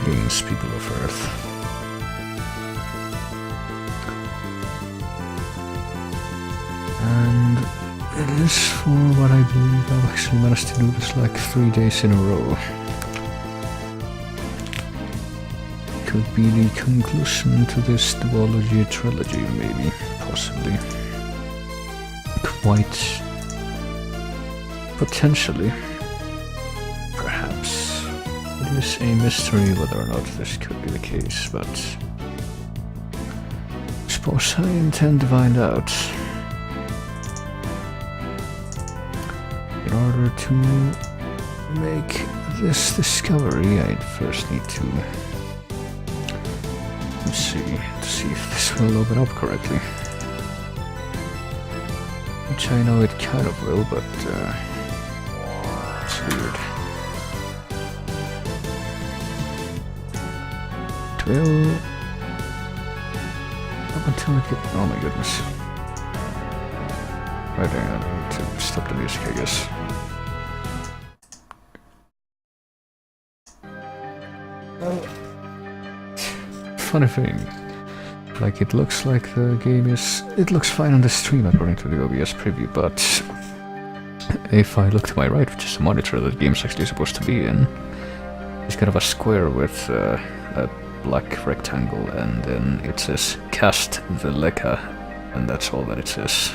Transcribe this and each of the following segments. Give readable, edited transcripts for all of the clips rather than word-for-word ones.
against people of Earth. And it is for what I believe I've actually managed to do this like 3 days in a row. Could be the conclusion to this duology trilogy, maybe, possibly. Quite potentially. Perhaps. It is a mystery whether or not this could be the case, but I suppose I intend to find out. In order to make this discovery, I'd first need to see if this will open up correctly. Which I know it kind of will, but it's weird. It will up until it gets. Oh my goodness. Right, hang on, I need to stop the music, I guess. Funny thing, like it looks like the game it looks fine on the stream according to the OBS preview, but if I look to my right, which is the monitor that the game's actually supposed to be in, it's kind of a square with a black rectangle, and then it says cast the Lecarde, and that's all that it says.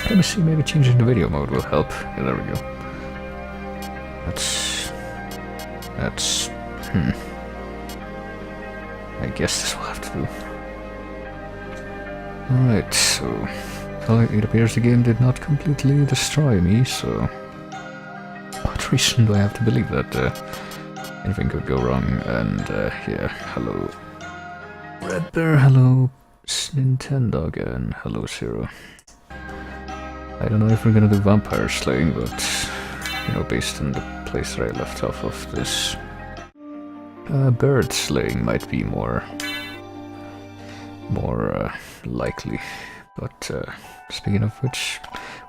Let me see, maybe changing the video mode will help. Yeah, there we go. That's I guess this will have to do. Alright, so it appears the game did not completely destroy me, so what reason do I have to believe that anything could go wrong? And yeah, hello Red Bear, hello Nintendo, and hello Zero. I don't know if we're gonna do vampire slaying, but you know, based on the place that I left off of, this bird slaying might be more likely. But speaking of which,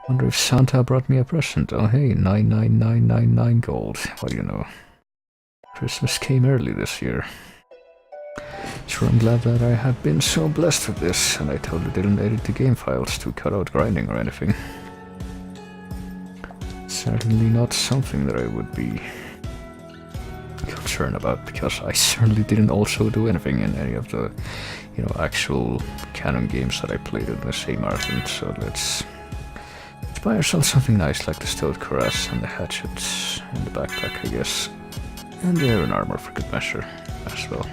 wonder if Santa brought me a present. Oh hey, 99999 gold. Well, you know, Christmas came early this year. Sure, I'm glad that I have been so blessed with this, and I totally didn't edit the game files to cut out grinding or anything. Certainly not something that I would be concerned about, because I certainly didn't also do anything in any of the, you know, actual canon games that I played in the same marathon. So let's buy ourselves something nice like the Stowed Cuirass and the hatchets and the backpack, I guess, and the iron armor for good measure as well.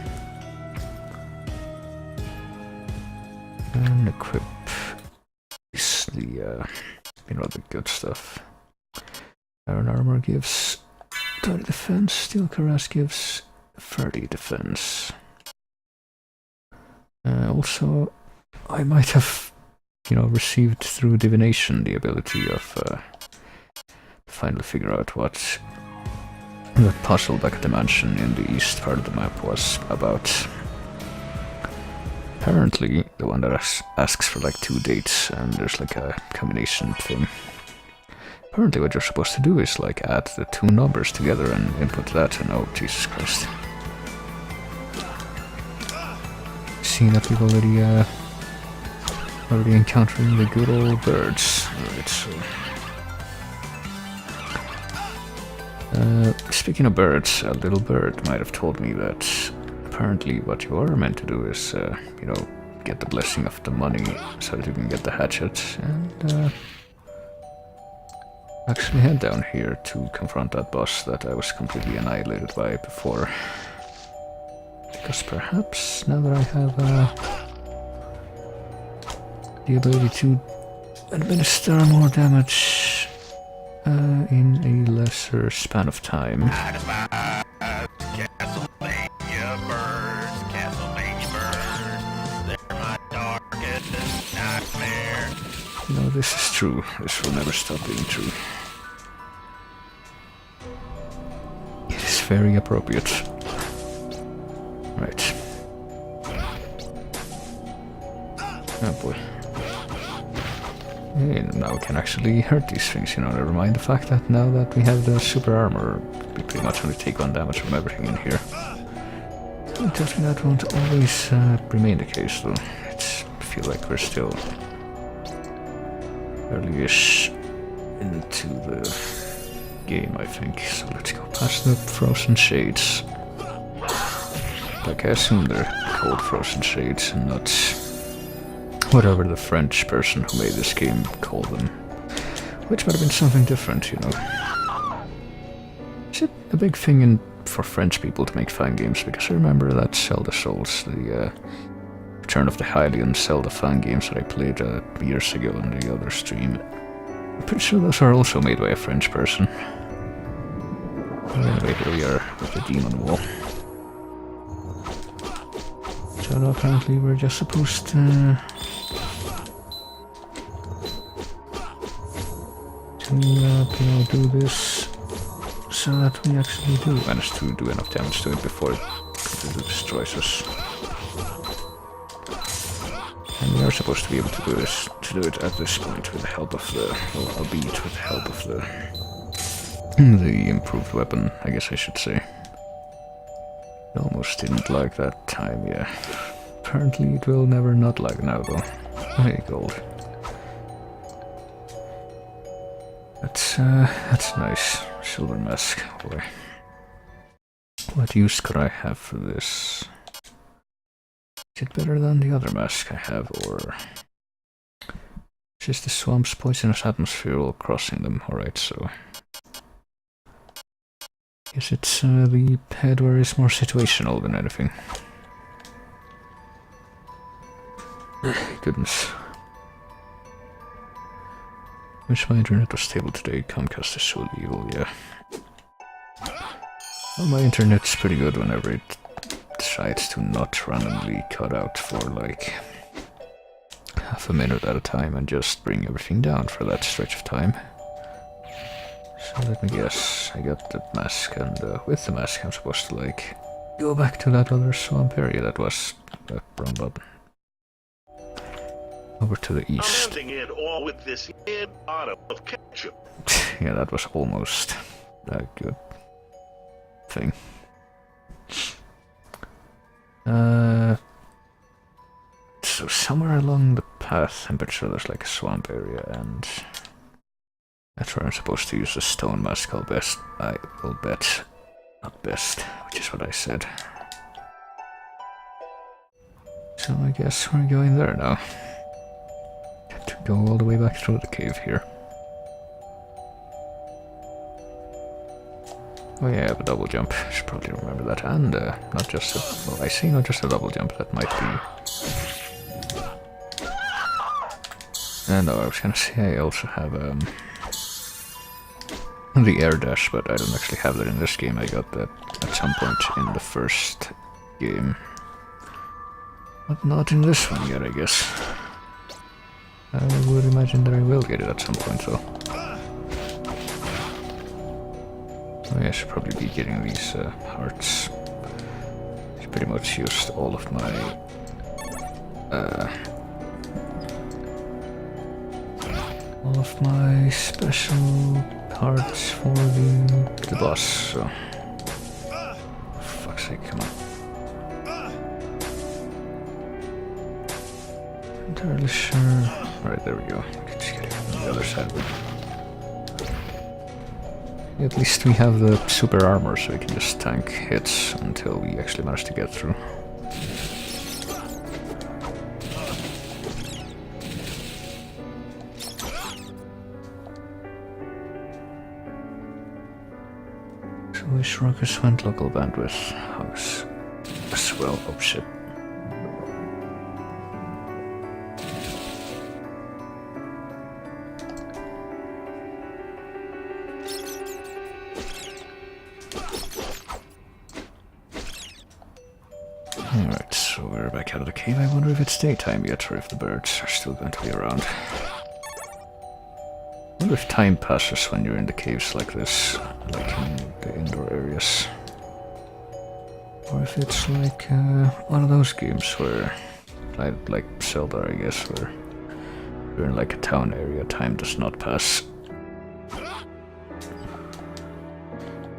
And equip is the you know, the good stuff. Iron armor gives 30 defense, steel cuirass gives 30 defense. Also, I might have, you know, received through divination the ability of finally figure out what that puzzle back at the mansion in the east part of the map was about. Apparently, the one that asks for like 2 dates, and there's like a combination thing. Apparently what you're supposed to do is like add the 2 numbers together and input that, and oh Jesus Christ. Seeing that we've already encountering the good old birds. Right, so speaking of birds, a little bird might have told me that apparently what you are meant to do is you know, get the blessing of the money so that you can get the hatchet, and actually head down here to confront that boss that I was completely annihilated by before. Because perhaps now that I have the ability to administer more damage in a lesser span of time. Castlevania birds, they're my darkest nightmare. No, this is true. This will never stop being true. It is very appropriate. Right. Oh boy. Hey, now we can actually hurt these things, you know, never mind the fact that now that we have the super armor, we pretty much only take 1 damage from everything in here. Just that won't always remain the case, though. I feel like we're still early-ish into the game, I think. So let's go past the frozen shades. Like, I assume they're called frozen shades and not whatever the French person who made this game called them. Which might have been something different, you know. Is it a big thing for French people to make fan games? Because I remember that Zelda Souls, the Return of the Hylian Zelda fan games that I played years ago on the other stream. I'm pretty sure those are also made by a French person. Well, anyway, here we are with the demon wall. So apparently we're just supposed to do this so that we actually do manage to do enough damage to it before it completely destroys us. And we are supposed to be able to do it at this point with the help of the, well, albeit with the help of the improved weapon, I guess I should say. It almost didn't lag that time, yeah. Apparently it will never not lag now, though. Hey, gold. That's nice. Silver mask, boy. What use could I have for this? Is it better than the other mask I have, or... It's just the swamp's poisonous atmosphere all crossing them, alright, so... Guess it's the headwear is more situational than anything. Goodness. Wish my internet was stable today. Comcast is so evil, yeah. Well, my internet's pretty good whenever it decides to not randomly cut out for like half a minute at a time and just bring everything down for that stretch of time. So let me guess, I got the mask, and with the mask I'm supposed to like go back to that other swamp area that was wrong button. Over to the east. I'm it all with this bottle of ketchup. Yeah, that was almost a good thing. So somewhere along the path, I'm pretty sure there's like a swamp area, and that's where I'm supposed to use the stone mask. I will bet, not best, which is what I said. So I guess we're going there now. To go all the way back through the cave here. Oh yeah, I have a double jump. I should probably remember that. And not just a... Well, I say not just a double jump, that might be... No, I was gonna say I also have the air dash, but I don't actually have that in this game. I got that at some point in the first game. But not in this one yet, I guess. I would imagine that I will get it at some point, though. I should probably be getting these hearts. I pretty much used all of my special hearts for the boss. So, for fuck's sake, come on. Entirely sure. Alright, there we go. Just get it on the other side of it. At least we have the super armor, so we can just tank hits until we actually manage to get through. So is Ruckus went local bandwidth house as well? Oh shit. Alright, so we're back out of the cave. I wonder if it's daytime yet, or if the birds are still going to be around. I wonder if time passes when you're in the caves like this, like in the indoor areas. Or if it's like one of those games where, like Zelda, I guess, where you're in like a town area, time does not pass.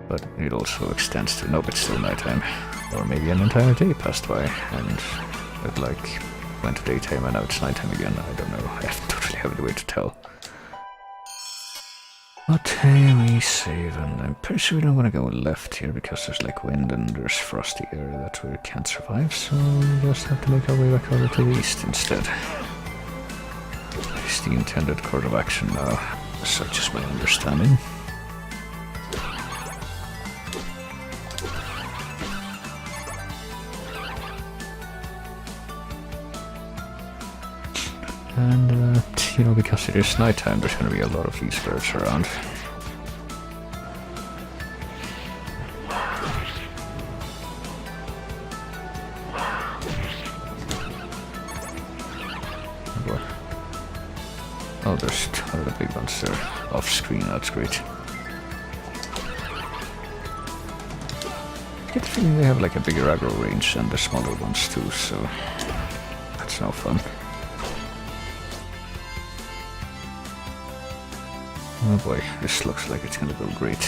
But it also extends to, nope, it's still nighttime. Or maybe an entire day passed by, and it like went to daytime and now it's nighttime again. I don't know, I totally have no way to tell. But hey, we save, and I'm pretty sure we don't want to go left here because there's like wind and there's frosty area that we can't survive, so we just have to make our way back over to the east instead. It's the intended course of action now, such is my understanding. And, you know, because it is nighttime, there's gonna be a lot of these birds around. Oh, there's two of the big ones there. Off screen, that's great. I get the feeling they have like a bigger aggro range than the smaller ones too, so that's no fun. Oh boy, this looks like it's gonna go great.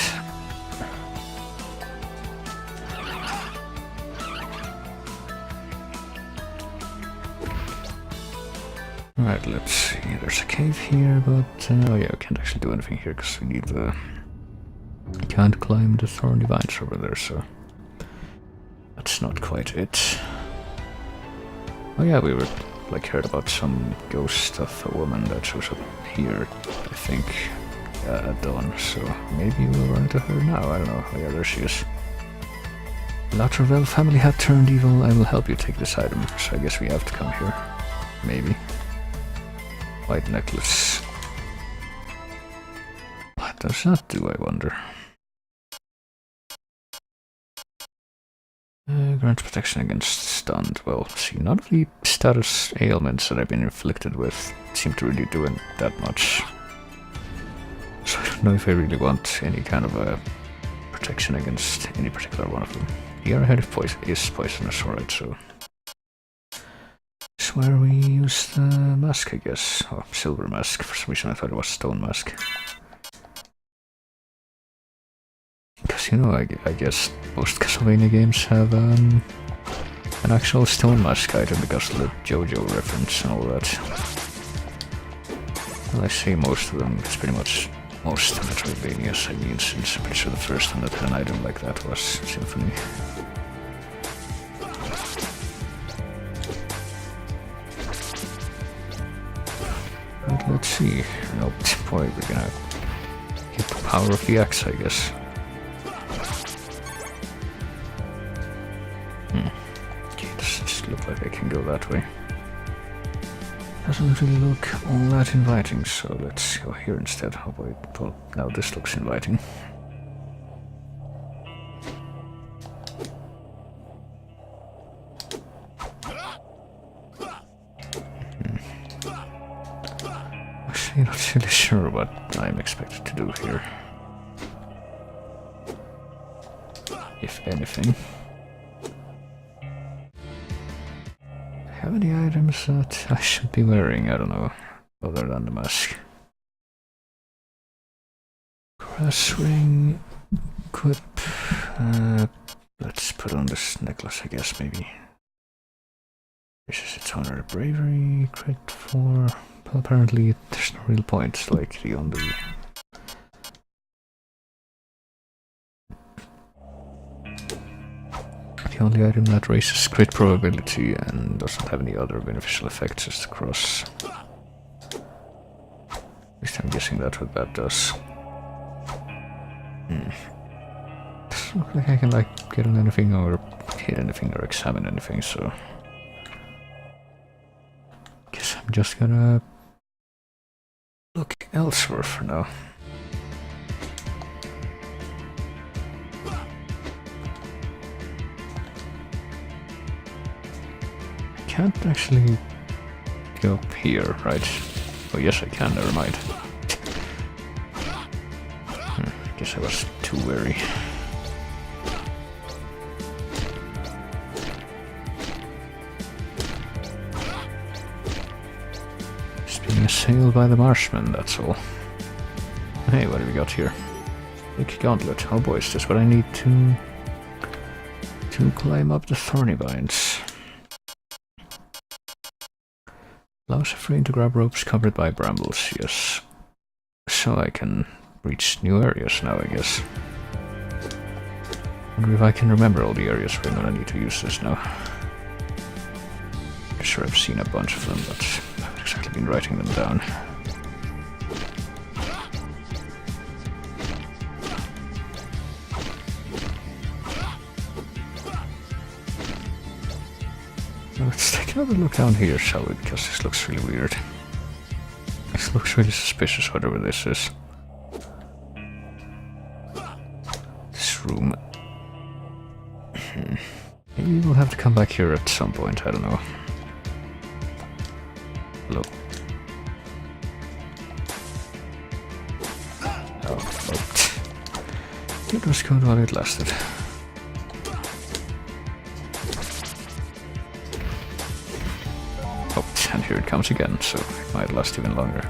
Alright, let's see. There's a cave here, but oh yeah, we can't actually do anything here because we need the... We can't climb the thorny vines over there, so... That's not quite it. Oh yeah, we were like heard about some ghost of a woman that shows up here, I think. At dawn, so maybe we'll run into her now, I don't know. Oh yeah, there she is. Latravelle family have turned evil, I will help you take this item, so I guess we have to come here. Maybe. White necklace. What does that do, I wonder? Grants protection against stunned. Well, see, none of the status ailments that I've been inflicted with seem to really do that much. So I don't know if I really want any kind of a protection against any particular one of them. The arrowhead is poisonous, alright, so... That's where we use the mask, I guess. Oh, silver mask. For some reason I thought it was stone mask. Because, you know, I guess most Castlevania games have an actual stone mask item because of the JoJo reference and all that. Well, I say most of them, it's pretty much most Metroidvanias, I mean, since I'm pretty sure the first one that had an item like that was Symphony. But let's see. Nope, boy, we're gonna get the power of the axe, I guess. Okay, doesn't look like I can go that way. Doesn't really look all that inviting, so let's go here instead. Oh boy, well, now this looks inviting. Actually, not really sure what I'm expected to do here. If anything. Have any items that I should be wearing? I don't know, other than the mask. Grass ring, equip. Let's put on this necklace, I guess, maybe. This is its honor, bravery, crit 4. Well, apparently there's no real point, like the only... The only item that raises crit probability and doesn't have any other beneficial effects is the cross. At least I'm guessing that's what that does. Doesn't look like I can like get on anything or hit anything or examine anything, so... Guess I'm just gonna look elsewhere for now. Can't actually go up here, right? Oh yes I can, never mind. Guess I was too wary. Just being assailed by the marshmen, that's all. Hey, what have we got here? Big gauntlet. Oh boy, is this what I need to climb up the thorny vines. Allows a friend to grab ropes covered by brambles, yes. So I can reach new areas now, I guess. Wonder if I can remember all the areas where I'm gonna need to use this now. I'm sure I've seen a bunch of them, but I haven't exactly been writing them down. Let's take another look down here, shall we? Because this looks really weird. This looks really suspicious, whatever this is. This room. Maybe we'll have to come back here at some point, I don't know. Hello. Oh. It was good while it lasted. And here it comes again, so it might last even longer.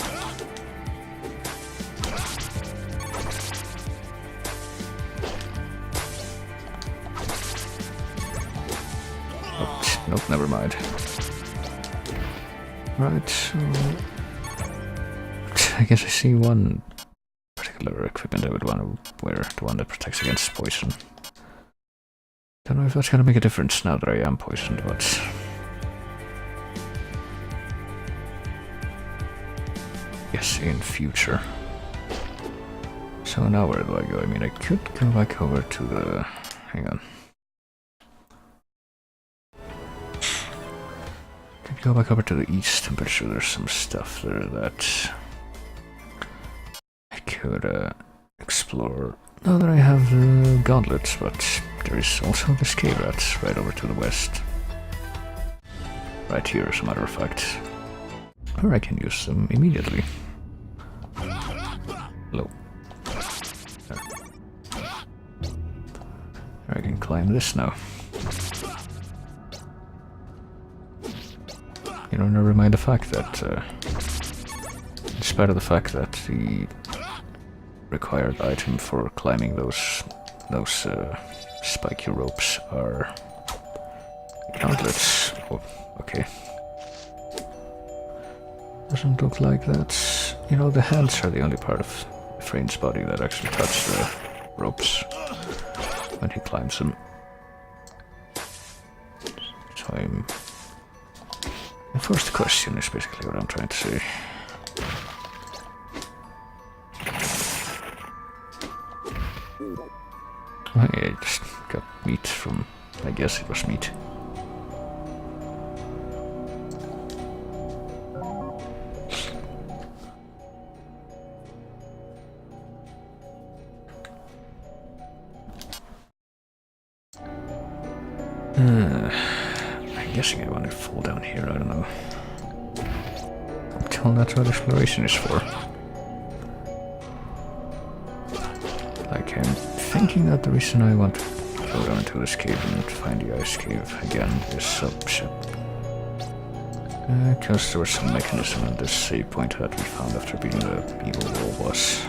Oh, nope, never mind. Right, so... I guess I see one particular equipment I would want to wear, the one that protects against poison. Don't know if that's gonna make a difference now that I am poisoned, but... Yes, in future. So now where do I go? I mean, I could go back over to the... Hang on. I could go back over to the east. I'm pretty sure there's some stuff there that I could explore. Now that I have the gauntlets, but there is also the cave rat right over to the west. Right here, as a matter of fact. Or I can use them immediately. Hello. There. I can climb this now. You know, never mind the fact that, in spite of the fact that the required item for climbing those spiky ropes are gauntlets. Oh, okay. Doesn't look like that. You know, the hands are the only part of Frane's body that actually touch the ropes when he climbs them. So the first question is basically what I'm trying to say. Oh, yeah, I just got meat from... I guess it was meat. I'm guessing I want to fall down here, I don't know. Until that's what exploration is for. Like, I'm thinking that the reason I want to go down into this cave and find the ice cave again is because there was some mechanism at this save point that we found after beating the evil wall boss.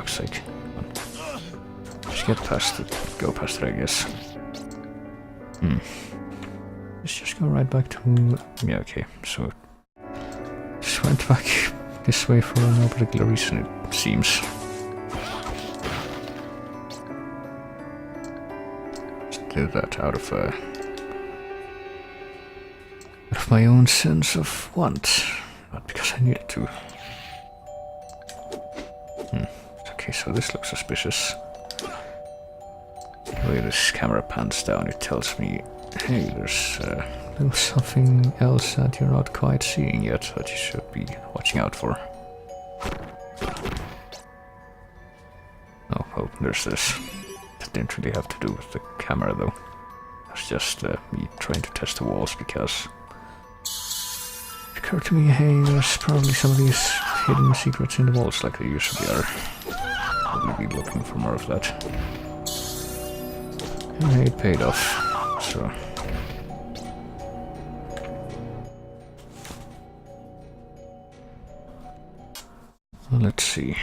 Sake. Just get past it, go past it, I guess. Let's just go right back to... Yeah, okay, so... Just went back this way for no particular reason, it seems. Just did that out of my own sense of want, not because I needed to. Okay, so this looks suspicious. The way this camera pans down, it tells me, hey, there's something else that you're not quite seeing yet that you should be watching out for. Oh, there's this. That didn't really have to do with the camera, though. It was just me trying to test the walls because it occurred to me, hey, there's probably some of these hidden secrets in the walls like they usually are. Probably be looking for more of that. And it paid off, so... Well, let's see.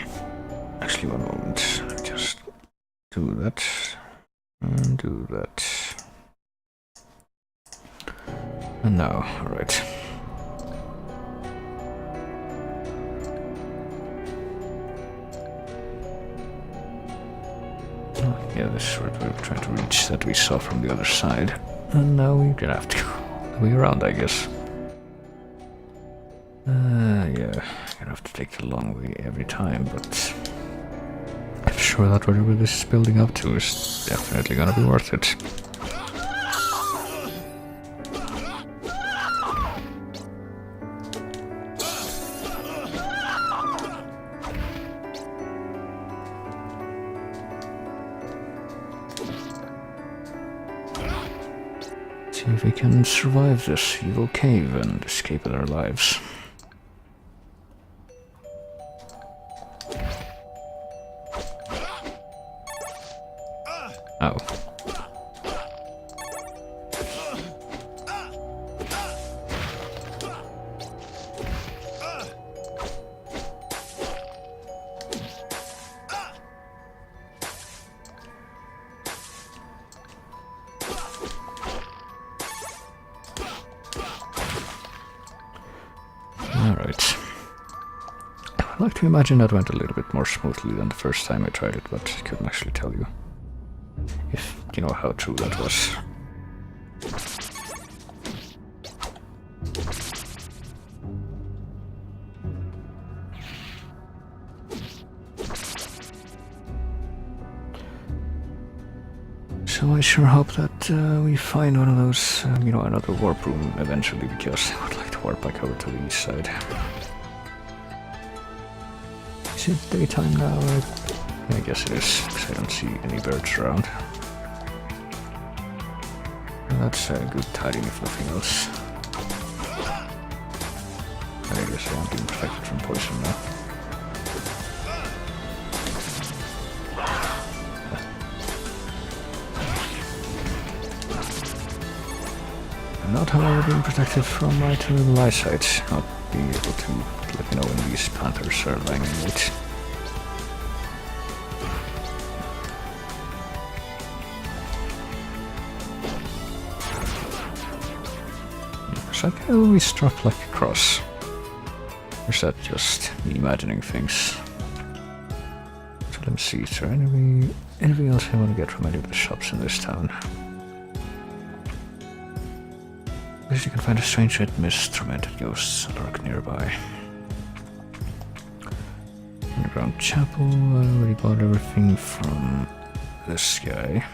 Actually, one moment. Just do that. And do that. And now, alright. Yeah, this is what we're trying to reach that we saw from the other side. And now we're gonna have to go the way around, I guess. Yeah, gonna have to take the long way every time, but I'm sure that whatever this is building up to is definitely gonna be worth it. See if we can survive this evil cave and escape with our lives. Oh. Alright. I'd like to imagine that went a little bit more smoothly than the first time I tried it, but I couldn't actually tell you if you know how true that was. So I sure hope that we find one of those, another warp room eventually, because I would like to warp back over to the east side. Is it daytime now? I guess it is, because I don't see any birds around. Well, that's good tiding if nothing else. And I guess I am being protected from poison now. Not however being protected from my terrible eyesight, not being able to let me know when these panthers are lying in wait. So I always struck like a cross. Or is that just me imagining things? So let me see, is there anything else I want to get from any of the shops in this town? You can find a strange red mist, tormented ghosts lurk nearby. Underground chapel, I already bought everything from this guy.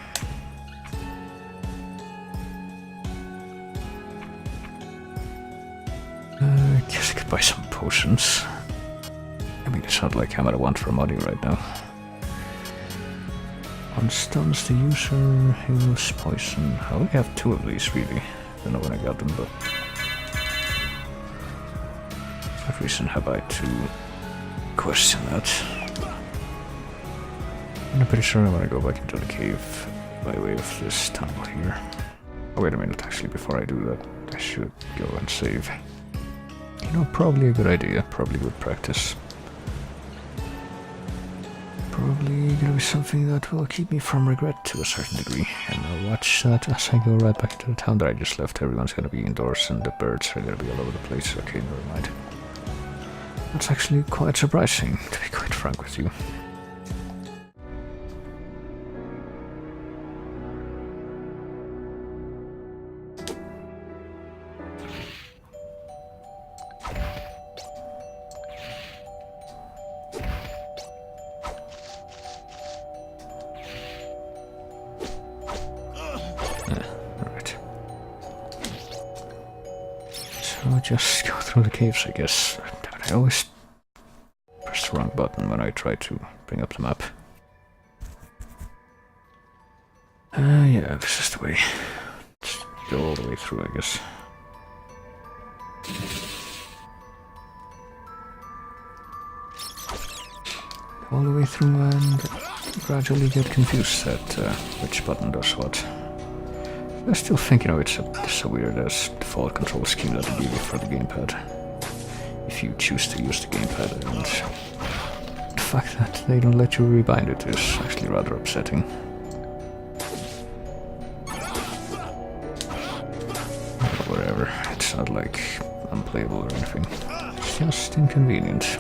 I guess I could buy some potions. I mean, it's not like I'm at a want for money right now. On stuns the user, heals poison. I only have 2 of these really. Don't know when I got them, but what reason have I to question that? I'm pretty sure I want to go back into the cave by way of this tunnel here. Oh, wait a minute, actually, before I do that, I should go and save. Probably a good idea, probably good practice. Probably gonna be something that will keep me from regret to a certain degree, and I'll watch that as I go right back into the town that I just left. Everyone's gonna be indoors and the birds are gonna be all over the place. Okay, never mind. That's actually quite surprising, to be quite frank with you. I'll just go through the caves, I guess. I always press the wrong button when I try to bring up the map. Yeah, this is the way. Just go all the way through, I guess. All the way through and gradually get confused at which button does what. I still think, it's so weird as default control scheme that they give you for the gamepad. if you choose to use the gamepad, and the fact that they don't let you rebind it is actually rather upsetting. Whatever, it's not like unplayable or anything, it's just inconvenient.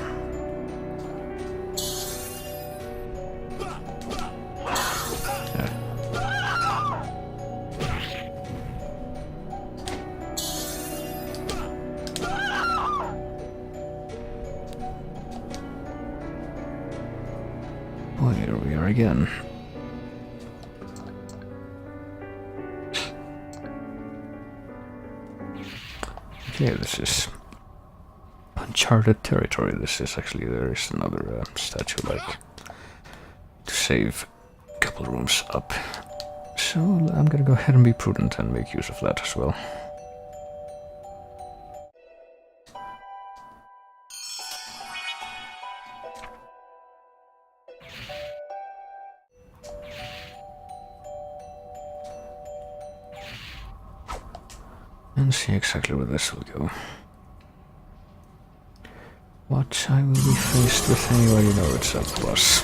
Well, here we are again. Okay, this is uncharted territory. This is actually, there is another statue, like, to save a couple rooms up. So I'm gonna go ahead and be prudent and make use of that as well. And see exactly where this will go. What I will be faced with anyway, you know it's a plus.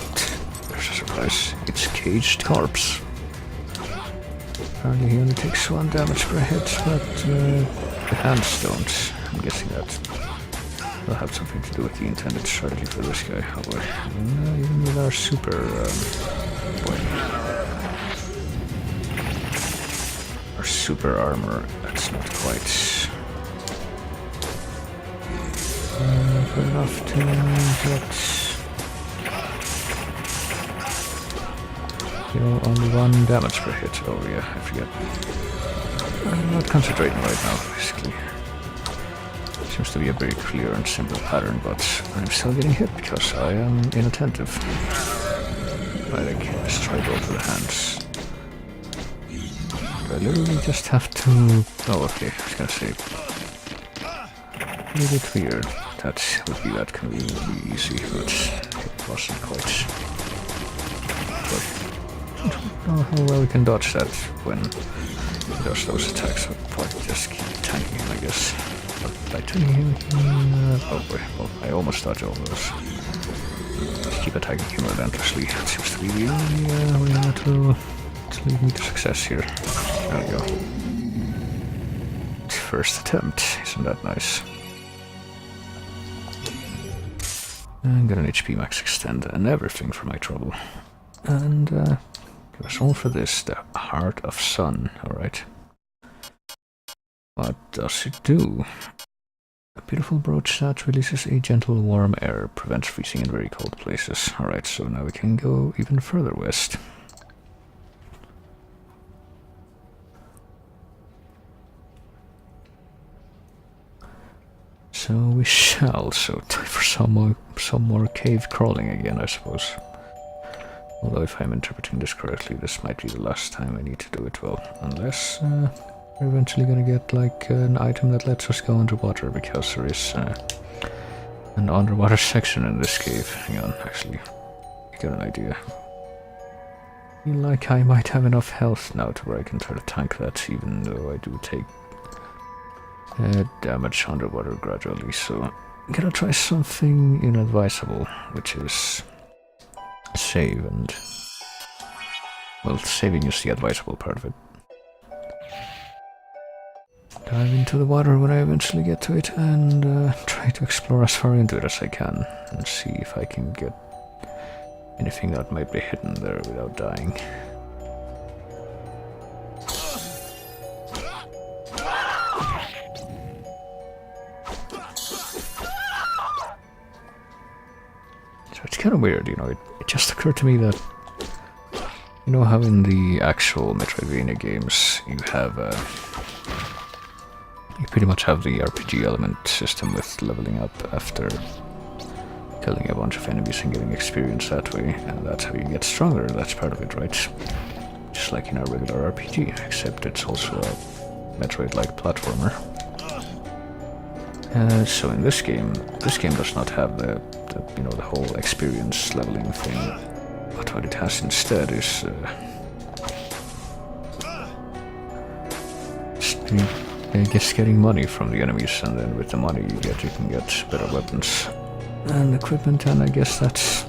There's a surprise. It's Caged Corpse. Apparently he only takes 1 damage per hit, but the hands don't. I'm guessing that will have something to do with the intended strategy for this guy. Oh boy. Even with our super... boy. Our super armor, that's not quite... good enough to get... You know, only 1 damage per hit. Oh yeah, I forget. I'm not concentrating right now, basically. Seems to be a very clear and simple pattern, but I'm still getting hit because I am inattentive. Right, okay, let's try go for the hands. I literally just have to... Oh, okay, I was gonna say... A little bit weird. That would be that conveniently easy, but it wasn't quite. But I don't know how well we can dodge that when he does those attacks. I'll probably just keep tanking him, I guess. But by tanking him, oh boy, well, I almost dodge all those. Just keep attacking him relentlessly. It seems to be the only way to lead me to success here. There we go. First attempt, isn't that nice? And got an HP max extend and everything for my trouble. And there's all for this, the Heart of Sun, alright. What does it do? A beautiful brooch that releases a gentle warm air, prevents freezing in very cold places. Alright, so now we can go even further west. So we shall, so time for some more cave crawling again, I suppose. Although if I'm interpreting this correctly, this might be the last time I need to do it, well, unless we're eventually gonna get like an item that lets us go underwater, because there is an underwater section in this cave. Hang on, actually, I got an idea. I feel like I might have enough health now to where I can try to tank that, even though I do take damage underwater gradually, so I'm gonna try something inadvisable, which is save, and well, saving is the advisable part of it. Dive into the water when I eventually get to it, and try to explore as far into it as I can, and see if I can get anything that might be hidden there without dying. It's kind of weird, you know, it just occurred to me that, you know how in the actual Metroidvania games you have, you pretty much have the RPG element system with leveling up after killing a bunch of enemies and getting experience that way, and that's how you get stronger, that's part of it, right? Just like in a regular RPG, except it's also a Metroid-like platformer. So in this game does not have the you know, the whole experience leveling thing, but what it has instead is I guess getting money from the enemies, and then with the money you can get better weapons and equipment, and I guess it's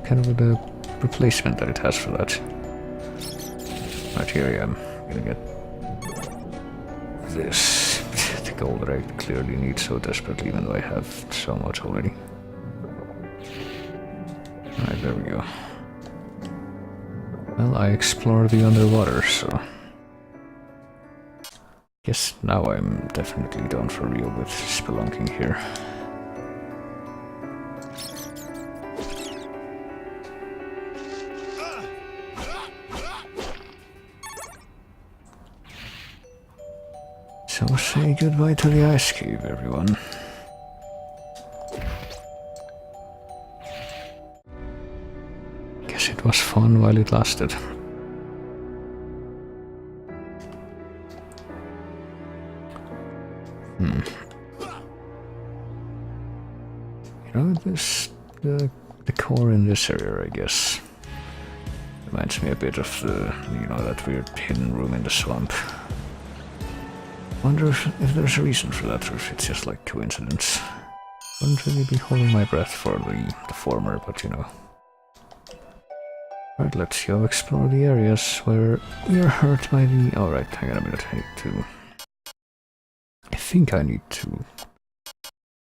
kind of the replacement that it has for that. Right here I am gonna get this, the gold that I clearly need so desperately, even though I have so much already. Right, there we go. Well, I explore the underwater, so... Guess now I'm definitely done for real with spelunking here. So say goodbye to the ice cave, everyone. Guess it was fun while it lasted. You know, the core in this area, I guess, reminds me a bit of the, you know, that weird hidden room in the swamp. Wonder if there's a reason for that, or if it's just like coincidence. Wouldn't really be holding my breath for the former, but you know. Alright, let's go explore the areas where we are hurt by the... Alright, hang on a minute, I need to... I think I need to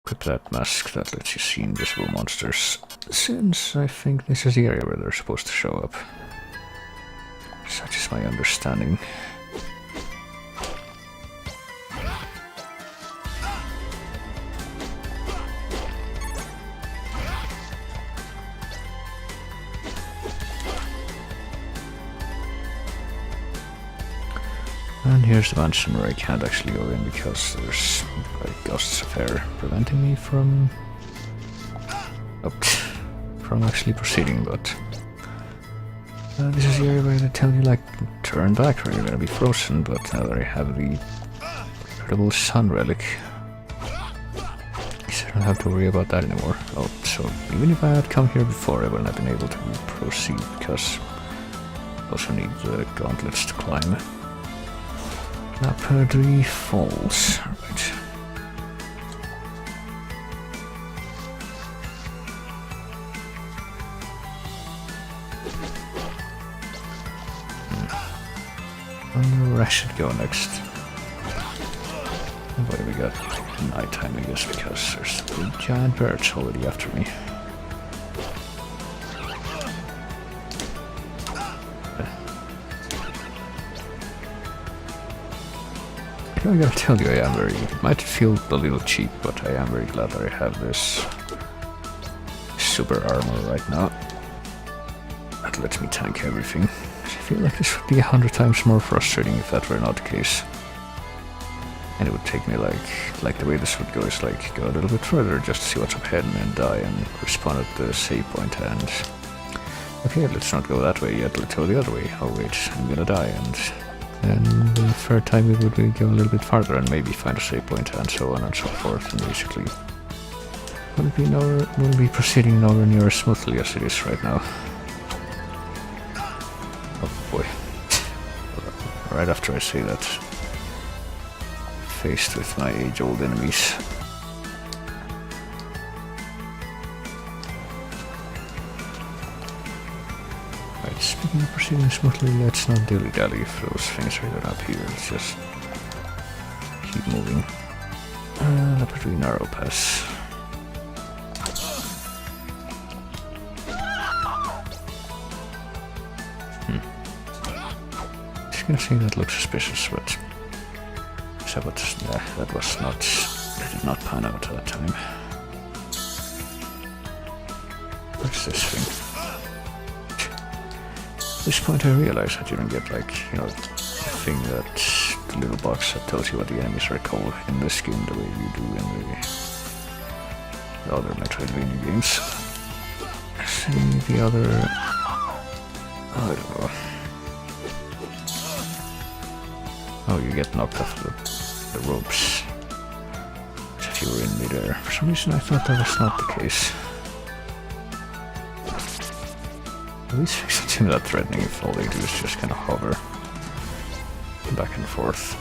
equip that mask that lets you see invisible monsters, since I think this is the area where they're supposed to show up. Such is my understanding. And here's the mansion where I can't actually go in because there's like ghosts of air preventing me from actually proceeding, but this is the area where they tell you like turn back or you're gonna be frozen, but now that I have the incredible sun relic, I don't have to worry about that anymore. Oh, so even if I had come here before, I wouldn't have been able to proceed because I also need the gauntlets to climb. Lecarde Falls, right. Where I should go next. What do we got? Nighttime, I guess, because there's big giant birds already after me. I gotta tell you, it might feel a little cheap, but I am very glad that I have this super armor right now. That lets me tank everything. I feel like this would be 100 times more frustrating if that were not the case. And it would take me like the way this would go is like go a little bit further just to see what's up ahead and then die and respawn at the save point and... Okay, let's not go that way yet, let's go the other way. Oh wait, I'm gonna die and the third time it would be go a little bit farther and maybe find a save point and so on and so forth, and basically will be proceeding nowhere near as smoothly as it is right now. Oh boy. Right after I say that, faced with my age-old enemies. Speaking of proceeding smoothly, let's not dilly-dally if those things are going up here, let's just keep moving. Lecarde narrow pass. Just gonna say that looks suspicious, but... So what, that did not pan out at that time. What's this thing? At this point I realize I didn't get like, you know, the thing that the little box that tells you what the enemies are called in this game the way you do in the other Metroidvania games. See the other... I don't know. Oh, you get knocked off the ropes as if you were in midair. For some reason I thought that was not the case. These things don't seem that threatening if all they do is just kind of hover back and forth.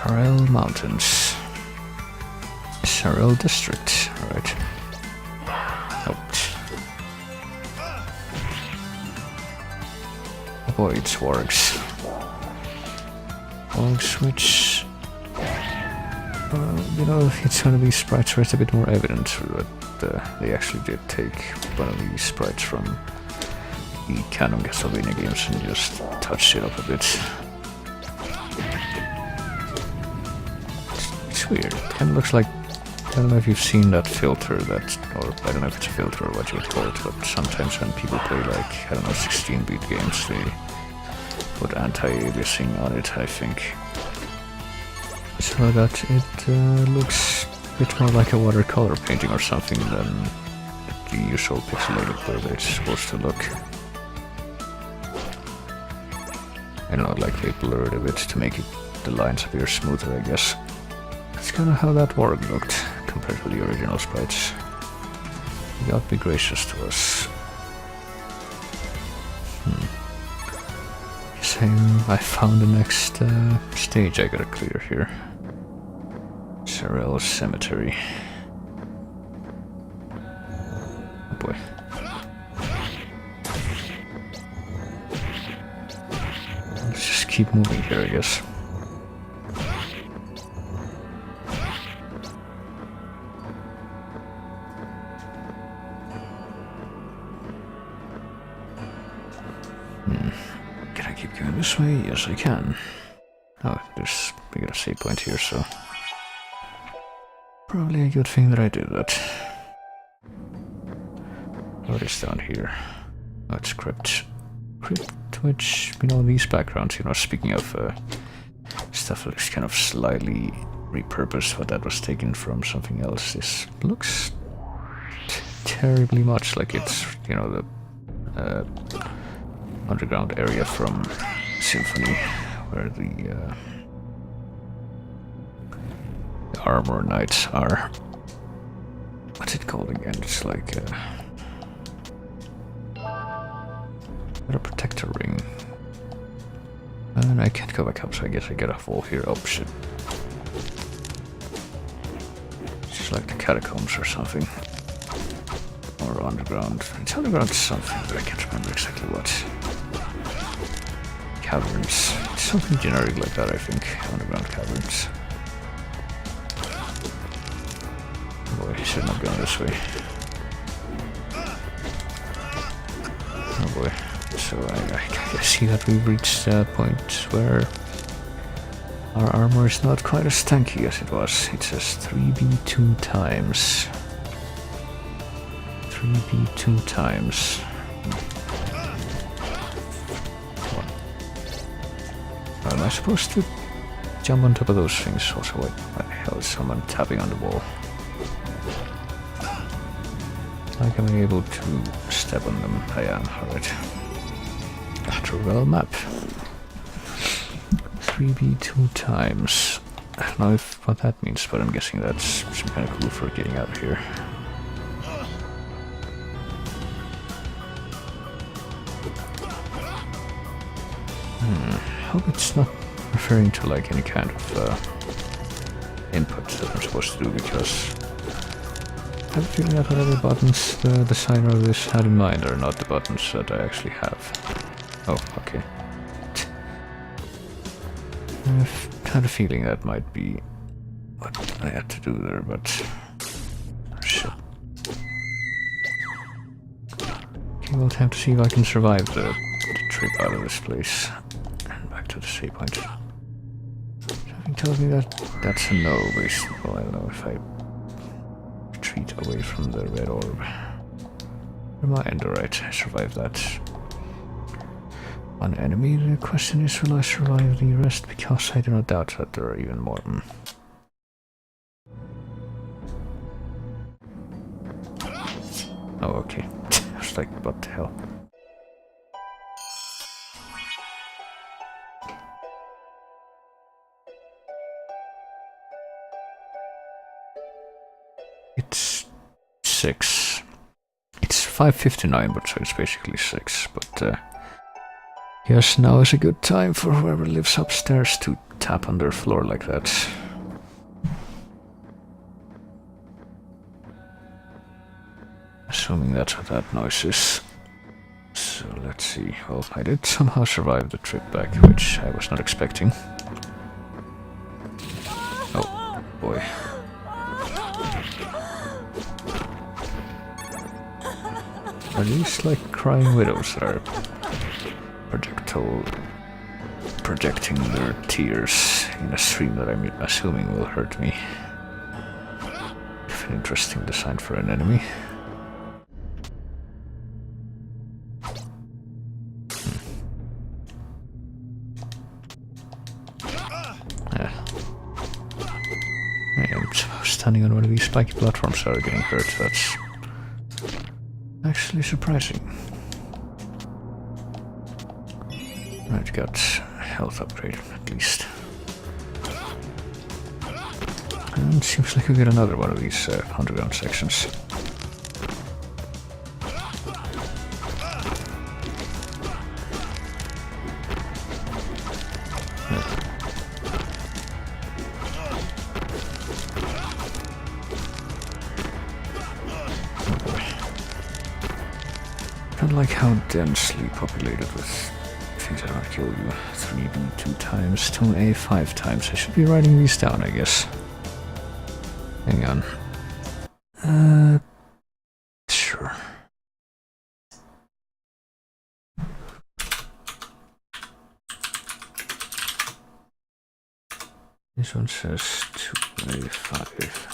Sarel Mountains. Sarel District. Alright. Ouch. Avoid wargs. Wargs which... you know, it's one of these sprites where it's a bit more evident that they actually did take one of these sprites from the canon Castlevania games and just touch it up a bit. It's weird. It kind of looks like, I don't know if you've seen that filter that, or I don't know if it's a filter or what you would call it, but sometimes when people play like, I don't know, 16-bit games, they put anti-aliasing on it, I think. So that it looks a bit more like a watercolor painting or something than the usual pixelated way that it's supposed to look. I don't know, like they blurred a bit to make the lines appear smoother, I guess. That's kind of how that warg looked compared to the original sprites. God be gracious to us. I found the next stage I gotta clear here. Sarel Cemetery. Oh boy. Let's just keep moving here, I guess. Can I keep going this way? Yes, I can. Oh, we got a save point here, so... Probably a good thing that I did that. What is down here? Oh, it's crypt. Crypt, which, you know, these backgrounds, you know, speaking of stuff that looks kind of slightly repurposed, but that was taken from something else. This looks terribly much like it's, you know, the underground area from Symphony, where the armor knights are. What's it called again? It's like a protector ring. And I can't go back up, so I guess I get a fall here. Oh shit. It's just like the catacombs or something. Or underground. It's underground something, but I can't remember exactly what. Caverns. It's something generic like that, I think. Underground caverns. Oh boy, I should not have gone this way. Oh boy. So I see that we've reached that point where our armor is not quite as tanky as it was. It says 3b2 times. 3b2 times. Am I supposed to jump on top of those things? Also, what the hell is someone tapping on the wall? Like, am I able to step on them? I am, alright. True well map. 3b2 times. I don't know what that means, but I'm guessing that's some kind of clue for getting out of here. I hope it's not referring to like any kind of input that I'm supposed to do, because I have a feeling that whatever buttons the designer of this had in mind are not the buttons that I actually have. Oh, okay. I've had a feeling that might be what I had to do there, but... shit. Okay, we'll have to see if I can survive the trip out of this place. And back to the save point. Something tells me that that's a no, basically. Well, I don't know if I retreat away from the red orb. Never mind, alright, I survived that. One enemy. The question is, will I survive the rest? Because I do not doubt that there are even more. Oh, okay. I was like, what the hell? It's 6. It's 5:59, but so it's basically 6. But yes, now is a good time for whoever lives upstairs to tap on their floor like that. Assuming that's what that noise is. So let's see. Well, I did somehow survive the trip back, which I was not expecting. Oh, boy. Are these like crying widows that are projecting their tears in a stream that I'm assuming will hurt me? An interesting design for an enemy. I'm standing on one of these spiky platforms that are getting hurt. That's actually surprising. Right, got health upgrade at least. And seems like we get another one of these underground sections. I don't like how densely populated with things that don't kill you. 3B 2 times, 2A 5 times. I should be writing these down, I guess. Hang on. Sure. This one says 2A 5.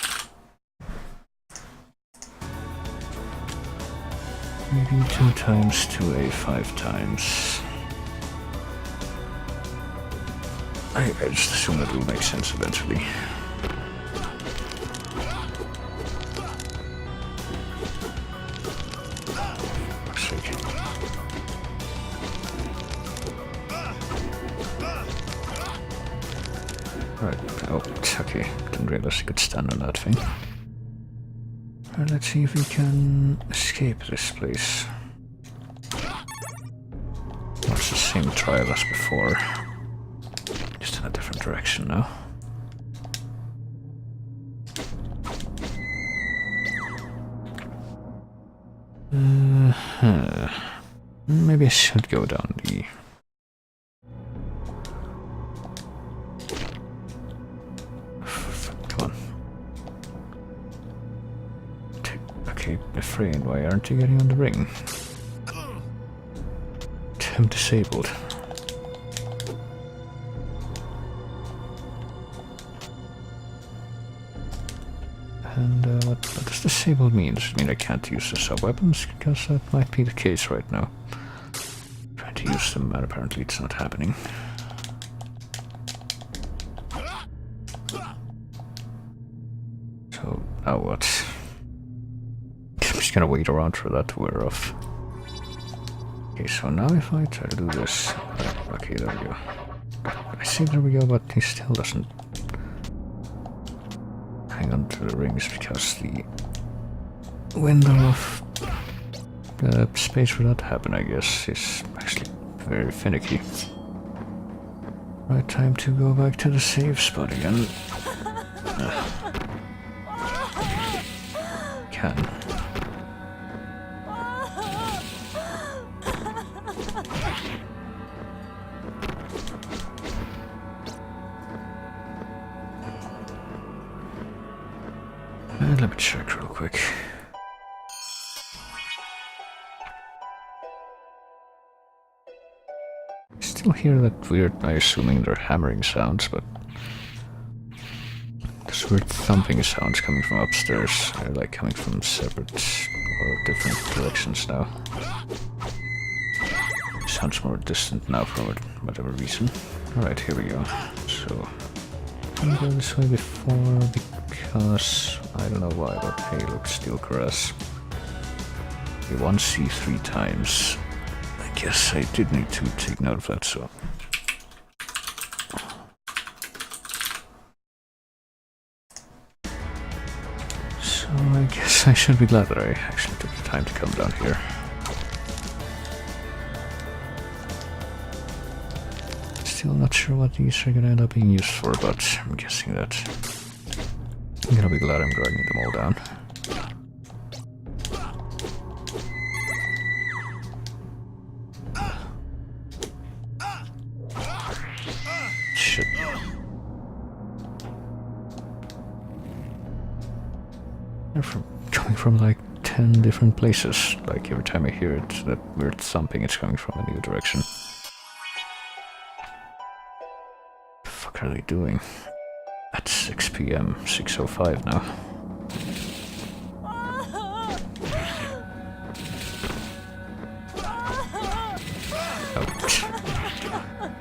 Maybe 2 times 2A 5 times. I just assume that will make sense eventually. Right, oh, okay. Didn't realize you could stand on that thing. Right, let's see if we can escape this place. Well, it's the same trial as before. Just in a different direction now. Maybe I should go down the... Come on. Okay, Efrain, why aren't you getting on the ring? I'm disabled. And what does disabled mean? Does it mean I can't use the sub-weapons? Because that might be the case right now. Trying to use them, but apparently it's not happening. So, now what? I'm just gonna wait around for that to wear off. Okay, so now if I try to do this... Okay, there we go. I see, there we go, but he still doesn't hang on to the rings because the window of the space for that to happen, I guess, is actually very finicky. Right, time to go back to the save spot again. Can. Let me check real quick. Still hear that weird, I'm assuming they're hammering sounds, but there's weird thumping sounds coming from upstairs. They're like coming from separate or different directions now. Sounds more distant now for whatever reason. Alright, here we go. So, I'm going this way before because I don't know why, but hey, look, Steel Caress. You 1C 3 times. I guess I did need to take note of that, so. So I guess I should be glad that I actually took the time to come down here. Still not sure what these are gonna end up being used for, but I'm guessing that I'm gonna be glad I'm grinding them all down. Shit. They're coming from like 10 different places. Like every time I hear it, that weird thumping, it's coming from a new direction. What the fuck are they doing? At 6 PM, 6:05 now. Ouch.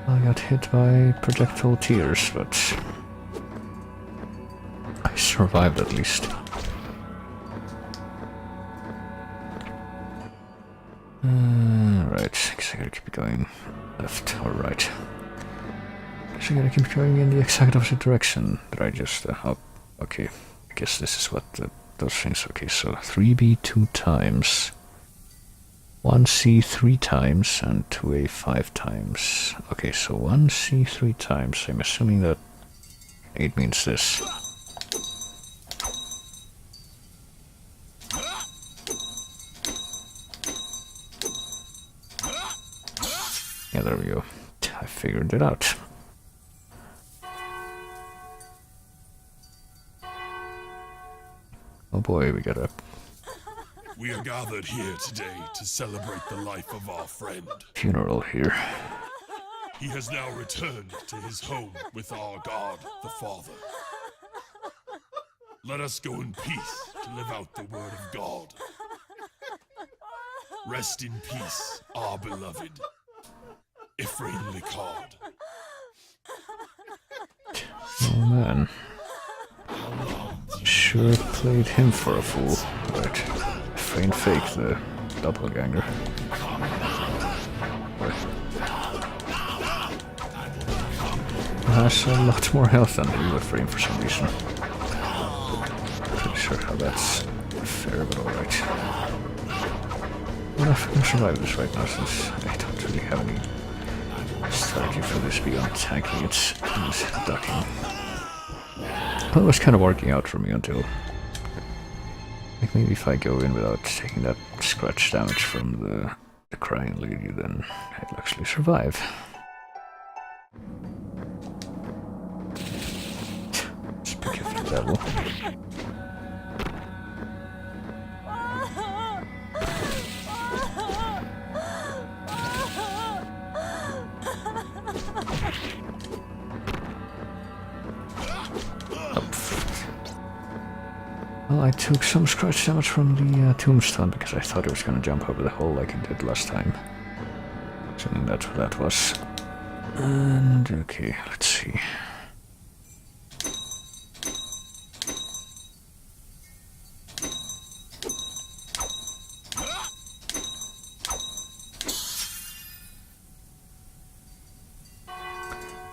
I got hit by projectile tears, but I survived at least. Right, guess I gotta keep going left or right. Guess I gotta keep going in the exact opposite direction that I just... oh, okay, I guess this is what those things... Okay, so 3B 2 times, 1C 3 times, and 2A 5 times. Okay, so 1C 3 times, I'm assuming that it means this. Yeah, there we go. I figured it out. Oh boy, we got a... We are gathered here today to celebrate the life of our friend. funeral here. He has now returned to his home with our God, the Father. Let us go in peace to live out the word of God. Rest in peace, our beloved Ephraim Lecarde. Oh man. Sure played him for a fool. Right. Ephraim fake the doppelganger. Has a lot more health than the real Ephraim for some reason. Pretty sure how that's fair, but alright. Well, if I can survive this right now, since I don't really have any strategy for this beyond tanking it and ducking. Well, it was kind of working out for me until... like maybe if I go in without taking that scratch damage from the crying lady, then I'll actually survive. Speak of the devil. Well, I took some scratch damage from the tombstone because I thought it was going to jump over the hole like it did last time. Assuming that's what that was. And okay, let's see.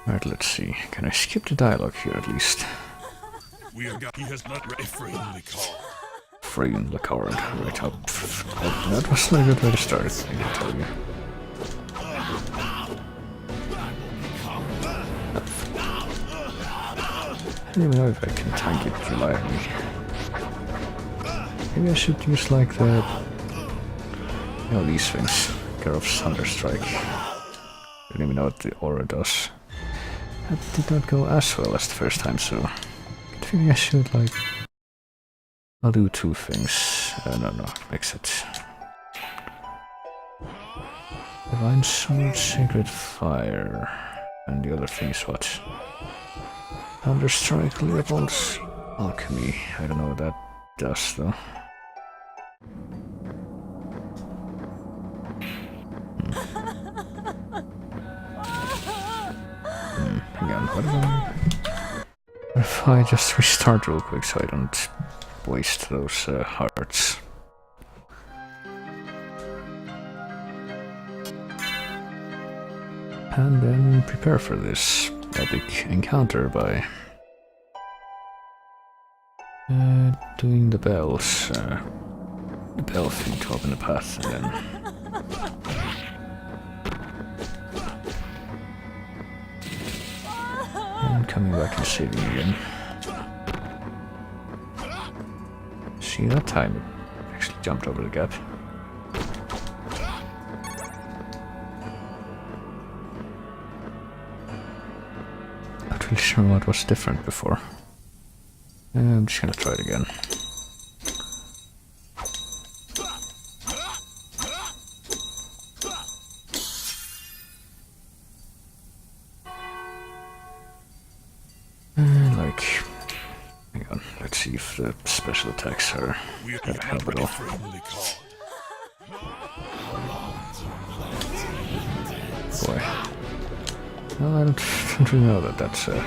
Alright, let's see. Can I skip the dialogue here at least? He has not Ephraim Lecarde. Ephraim Lecarde, right up. That was not a good way to start, I can tell you. I don't even know if I can tank it reliably. Maybe I should use like the... you know, these things. Garof's Thunderstrike. I don't even know what the aura does. That did not go as well as the first time, so... I think I should, like... I'll do two things. No, mix it. Divine Sword, Sacred Fire... and the other thing is what? Thunderstrike, Leopold's Alchemy. I don't know what that does, though. Hang on, what if I just restart real quick so I don't waste those hearts? And then prepare for this epic encounter by doing the bells, the bell thing to open the path, and then coming back and saving me again. See, that time it actually jumped over the gap. Not really sure what was different before. I'm just gonna try it again. Hang on, let's see if the special attacks are gonna help at all. Boy. Well, I don't really know that that's a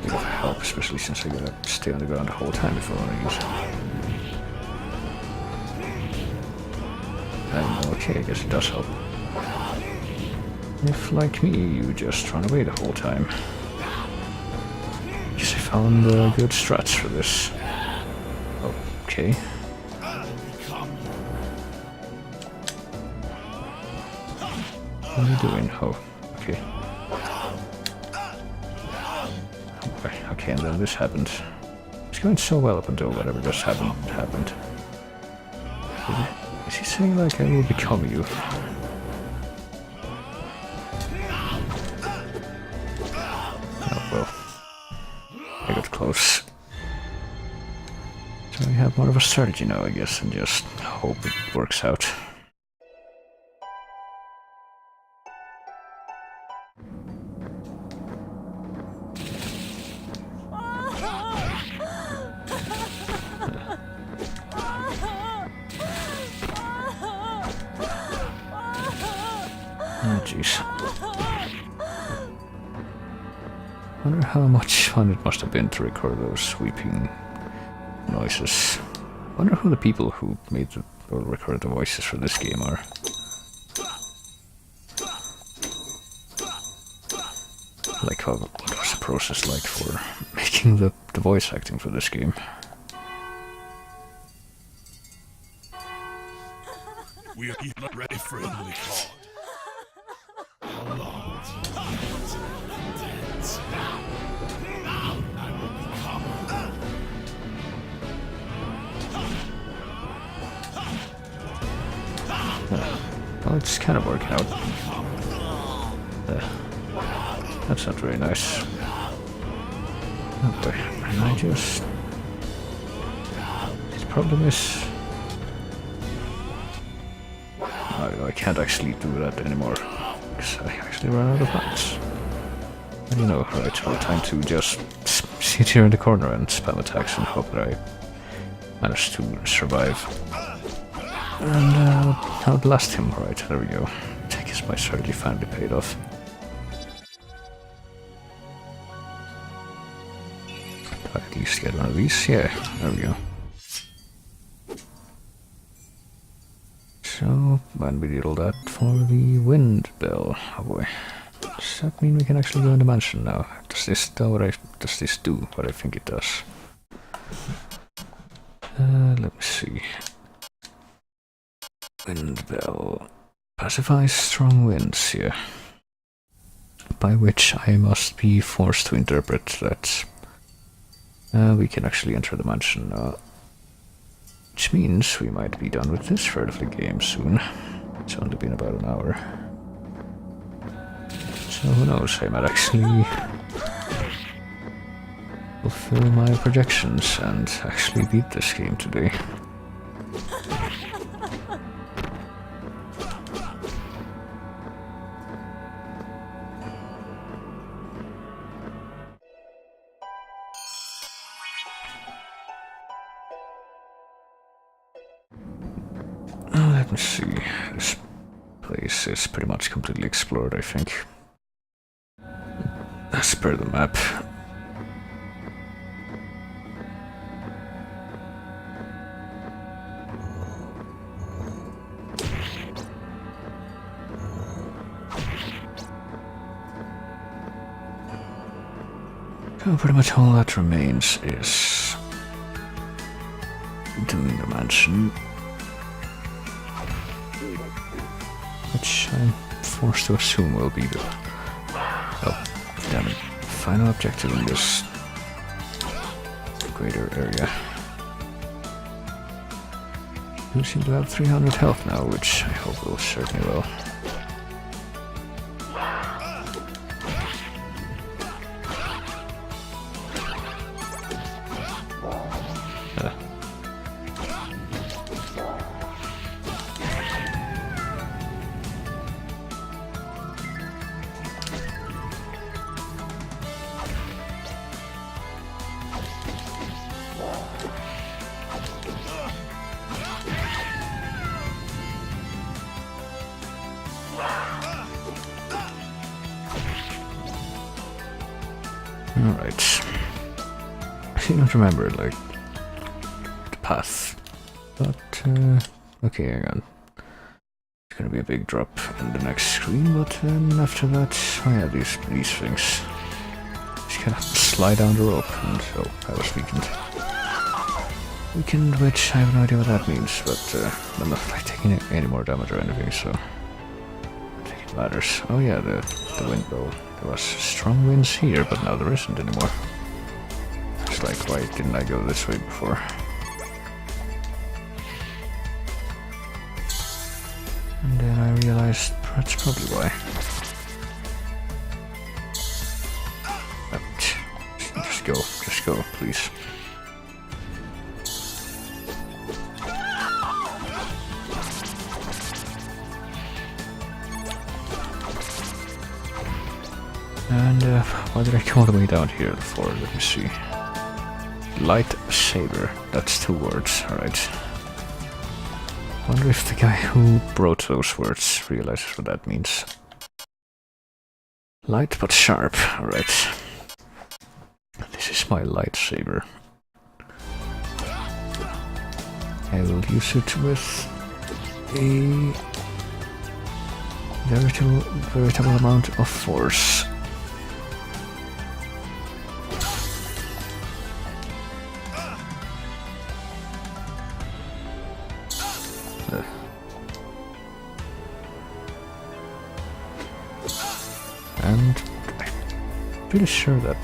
bit of help, especially since I gotta stay on the ground the whole time before I use it. And okay, I guess it does help. If, like me, you just run away the whole time. Guess I found good strats for this. Okay. What are you doing? Oh, okay. Okay, and then this happened. It's going so well up until whatever just happened. Is he saying like I will become you? Oh well. I got close. So we have more of a strategy now, I guess, and just hope it works out. Oh jeez. Wonder how much fun it must have been to record those sweeping noises. Wonder who the people who made or recorded the voices for this game are. Like what was the process like for making the voice acting for this game? We are not ready for a Lecarde. Well, it's kind of working out. That's not very nice. Oh boy, and I just... The problem is... I can't actually do that anymore, because I actually ran out of mats. And you know, right, all the time to just sit here in the corner and spam attacks and hope that I manage to survive. And outlast him, right, there we go. I guess my strategy finally paid off. Do I at least get one of these? Yeah, there we go. So, when we did all that for the wind bell, oh boy. Does that mean we can actually go in the mansion now? Does this do what I think it does? Let me see. Wind bell pacifies strong winds here. By which I must be forced to interpret that we can actually enter the mansion now. Which means we might be done with this third of the game soon. It's only been about an hour. So who knows, I might actually fulfill my projections and actually beat this game today. Let me see. This place is pretty much completely explored, I think. As per the map. So pretty much all that remains is doing the mansion. Which I'm forced to assume will be the... Oh, Damn it. Final objective in this greater area. You seem to have 300 health now, which I hope will serve me well. Alright. I don't remember, like, the path. But, okay, hang on. It's gonna be a big drop in the next screen, but then after that, oh yeah, these things. Just kind of slide down the rope, and oh, I was weakened. Weakened, which I have no idea what that means, but I'm not like taking any more damage or anything, so I think it matters. Oh yeah, the wind bow. There was strong winds here, but now there isn't anymore. It's like, why didn't I go this way before? And then I realized that's probably why. Just go, please. And why did I come all the way down here for? Let me see. Lightsaber. That's 2 words, alright. Wonder if the guy who wrote those words realizes what that means. Light but sharp, alright. This is my lightsaber. I will use it with a veritable amount of force. And I'm pretty sure that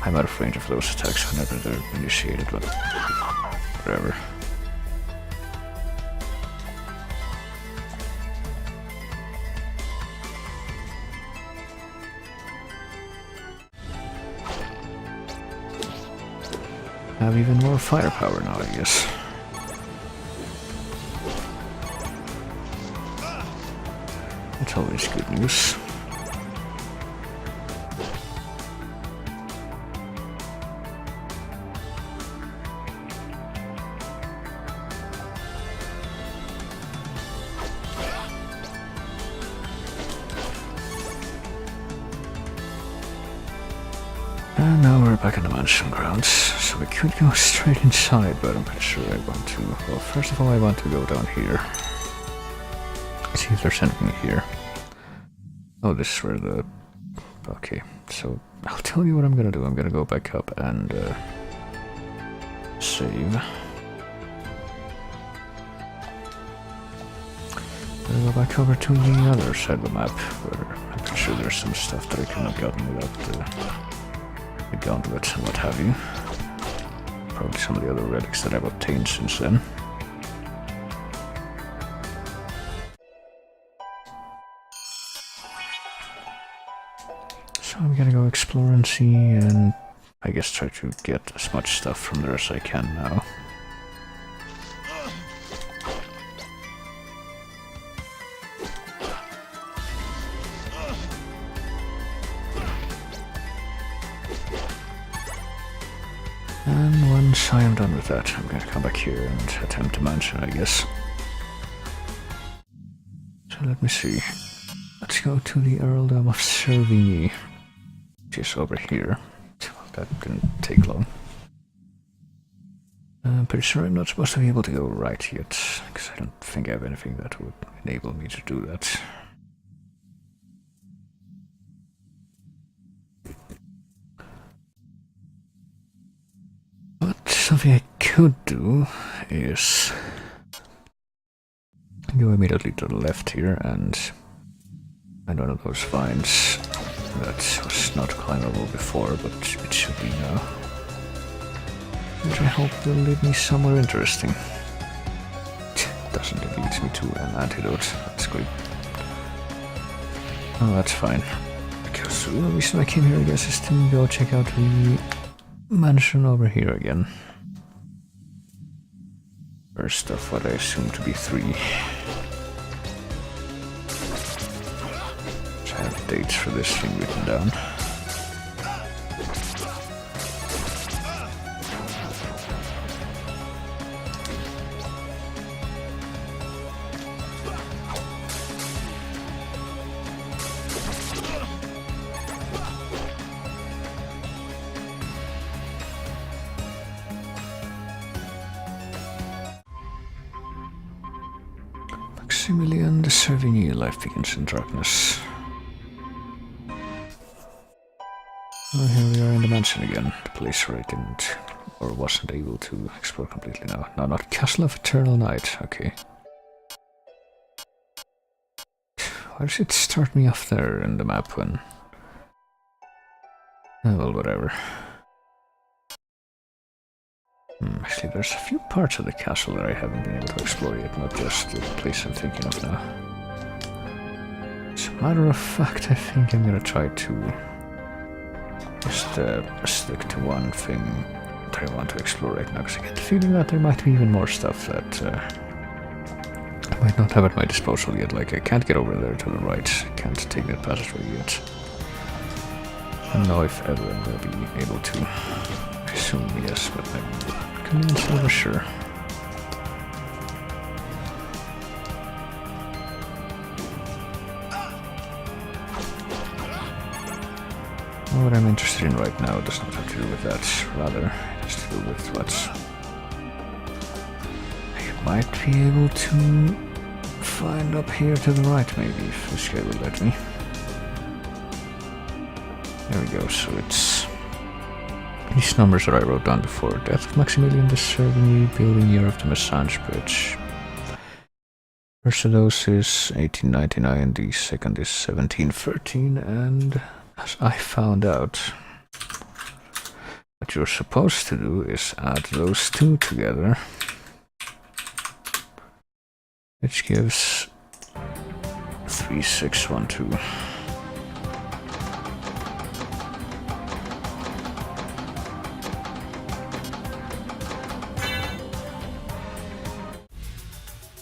I'm out of range of those attacks whenever they're initiated, but whatever. I have even more firepower now, I guess. That's always good news. And now we're back in the mansion grounds, so we could go straight inside, but I'm pretty sure I want to... Well, first of all, I want to go down here. See if there's anything here. Oh, this is where the... Okay, so I'll tell you what I'm gonna do. I'm gonna go back up and save. Gonna go back over to the other side of the map, where I'm pretty sure there's some stuff that I could not gotten without the gauntlet and what have you. Probably some of the other relics that I've obtained since then. So I'm gonna go explore and see, and I guess try to get as much stuff from there as I can now. And once I am done with that, I'm gonna come back here and attempt the mansion, I guess. So let me see. Let's go to the Earldom of Servigny, which is over here. That didn't take long. I'm pretty sure I'm not supposed to be able to go right yet, because I don't think I have anything that would enable me to do that. But something I could do is go immediately to the left here and find one of those vines. That was not climbable before, but it should be now. Which I hope will lead me somewhere interesting. Doesn't. It leads me to an antidote. That's good. Oh, that's fine. Because the real reason I came here, I guess, is to go check out the mansion over here again. First of what I assume to be 3. Which I have dates for this thing written down. Maximilian de Servigny, life begins in darkness. Oh, here we are in the mansion again, the place where I didn't, or wasn't able to explore completely now. No, not Castle of Eternal Night, okay. Why does it start me off there in the map when... Oh, well, whatever. Actually, there's a few parts of the castle that I haven't been able to explore yet, not just the place I'm thinking of now. As a matter of fact, I think I'm gonna try to just stick to one thing that I want to explore right now, because I get the feeling that there might be even more stuff that I might not have at my disposal yet. Like, I can't get over there to the right, I can't take that passageway yet. I don't know if ever I'm gonna be able to. I assume yes, but I'm convinced over sure. What I'm interested in right now does not have to do with that, rather it has to do with what I might be able to find up here to the right, maybe, if this guy will let me. There we go, so it's these numbers that I wrote down before. Death of Maximilian de Servigny, building year of the Massage Bridge. First of those is 1899, the second is 1713, and as I found out, what you're supposed to do is add those two together, which gives 3612.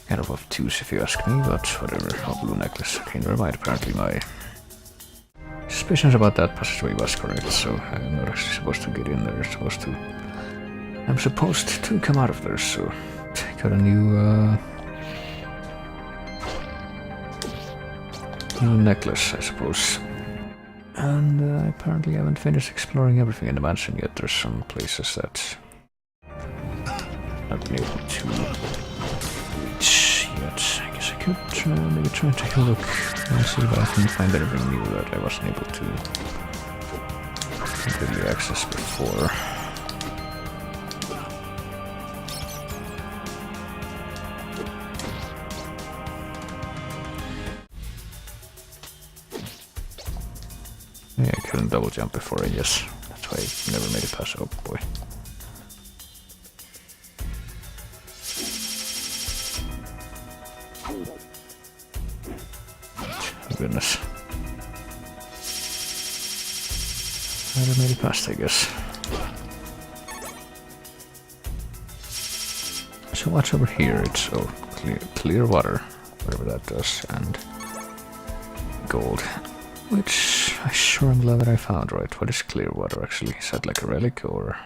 Kind of obtuse if you ask me, but whatever. A blue necklace. Okay, never mind. Apparently my suspicions about that passageway was correct, so I'm not actually supposed to get in there. I'm supposed to come out of there, so take out a new necklace, I suppose. And I apparently haven't finished exploring everything in the mansion yet. There's some places that I've been able to reach yet. I guess I could maybe try and take a look and see if I can find anything new that I wasn't able to completely access before. Yeah, I couldn't double jump before, I guess. That's why I never made it past. Oh boy. Oh goodness. I never made it past, I guess. So what's over here? It's clear water, whatever that does, and gold. Which I sure am glad that I found, right? What is clear water actually? Is that like a relic or...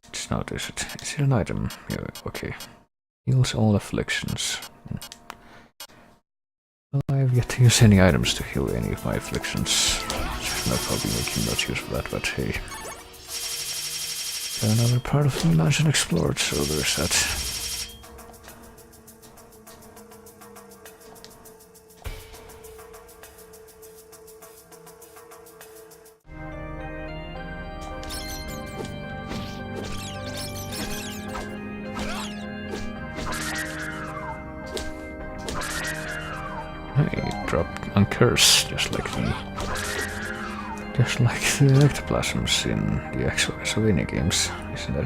It's not, is it? Is it an item? Yeah, okay. Heals all afflictions. Well, I have yet to use any items to heal any of my afflictions. I'll probably making much use of that, but hey. Another part of the mansion explored, so there's that. Hey, dropped on curse, just like me. just like the ectoplasms in the actual Castlevania games. Isn't that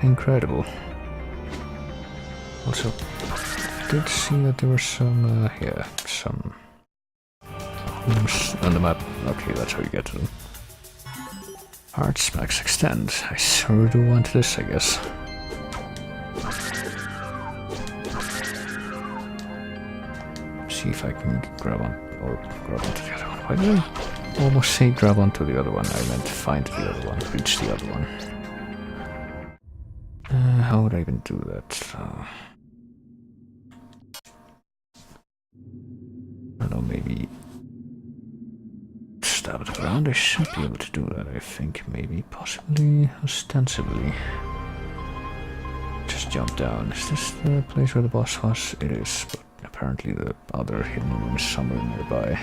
incredible? Also, I did see that there were some, some on the map. Okay, that's how you get to them. Heart smacks extend. I sure do want this, I guess. See if I can grab onto the other one. Why did I almost say grab onto the other one? I meant find the other one, reach the other one. How would I even do that? I don't know, maybe stab it around. I should be able to do that, I think. Maybe, possibly, ostensibly. Just jump down. Is this the place where the boss was? It is, but apparently the other hidden room is somewhere nearby.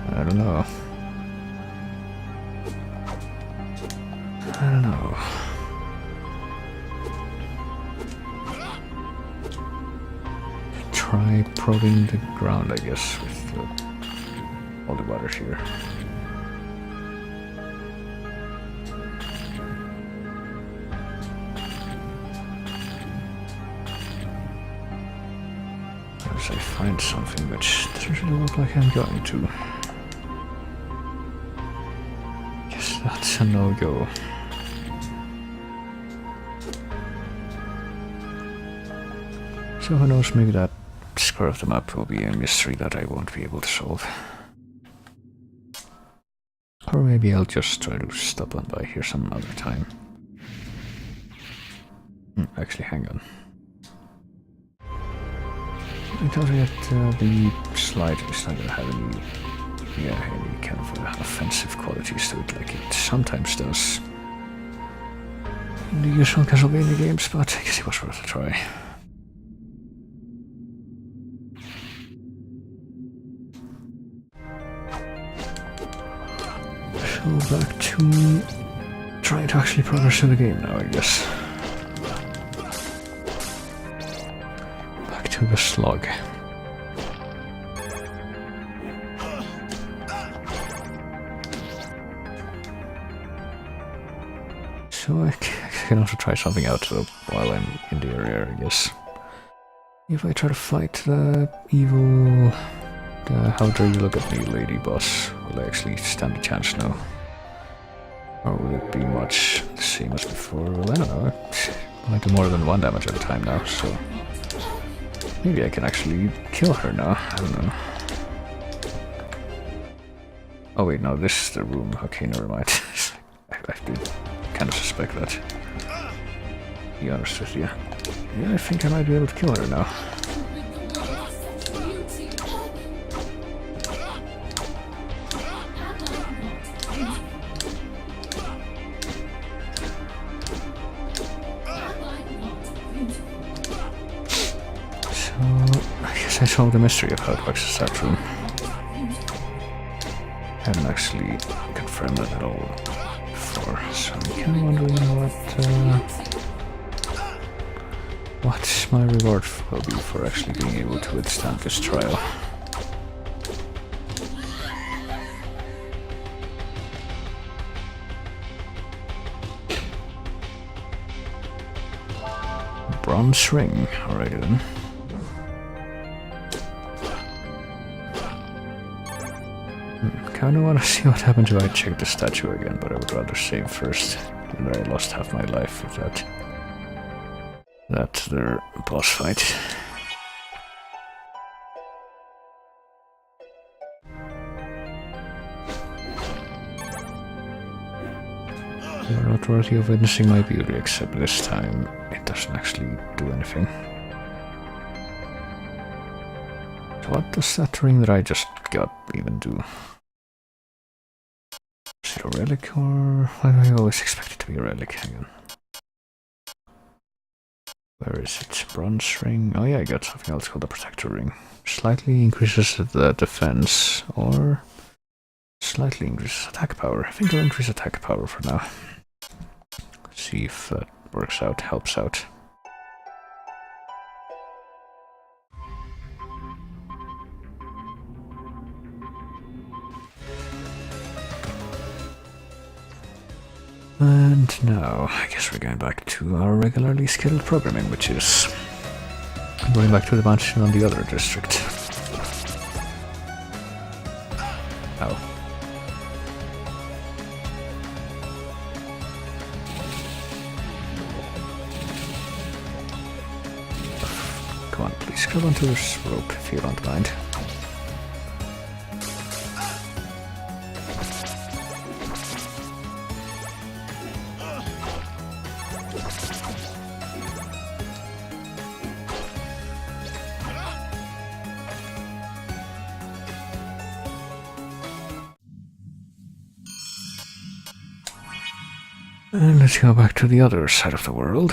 I don't know. I don't know. Try probing the ground, I guess, with all the water here. As I find something which doesn't really look like I'm going to. Yes, that's a no-go. So who knows, maybe that square of the map will be a mystery that I won't be able to solve. Or maybe I'll just try to stop on by here some other time. Actually, hang on. I thought that the slide is not gonna have any kind of offensive qualities to it, like it sometimes does in the usual Castlevania games, but I guess it was worth a try. So back to trying to actually progress in the game now, I guess. Back to the slug. So I can also try something out while I'm in the area, I guess. If I try to fight the evil... how dare you look at me, lady boss, will I actually stand a chance now? Or will it be much the same as before? Well, I don't know. I might do more than one damage at a time now, so... maybe I can actually kill her now, I don't know. Oh wait, no, this is the room. Okay, never mind. I did kind of suspect that. To be honest with you. Yeah, I think I might be able to kill her now. I solved the mystery of how it works as that room. I haven't actually confirmed that at all before, so I'm kind of wondering what my reward will be for actually being able to withstand this trial. Bronze ring, alrighty then. Kinda wanna see what happens if I check the statue again, but I would rather save first. I lost half my life with that's their boss fight. You're not worthy of witnessing my beauty, except this time it doesn't actually do anything. So what does that ring that I just got even do? Is it a relic, or why do I always expect it to be a relic? Hang on. Where is it? Bronze ring? Oh yeah, I got something else called the protector ring. Slightly increases the defense, or slightly increases attack power. I think I'll increase attack power for now. See if that works out, helps out. And now, I guess we're going back to our regularly scheduled programming, which is going back to the mansion on the other district. Oh. Come on, please grab onto this rope if you don't mind. And let's go back to the other side of the world.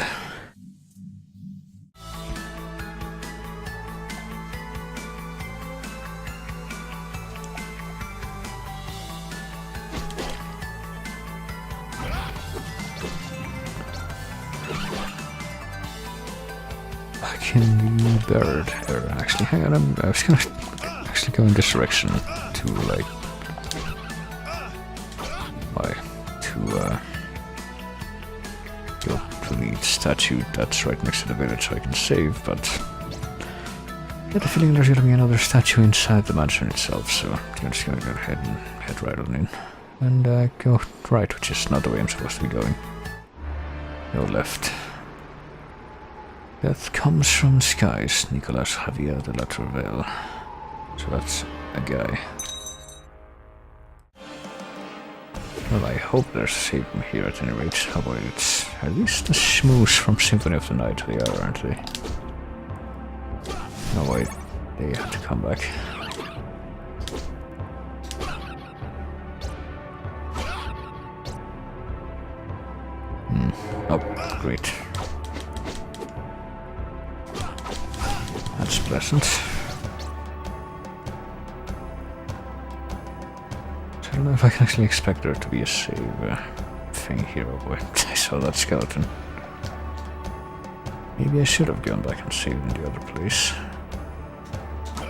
Back in the bird era. Actually, hang on, I was gonna actually go in this direction to, like, go to the statue that's right next to the village so I can save, but I get the feeling there's gonna be another statue inside the mansion itself, so I'm just gonna go ahead and head right on in. And go right, which is not the way I'm supposed to be going. Go left. Death comes from skies, Nicolas Javier de la Tourvelle. So that's a guy. Well, I hope there's a save from here at any rate. Oh boy, it's at least the Schmooze from Symphony of the Night they are, aren't they? No wait, they have to come back. Oh, great. That's pleasant. I don't know if I can actually expect there to be a save thing here. Oh boy, I saw that skeleton. Maybe I should have gone back and saved in the other place. Do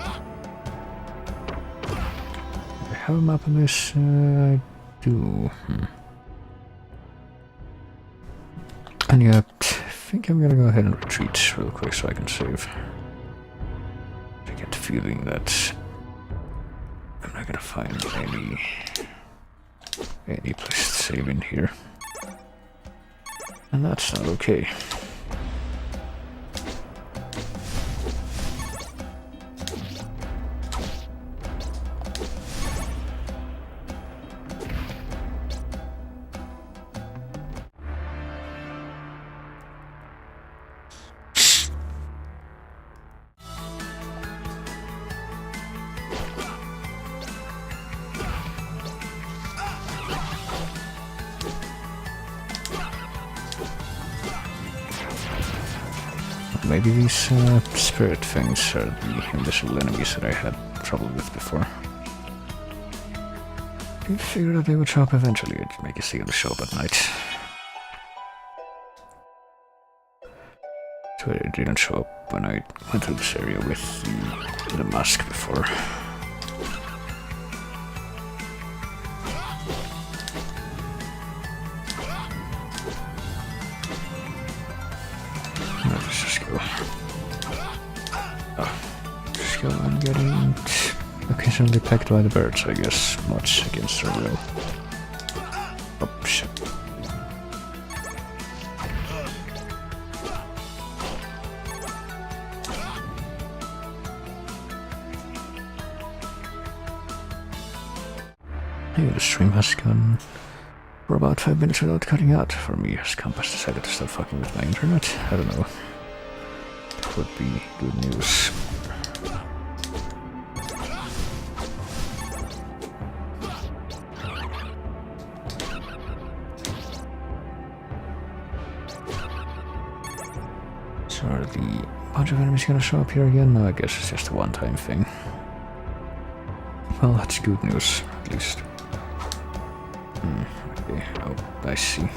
I have a map of this? I do. And yeah, I think I'm gonna go ahead and retreat real quick so I can save. I get the feeling that I'm not gonna find any place to save in here. And that's not okay. Maybe these spirit things are the invisible enemies that I had trouble with before. I figured that they would show up eventually. It'd make a seal to show up at night. So it didn't show up when I went through this area with the mask before. Let's just go. Just go and getting occasionally pecked by the birds, I guess. Much against their will. Oh, shit. Hey, the stream has gone for about 5 minutes without cutting out. For me, as Compass decided to stop fucking with my internet. I don't know. It would be good news. So are the bunch of enemies gonna show up here again? No, I guess it's just a one-time thing. Well, that's good news, at least. Okay, oh, I see.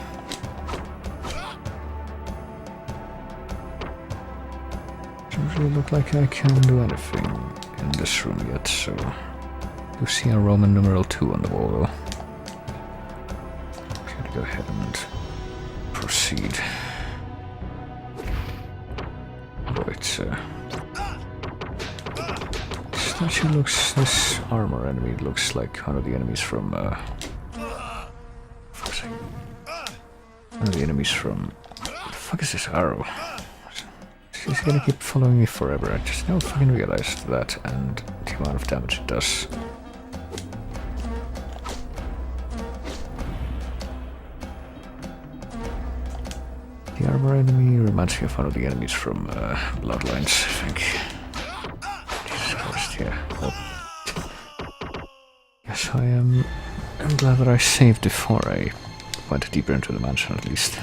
Doesn't really look like I can do anything in this room yet, so... You see a Roman numeral 2 on the wall, though. Gotta go ahead and proceed. Right, statue looks, this armor enemy looks like one of the enemies from, one of the enemies from, what the fuck is this arrow? She's gonna keep following me forever, I just now fucking realized that, and the amount of damage it does. The armor enemy reminds me of one of the enemies from Bloodlines, I think. Jesus Christ, yeah. Well, yes, I'm glad that I saved before I went deeper into the mansion, at least.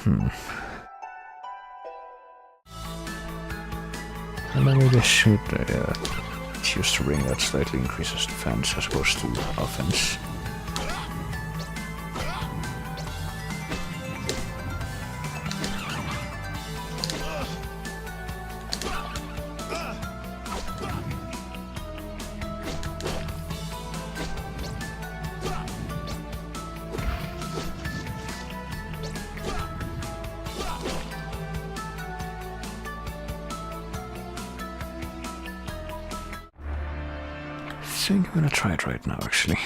And then maybe I should choose the ring that slightly increases defense as opposed to offense. I think I'm gonna try it right now, actually.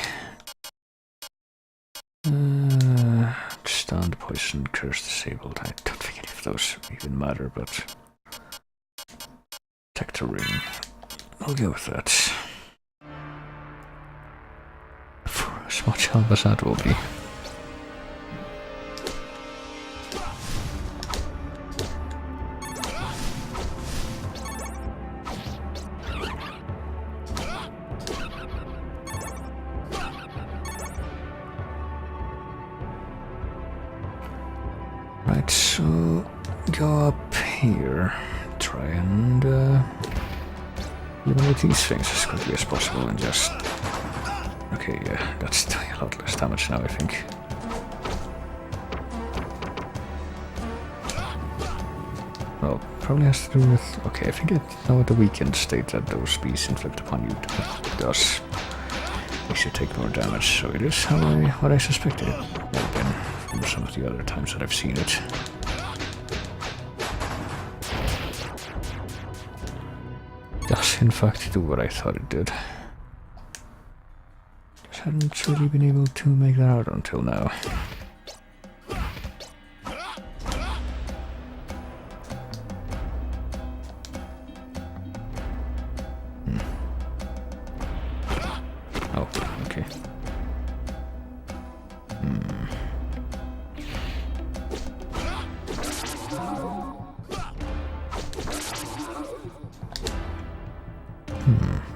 Stunned, poison, curse, disabled. I don't think any of those even matter, but... Protector ring. I'll go with that. For as much help as that will be. Right, so go up here, try and eliminate these things as quickly as possible and just... Okay, yeah, that's doing a lot less damage now, I think. Well, probably has to do with... Okay, I think I know the weakened state that those beasts inflict upon you does. Makes you take more damage, so it is what I suspected it would have been from some of the other times that I've seen it. Does in fact do what I thought it did. Just hadn't really been able to make that out until now. Oh, okay.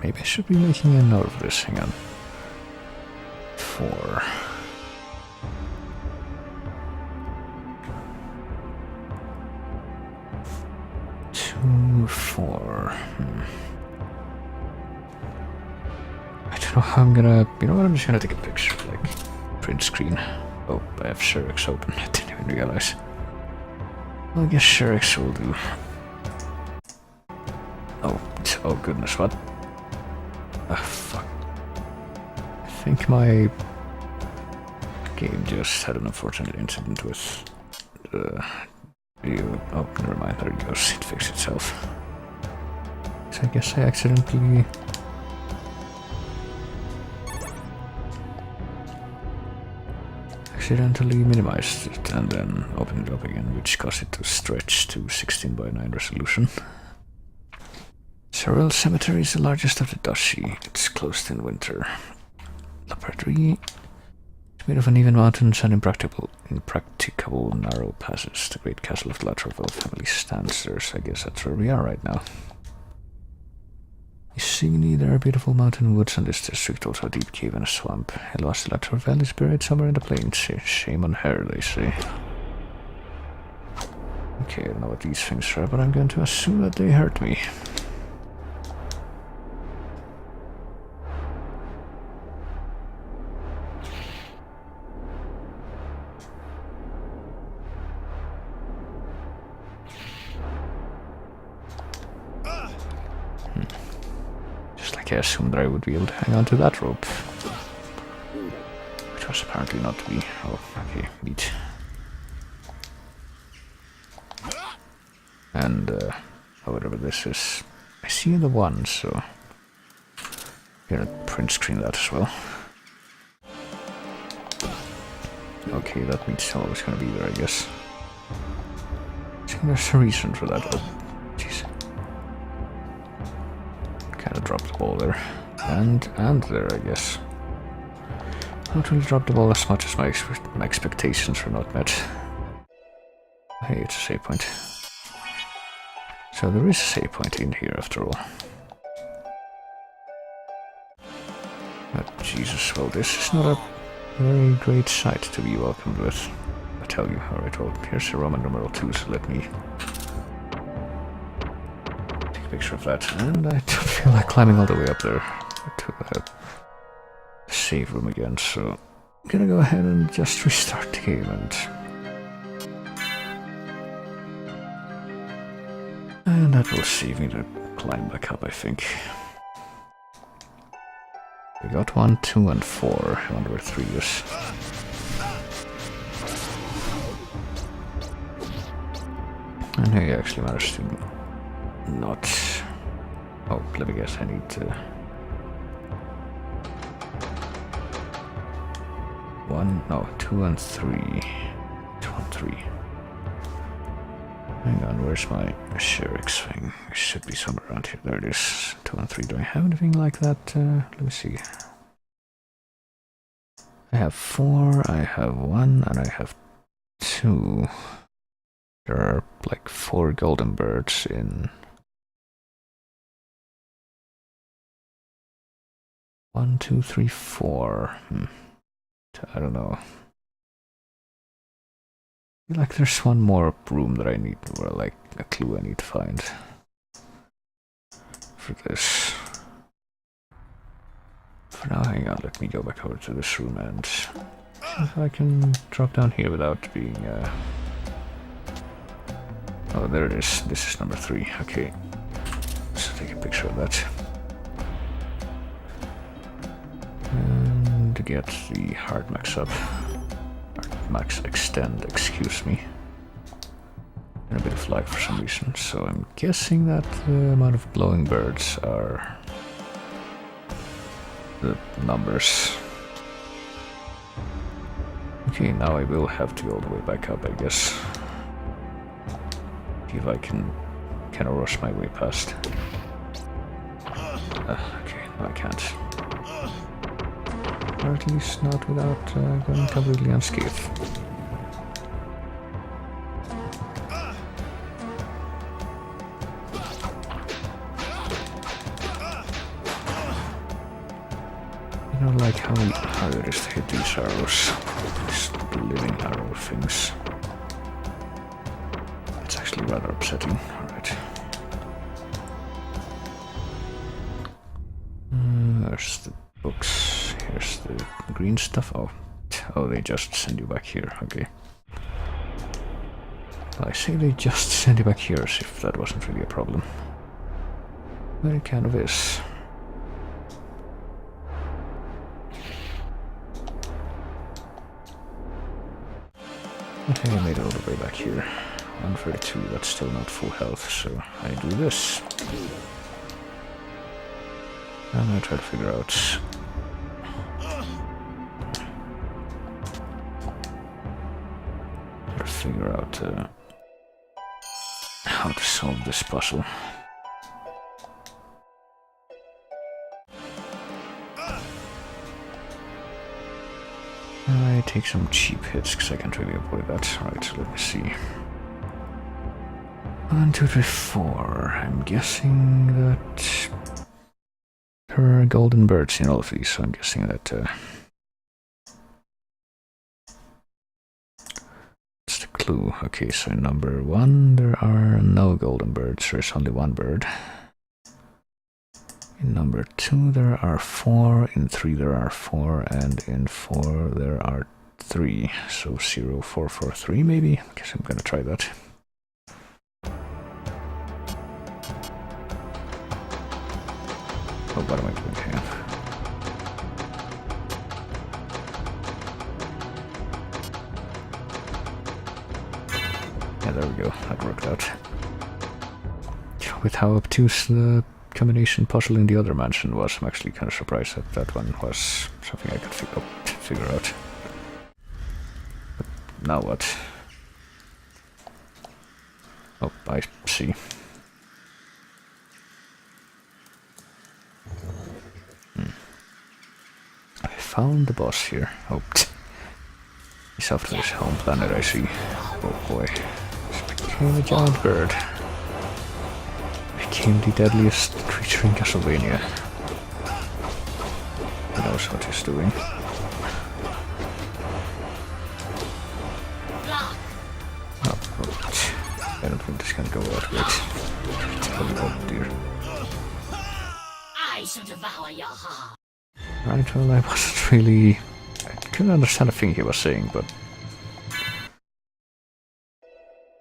Maybe I should be making a note of this. Hang on. 4. Two, 4. I don't know how I'm gonna... You know what, I'm just gonna take a picture, like, print screen. Oh, I have Sherrick's open. I didn't even realize. Well, I guess Sherrick's will do. Oh goodness, what? Ah, fuck. I think my game just had an unfortunate incident with the video. Oh, never mind, there it goes. It fixed itself. So I guess I accidentally... minimized it and then opened it up again, which caused it to stretch to 16:9 resolution. Sorrel Cemetery is the largest of the duchy. It's closed in winter. Lecarde is made of uneven mountains and impracticable narrow passes. The great castle of the Latrovel family stands there, so I guess that's where we are right now. Seemingly there are beautiful mountain woods in this district, also a deep cave and a swamp. Eloise de Latrovel is buried somewhere in the plains. Shame on her, they say. Okay, I don't know what these things are, but I'm going to assume that they hurt me. I assumed that I would be able to hang on to that rope. Turns apparently not to be. Oh, okay, meat. And, whatever this is. I see the one, so... Gonna print screen that as well. Okay, that means always gonna be there, I guess. I think there's a reason for that. Oh, jeez. Kinda dropped the ball there. And there, I guess. Not really dropped the ball as much as my expectations were not met. Hey, it's a save point. So there is a save point in here after all. But Jesus, well, this is not a very great sight to be welcomed with. I tell you. Alright, well, here's the Roman numeral 2, so let me take a picture of that. And I don't feel like climbing all the way up there to the save room again, so I'm gonna go ahead and just restart the game and that will save me to climb back up, I think. We got 1, 2, and 4. I wonder where 3 is. And he actually managed to not... Oh, let me guess, I need to... 1, no, 2 and 3. 2 and 3. Hang on, where's my Sherrick's thing? It should be somewhere around here. There it is. 2 and 3. Do I have anything like that? Let me see. I have 4, I have 1, and I have 2. There are like 4 golden birds in... 1, 2, 3, 4. I don't know. I feel like there's one more room that I need, or like a clue I need to find for this. For now, hang on, let me go back over to this room and see if I can drop down here without being... Oh, there it is. This is number 3. Okay. So take a picture of that. And to get the hard max up. Max extend, excuse me. And a bit of lag for some reason. So I'm guessing that the amount of glowing birds are the numbers. Okay, now I will have to go all the way back up, I guess. See if I can kind of rush my way past. Okay, no I can't. Or at least not without going completely unscathed. I don't like how hard it is to hit these arrows. These living arrow things. It's actually rather upsetting. Alright. There's the books. Here's the green stuff. Oh, they just send you back here. Okay. Well, I say they just send you back here as if that wasn't really a problem. But it kind of is. Okay, I made it all the way back here. 132, that's still not full health, so I do this. And I try to figure out... how to solve this puzzle. I take some cheap hits because I can't really avoid that. Right, so let me see. 1, 2, 3, 4. I'm guessing that there are golden birds in all of these, so I'm guessing that that's the clue. Okay, so in number 1 there are no golden birds, there's only 1 bird. In number 2 there are 4, in 3 there are 4, and in 4 there are 3. So 0, 4, 4, 3 maybe? I guess I'm gonna try that. Oh, what am I doing here? Yeah, there we go. That worked out. With how obtuse the combination puzzle in the other mansion was, I'm actually kind of surprised that that one was something I could figure out. But now what? Oh, I see. I found the boss here. Oh, he's off to his home planet, I see. Oh boy. This became a giant bird. Became the deadliest creature in Castlevania. He knows what he's doing. Oh, I don't think this can go that great. Oh dear. I shall devour your heart. Right, well, I wasn't really... I couldn't understand a thing he was saying, but...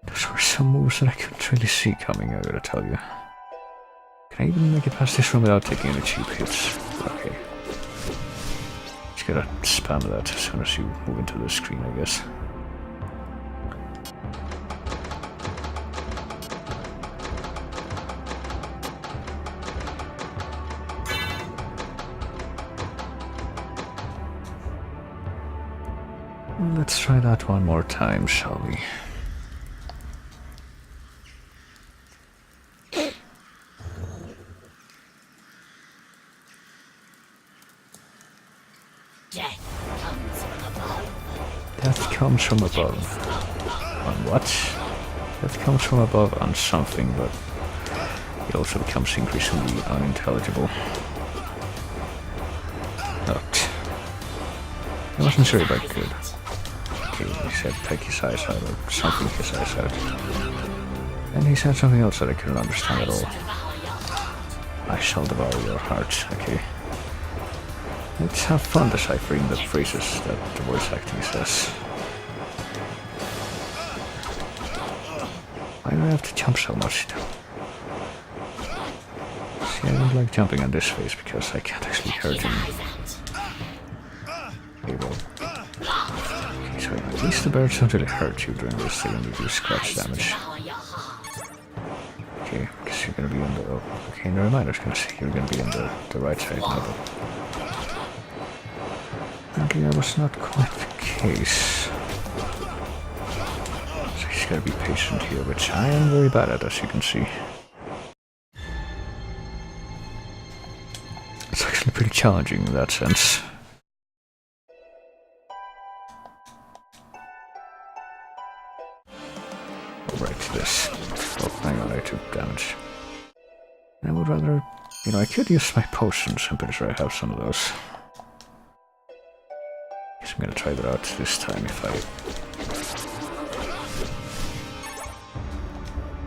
those were some moves that I couldn't really see coming, I gotta tell you. Can I even make it past this room without taking any cheap hits? Okay. Just gotta spam that as soon as you move into the screen, I guess. Let's try that one more time, shall we? Death comes from above. On what? Death comes from above on something, but it also becomes increasingly unintelligible. But I wasn't sure if I could. Okay, he said peck his eyes out or something his eyes out. And he said something else that I couldn't understand at all. I shall devour your heart. Okay. Let's have fun deciphering the phrases that the voice acting says. Why do I have to jump so much? See, I don't like jumping on this face because I can't actually hurt him. Okay, well. Okay, so at least the birds don't really hurt you during this, they only do scratch damage. Okay, because you're gonna be on the... Oh, okay, never mind, I was gonna say you're gonna be on the right side now, but... apparently that was not quite the case. So he's gotta be patient here, which I am very bad at, as you can see. It's actually pretty challenging in that sense. Alright, this. Oh, hang on, I took damage. I would rather... you know, I could use my potions, I'm pretty sure I have some of those. Guess I'm gonna try that out this time if I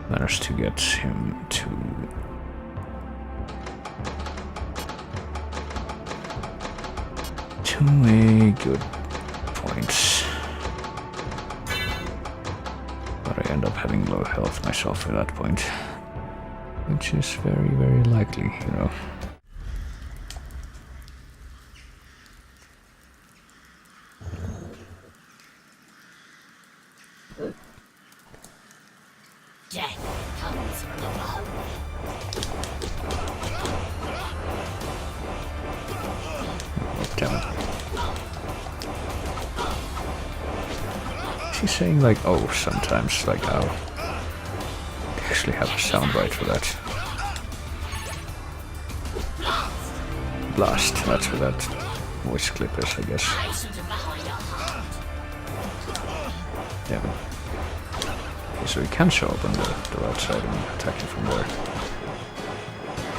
manage to get him to a good point. But I end up having low health myself at that point, which is very, very likely, you know. Death comes from above. Oh, damn it. Is he saying like, oh, sometimes, like, oh. I actually have a soundbite for that. Blast, that's what that voice clip is, I guess. I shall devour your heart. Damn it. Okay, so he can show up on the right side and attack you from there.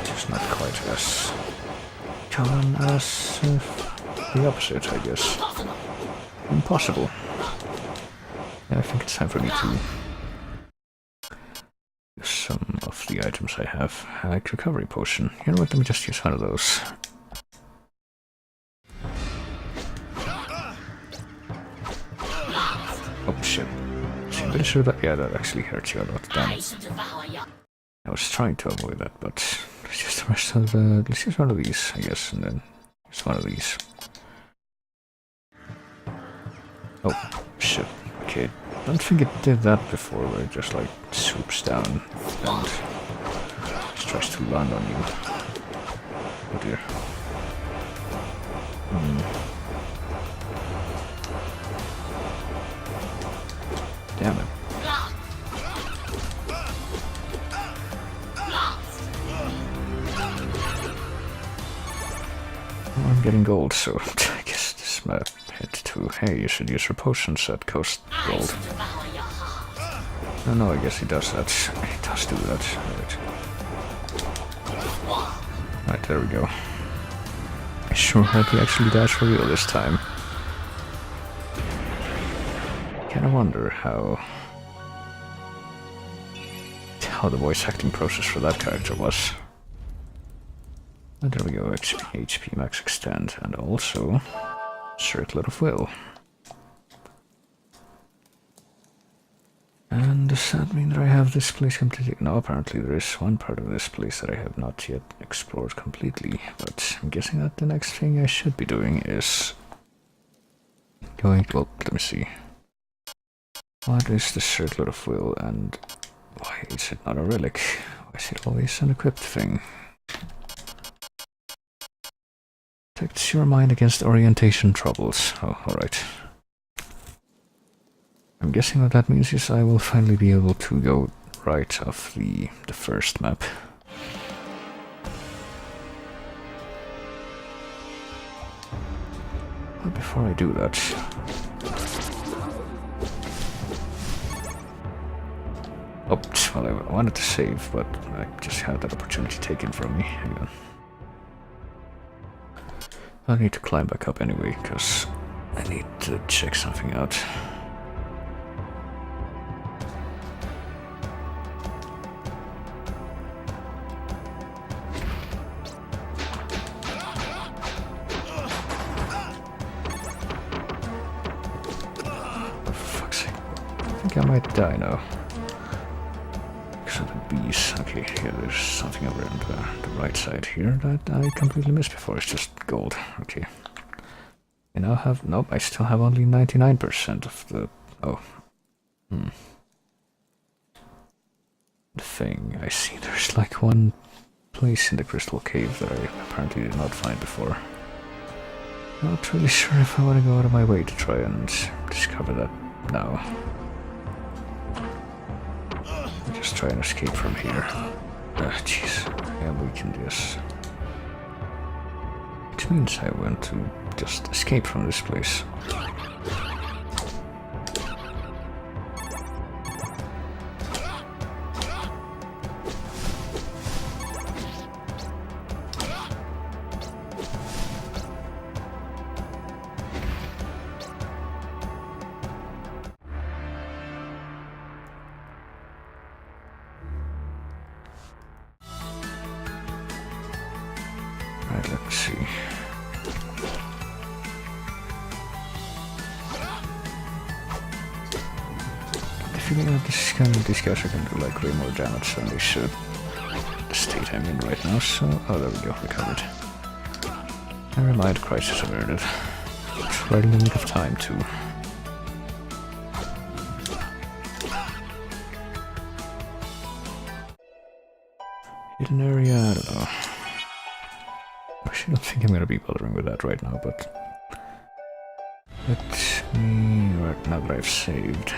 Just not quite as common as the opposite, I guess. Impossible. Yeah, I think it's time for me to use some of the items I have. Like recovery potion. You know what, let me just use one of those. Oh shit. I'm pretty sure that, yeah, that actually hurts you a lot. Damn it. I was trying to avoid that, but let's use the rest of the... let's use one of these, I guess, and then use one of these. Oh, shit. Okay. don't think it did that before, where it just like swoops down and just tries to land on you. Oh dear. Damn it. Well, I'm getting gold, so I guess this map hit to, hey, you should use your potions that cost gold. No, I guess he does that. He does do that. Right, there we go. I sure hope he actually dies for real this time. Kinda wonder how the voice acting process for that character was. And there we go, HP max extend, and also Circlet of Will. And does that mean that I have this place completely? No, apparently there is one part of this place that I have not yet explored completely, but I'm guessing that the next thing I should be doing is going, well, let me see. What is the Circlet of Will, and why is it not a relic? Why is it always an equipped thing? Protects your mind against orientation troubles. Oh, alright. I'm guessing what that means is I will finally be able to go right off the first map. But before I do that... Oops, well, I wanted to save, but I just had that opportunity taken from me. Hang on. I need to climb back up anyway, because I need to check something out. For fuck's sake. I think I might die now. Because of the bees. Okay, here there's something over on the right side here that I completely missed before. It's just gold. Okay. I now have... Nope, I still have only 99% of the... Oh. The thing. I see there's like one place in the crystal cave that I apparently did not find before. Not really sure if I want to go out of my way to try and discover that now. Just try and escape from here. Jeez. Yeah, we can just... Which means I want to just escape from this place. Right, let's see. The feeling that these guys are gonna do like way more damage than they should. The state I'm in right now, so... Oh, there we go, recovered. Never mind, crisis averted. It's right in the nick of time, too. Hidden area, I don't know. I don't think I'm gonna be bothering with that right now, but let me, right now that I've saved,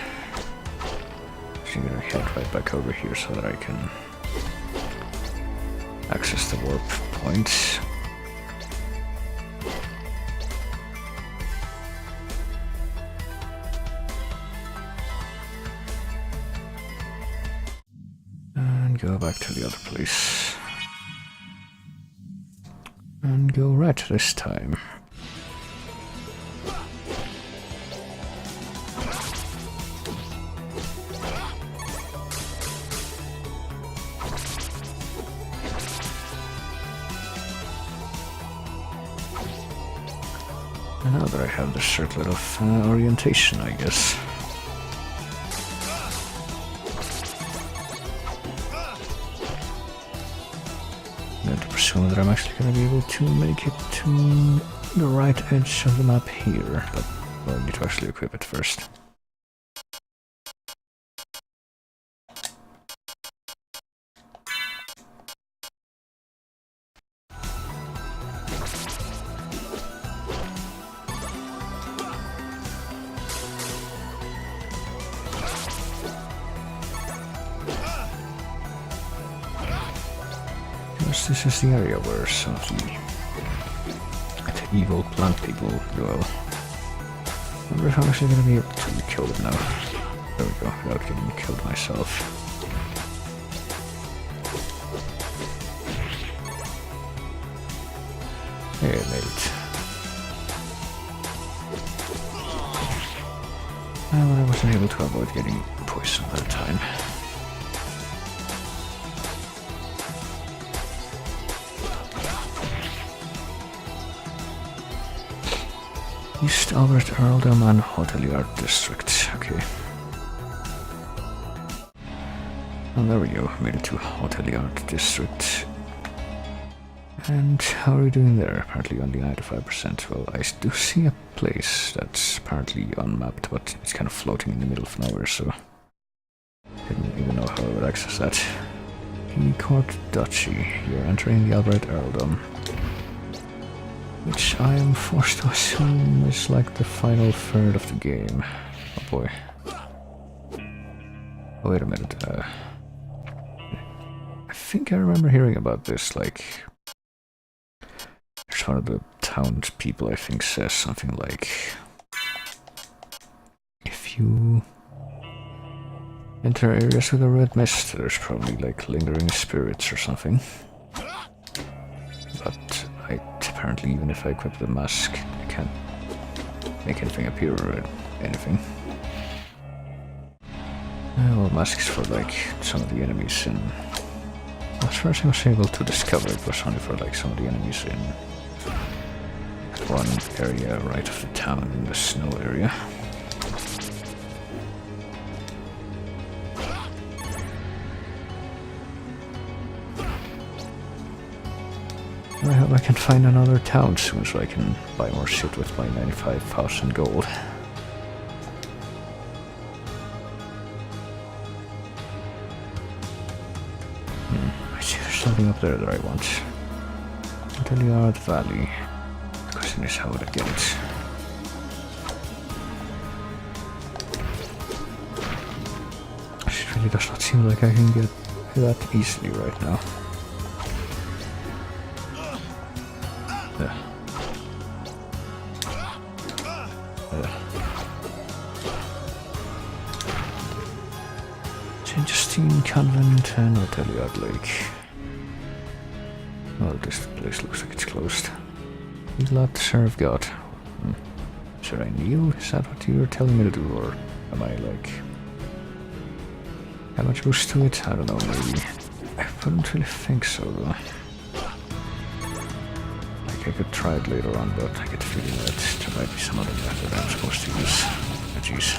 I'm gonna head right back over here so that I can access the warp points. And go back to the other place. And go right this time. And now that I have the circlet of orientation, I guess. That I'm actually going to be able to make it to the right edge of the map here, but we'll need to actually equip it first. because this is the area where some of the evil plant people dwell. I wonder if I'm actually gonna be able to kill them now. There we go, without getting killed myself. Hey, I made it. Well, I wasn't able to avoid getting poisoned that time. East Albert Earldom and Hotelier District. Okay. And there we go, made it to Hotelier District. And how are we doing there? Apparently only 95%. Well, I do see a place that's apparently unmapped, but it's kind of floating in the middle of nowhere, so didn't even know how I would access that. Lecarde Duchy. You're entering the Albert Earldom, which I am forced to assume is like the final third of the game. Oh boy. Oh, wait a minute. I think I remember hearing about this, like... There's one of the townspeople, I think, says something like... If you enter areas with a red mist, there's probably like lingering spirits or something. But apparently even if I equip the mask, I can't make anything appear or anything. Well, masks for like some of the enemies in... As far as I was able to discover, it was only for like some of the enemies in one area right of the town in the snow area. I hope I can find another town soon so I can buy more shit with my 95,000 gold. I see there's something up there that I want. Lecarde Valley. The question is, how would I get it? It really does not seem like I can get that easily right now. Justine Convent and Hotelier Lake. Well, this place looks like it's closed. He's allowed to serve God. Should I kneel? Is that what you're telling me to do, or am I like... How much boost to it? I don't know, maybe. I wouldn't really think so, though. Like, I could try it later on, but I get the feeling that there might be some other method I'm supposed to use. Oh, jeez.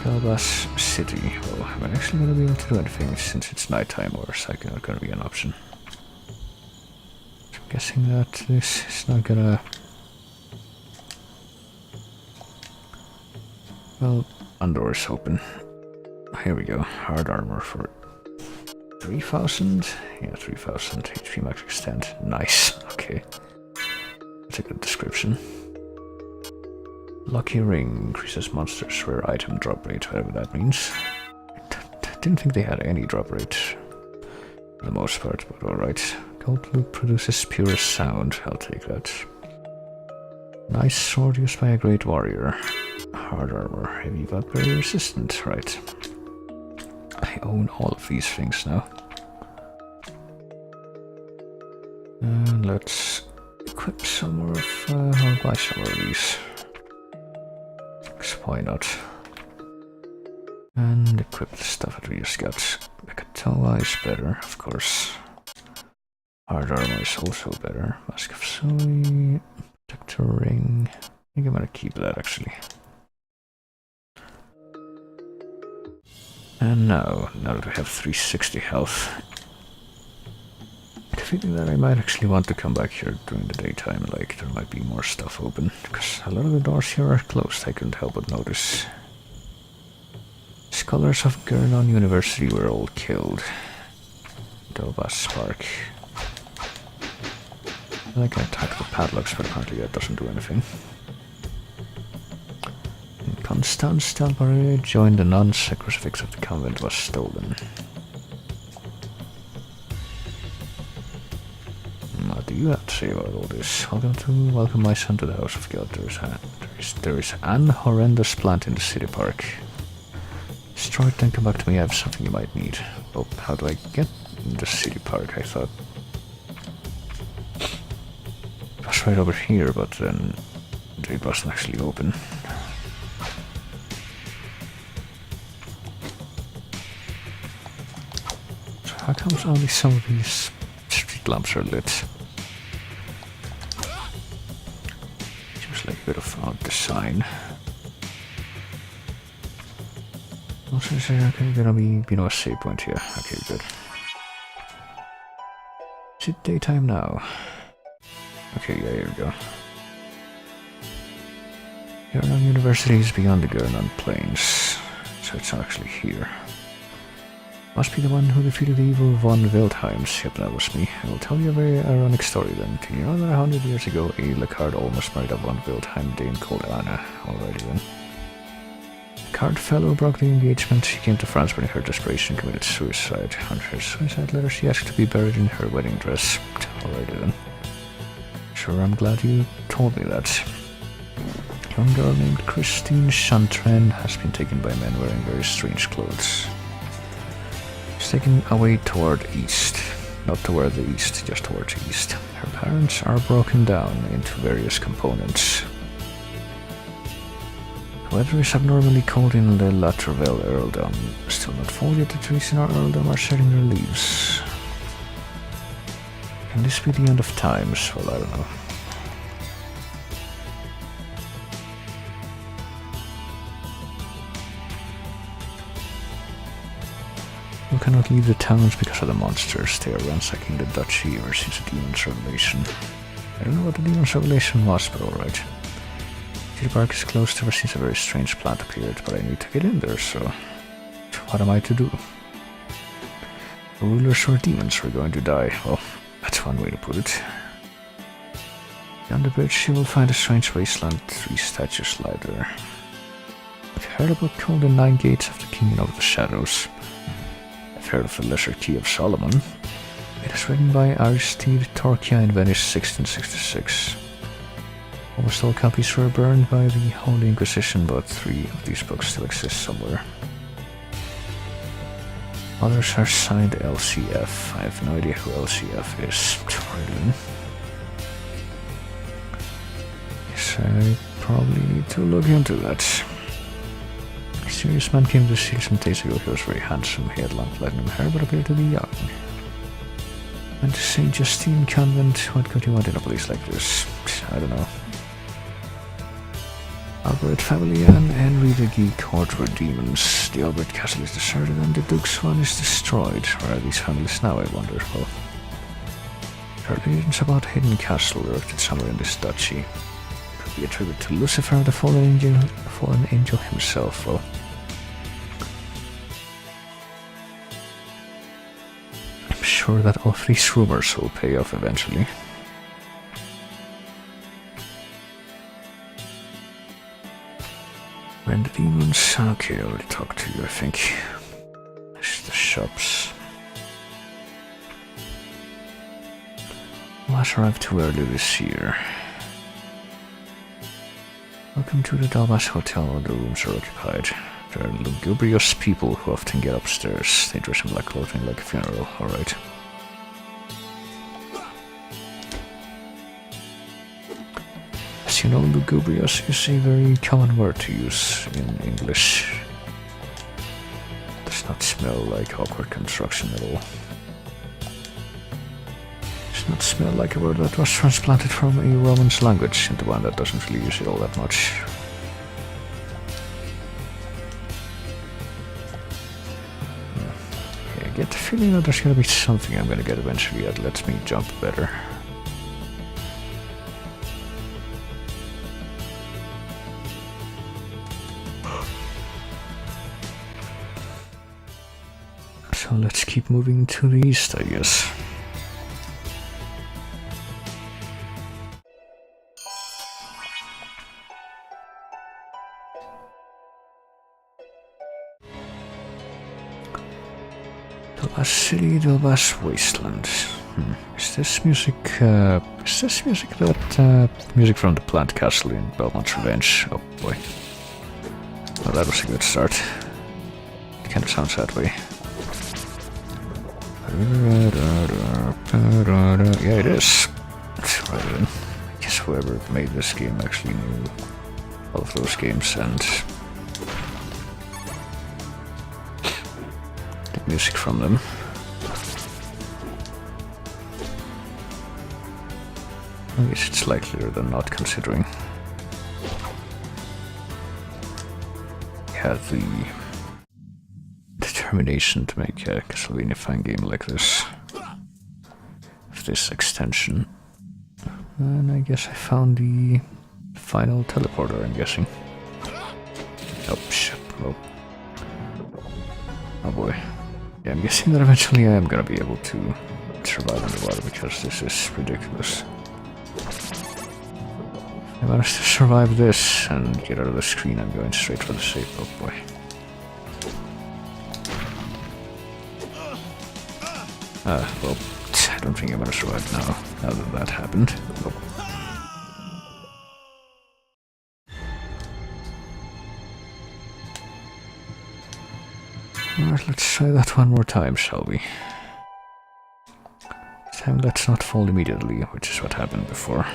Calabas City. Well, am I actually going to be able to do anything since it's nighttime, or is that not going to be an option? I'm guessing that this is not gonna... Well, Andor is open. Here we go. Hard armor for 3,000? Yeah, 3,000. HP max extend. Nice. Okay. That's a good description. Lucky ring increases monsters' rare item drop rate, whatever that means. I didn't think they had any drop rate for the most part, but alright. Gold loop produces purest sound. I'll take that. Nice sword used by a great warrior. Hard armor, heavy but very resistant, right. I own all of these things now. And let's equip some more of, or buy some more of these. Why not? And equip the stuff that we just got. Mekatoa is better, of course. Hard armor is also better. Mask of Zoe, protector ring. I think I'm gonna keep that actually. And now that we have 360 health, I'm feeling that I might actually want to come back here during the daytime, like there might be more stuff open, because a lot of the doors here are closed, I couldn't help but notice. Scholars of Gurnon University were all killed. Dovas Spark. I can attack the padlocks, but apparently that doesn't do anything. Constance Dalbarret joined the nuns. A crucifix of the convent was stolen. What do you have to say about all this? Welcome my son to the house of God. There is an horrendous plant in the city park. Destroy it, then come back to me. I have something you might need. Oh, how do I get in the city park? I thought it was right over here, but then it wasn't actually open. So how comes only some of these street lamps are lit? Seems like a bit of odd design. Also, okay, gonna be, a save point here. Okay, good. Is it daytime now? Okay, yeah, here we go. Gurnon University is beyond the Gurnon Plains, so it's actually here. Must be the one who defeated the evil von Wildheims. Yep, that was me. I will tell you a very ironic story then. Do you know that 100 years ago, a Lecarde almost married a von Wildheim Dane called Anna? Alrighty then. Lecarde fellow broke the engagement. She came to France when her desperation committed suicide. On her suicide letter, she asked to be buried in her wedding dress. Alrighty then. Sure, I'm glad you told me that. A young girl named Christine Chantren has been taken by men wearing very strange clothes. She's taken away toward east. Not toward the east, just towards east. Her parents are broken down into various components. The weather is abnormally cold in the La Travelle earldom. Still not fall yet, the trees in our earldom are shedding their leaves. Can this be the end of times? Well, I don't know. We cannot leave the towns because of the monsters. They are ransacking the duchy ever since the demon's revelation. I don't know what the demon's revelation was, but alright. The park is closed ever since a very strange plant appeared, but I need to get in there, so what am I to do? The rulers or demons are going to die. Well, that's one way to put it. Beyond the bridge you will find a strange wasteland. 3 statues lie there. I've heard a book called The 9 Gates of the Kingdom of the Shadows. I've heard of the Lesser Key of Solomon. It is written by Aristide Torquia in Venice, 1666. Almost all copies were burned by the Holy Inquisition, but 3 of these books still exist somewhere. Others are signed LCF. I have no idea who LCF is. Yes, I probably need to look into that. A serious man came to see some days ago. He was very handsome. He had long platinum hair, but appeared to be young. Went to St. Justine Convent. What could you want in a place like this? I don't know. Albert family and Henry the Geek court were demons. The Albert castle is deserted and the Duke's one is destroyed. Where are these families now, I wonder? Well, there are legends about a hidden castle erected somewhere in this duchy. Could be attributed to Lucifer, the fallen angel himself. Well, I'm sure that all 3 rumors will pay off eventually. When the demons... Okay, I already talked to you, I think. This is the shops. Last arrived too early this year. Welcome to the Dalmas Hotel. The rooms are occupied. There are lugubrious people who often get upstairs. They dress in black clothing like a funeral, alright. As you know, lugubrious is a very common word to use in English. It does not smell like awkward construction at all. It does not smell like a word that was transplanted from a Romance language into one that doesn't really use it all that much. Okay, I get the feeling that there's gonna be something I'm gonna get eventually that lets me jump better. So let's keep moving to the east, I guess. Delbash City, Delbash Wasteland. Is this music that, music from the Plant Castle in Belmont's Revenge? Oh boy. Well, that was a good start. It kind of sounds that way. Yeah, it is. Right then. I guess whoever made this game actually knew all of those games and the music from them. I guess it's likelier than not, considering he had the determination to make a Castlevaniathon game like this, with this extension. And I guess I found the final teleporter, I'm guessing. Oh shit, oh. Oh boy. Yeah, I'm guessing that eventually I am gonna be able to survive underwater, because this is ridiculous. If I manage to survive this and get out of the screen, I'm going straight for the safe. Oh boy. Well, I don't think I'm gonna survive now that that happened. Oh. Alright, let's try that one more time, shall we? This time let's not fall immediately, which is what happened before.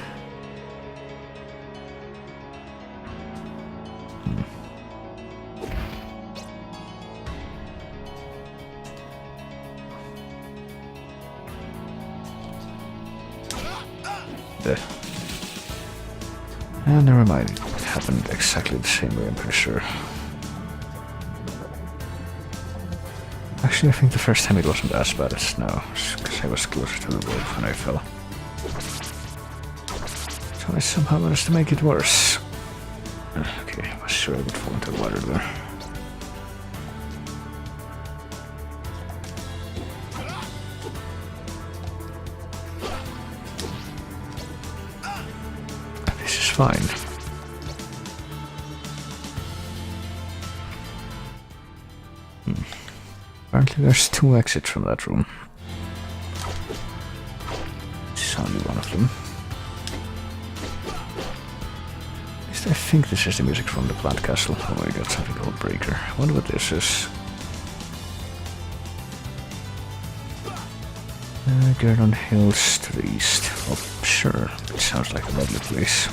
And never mind, it happened exactly the same way, I'm pretty sure. Actually, I think the first time it wasn't as bad as now, because I was closer to the rope when I fell. So I somehow managed to make it worse. Okay, I was sure I would fall into the water there. This is fine. Apparently there's two exits from that room. This is only one of them. At least I think this is the music from the Plant Castle. Oh my god, something called Breaker. I wonder what this is. Gerdon Hills to the east. Oh, sure. It sounds like a lovely place.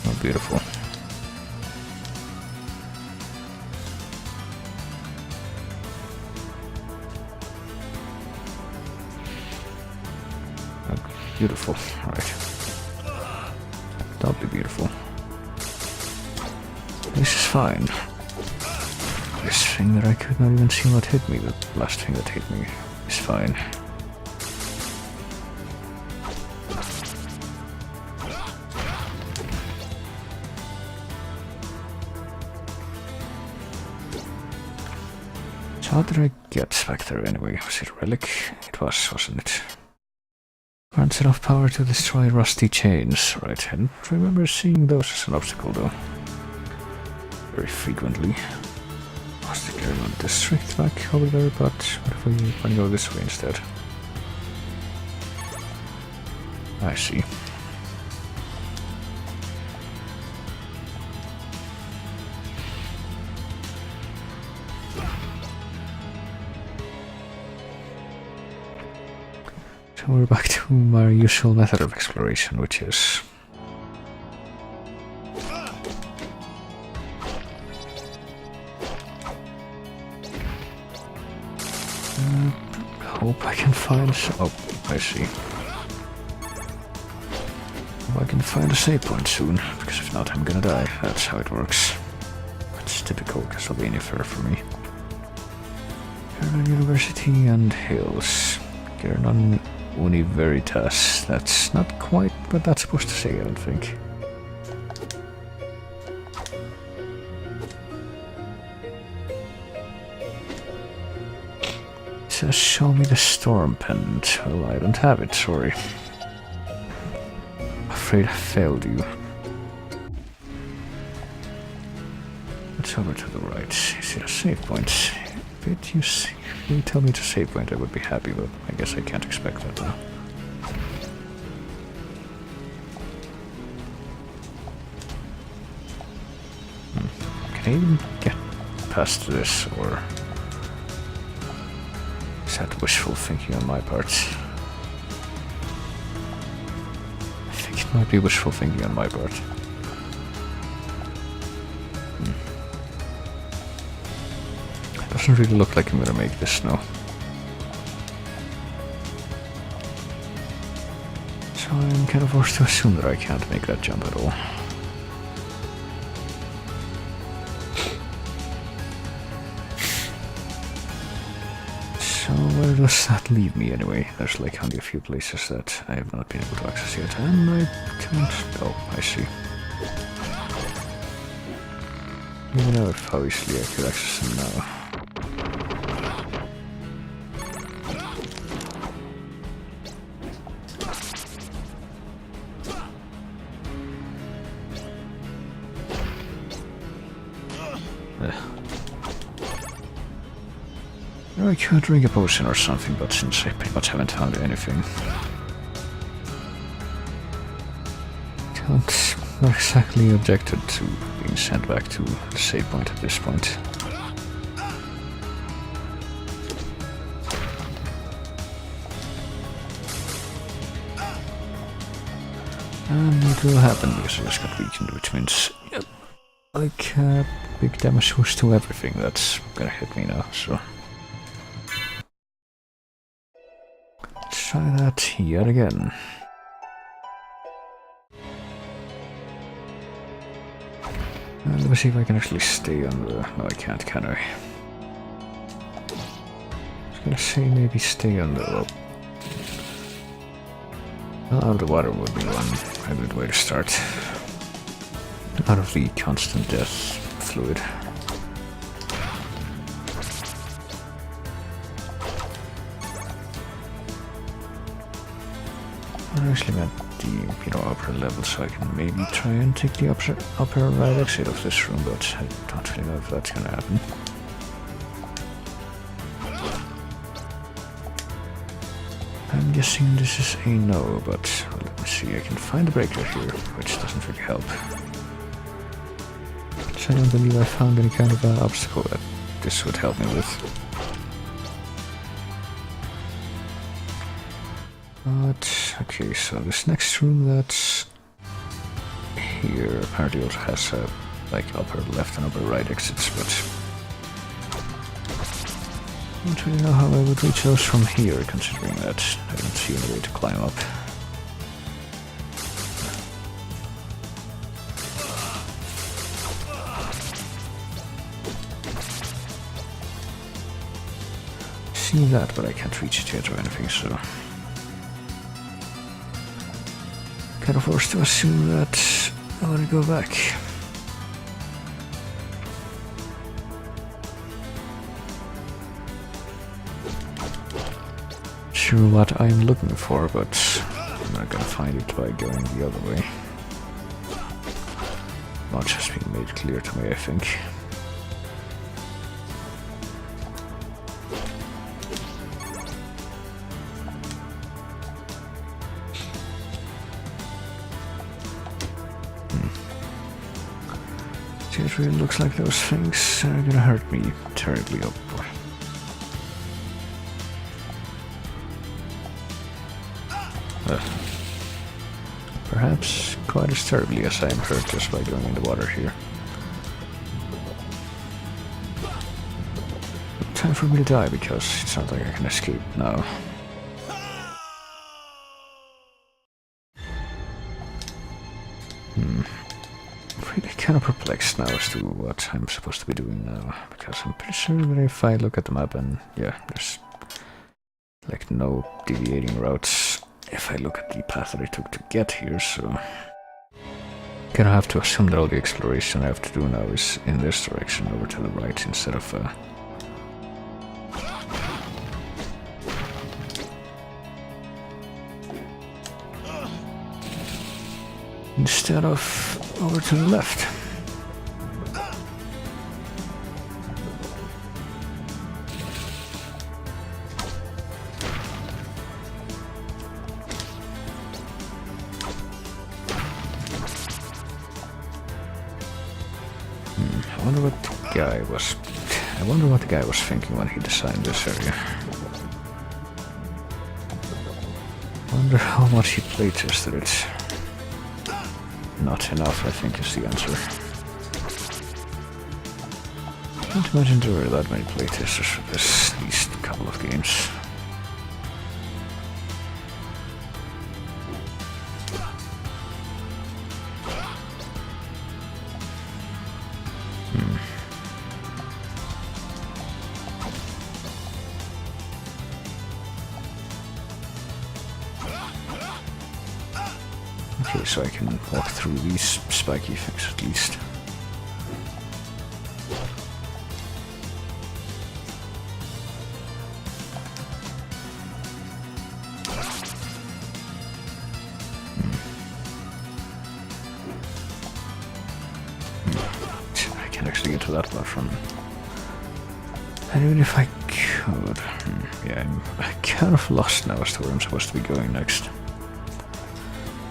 Oh, beautiful. Oh, beautiful. All right. That'll be beautiful. This is fine. This thing that I could not even see what hit me, the last thing that hit me, is fine. So how did I get back there anyway? Was it a relic? It was, wasn't it? Grants enough power to destroy rusty chains. Right, I don't remember seeing those as an obstacle though. Very frequently. Was the Caroline district back over there, but what if we go this way instead? I see. So we're back to our usual method of exploration, which is hope I can find oh, I see. Hope I can find a save point soon, because if not I'm gonna die. That's how it works. It's typical Castlevania fare for me. Gernon University and Hills. Gernon Uni Veritas. That's not quite what that's supposed to say, I don't think. It says show me the storm pendant. Well, I don't have it, sorry. afraid I failed you. It's over to the right. Is it a save point? If you tell me to save point, I would be happy, but I guess I can't expect that now. Can I even get past this, or is that wishful thinking on my part? I think it might be wishful thinking on my part. Doesn't really look like I'm gonna make this, no. So I'm kind of forced to assume that I can't make that jump at all. So where does that leave me anyway? There's like only a few places that I have not been able to access yet, and I can't... Oh, I see. I don't know how easily I could access them now. I could drink a potion or something, but since I pretty much haven't found anything, not exactly objected to being sent back to the save point at this point. And it will happen because I just got weakened, which means, yep, like, big damage was to everything that's gonna hit me now, so... Try that yet again. And let me see if I can actually stay on the... No, I can't, can I? I was gonna say maybe stay on the... Well, out of the water would be a good way to start. Out of the constant death fluid. I actually meant the upper level, so I can maybe try and take the upper right exit of this room, but I don't really know if that's gonna happen. I'm guessing this is a no, but well, let me see. I can find the breaker here, which doesn't really help. So I don't believe I found any kind of obstacle that this would help me with. But, okay, so this next room that's here apparently also has like upper left and upper right exits, but I don't really know how I would reach those from here, considering that I don't see any way to climb up. See that, but I can't reach it yet or anything, so... Kind of forced to assume that I want to go back. Sure what I'm looking for, but I'm not gonna find it by going the other way. Much has been made clear to me, I think. It really looks like those things are gonna hurt me terribly. Oh boy. Perhaps quite as terribly as I am hurt just by going in the water here. Time for me to die because it sounds like I can escape now. Really kind of perplexed now as to what I'm supposed to be doing now, because I'm pretty sure that if I look at the map and yeah, there's like no deviating routes if I look at the path that I took to get here, so gonna have to assume that all the exploration I have to do now is in this direction over to the right instead of instead of over to the left. I wonder what the guy was thinking when he designed this area. I wonder how much he playtested it. Not enough, I think, is the answer. I can't imagine there were that many playtesters for this, these couple of games. Okay, so I can walk through these spiky things at least. I can't actually get to that platform. And even if I could... yeah, I'm kind of lost now as to where I'm supposed to be going next.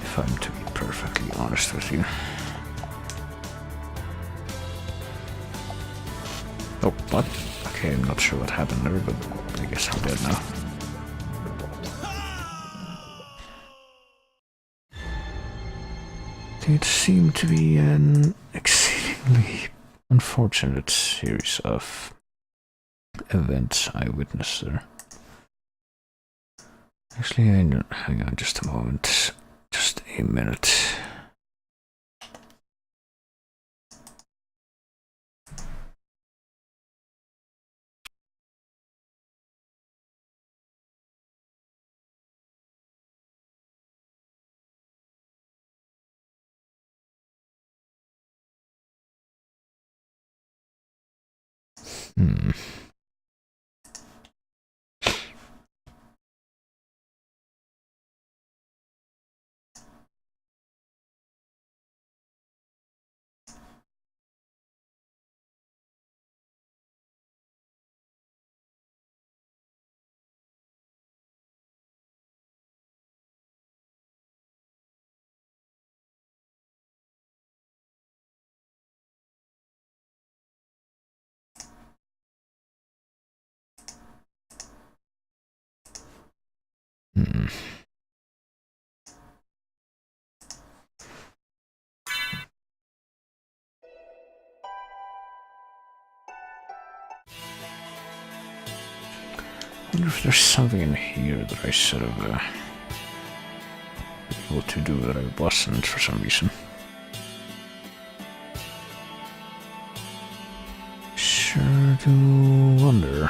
If I'm to be perfectly honest with you. Oh, what? Okay, I'm not sure what happened there, but I guess I'm dead now. It seemed to be an exceedingly unfortunate series of events I witnessed there. Actually, hang on just a moment. Just a minute. I wonder if there's something in here that I should have able to do that I wasn't for some reason. Sure do wonder.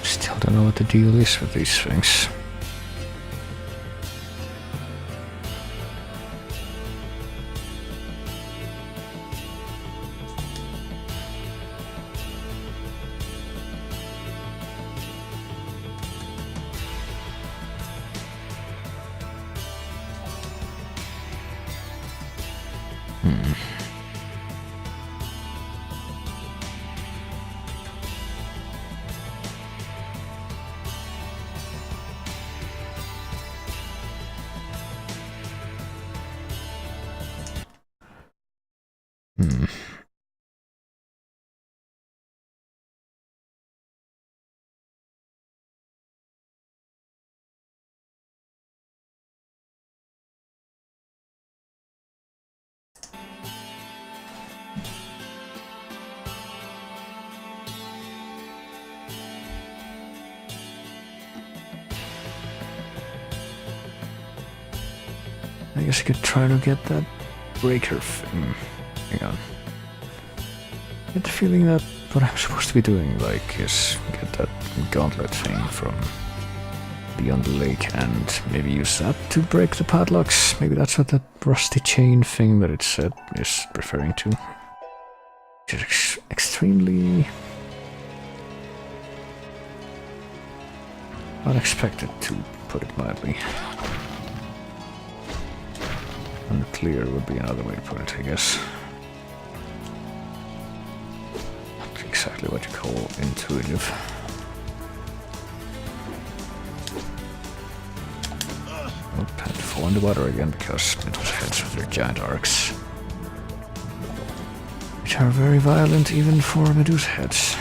Still don't know what the deal is with these things. I guess I could try to get that breaker thing. Hang on. I get the feeling that what I'm supposed to be doing, like, is get that gauntlet thing from beyond the lake and maybe use that to break the padlocks. Maybe that's what that rusty chain thing that it said is referring to. Which is extremely unexpected, to put it mildly. Unclear would be another way to put it, I guess. Not exactly what you call intuitive. Nope, had to fall in the water again because it was heads with their giant arcs. Which are very violent even for Medusa heads.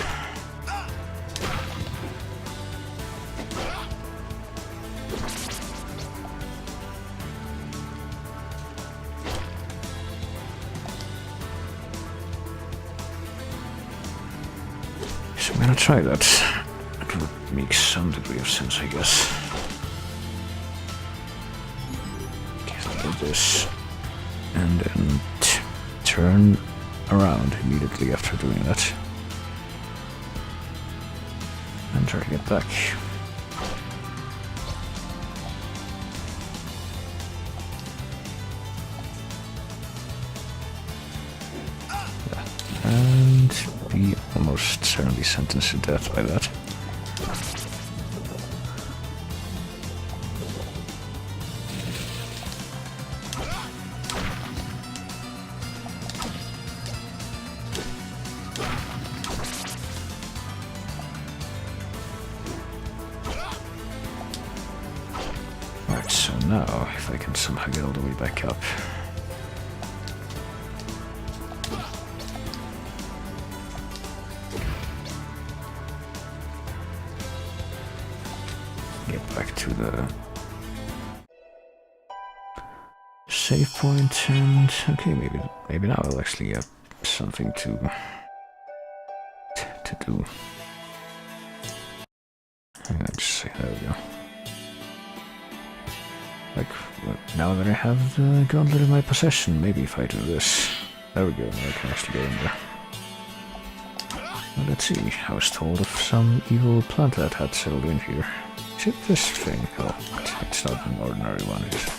So I'm gonna try that. It would make some degree of sense, I guess. This and then turn around immediately after doing that and try to get back. Yeah. And be almost certainly sentenced to death by that. Now, if I can somehow get all the way back up. Get back to the save point and okay, maybe now I'll actually have something to do. Let's see, there we go. Like, now that I have the gauntlet in my possession, maybe if I do this. There we go, now I can actually go in there. Well, let's see, I was told of some evil plant that had settled in here. Is it this thing? Oh, it's not an ordinary one, is it?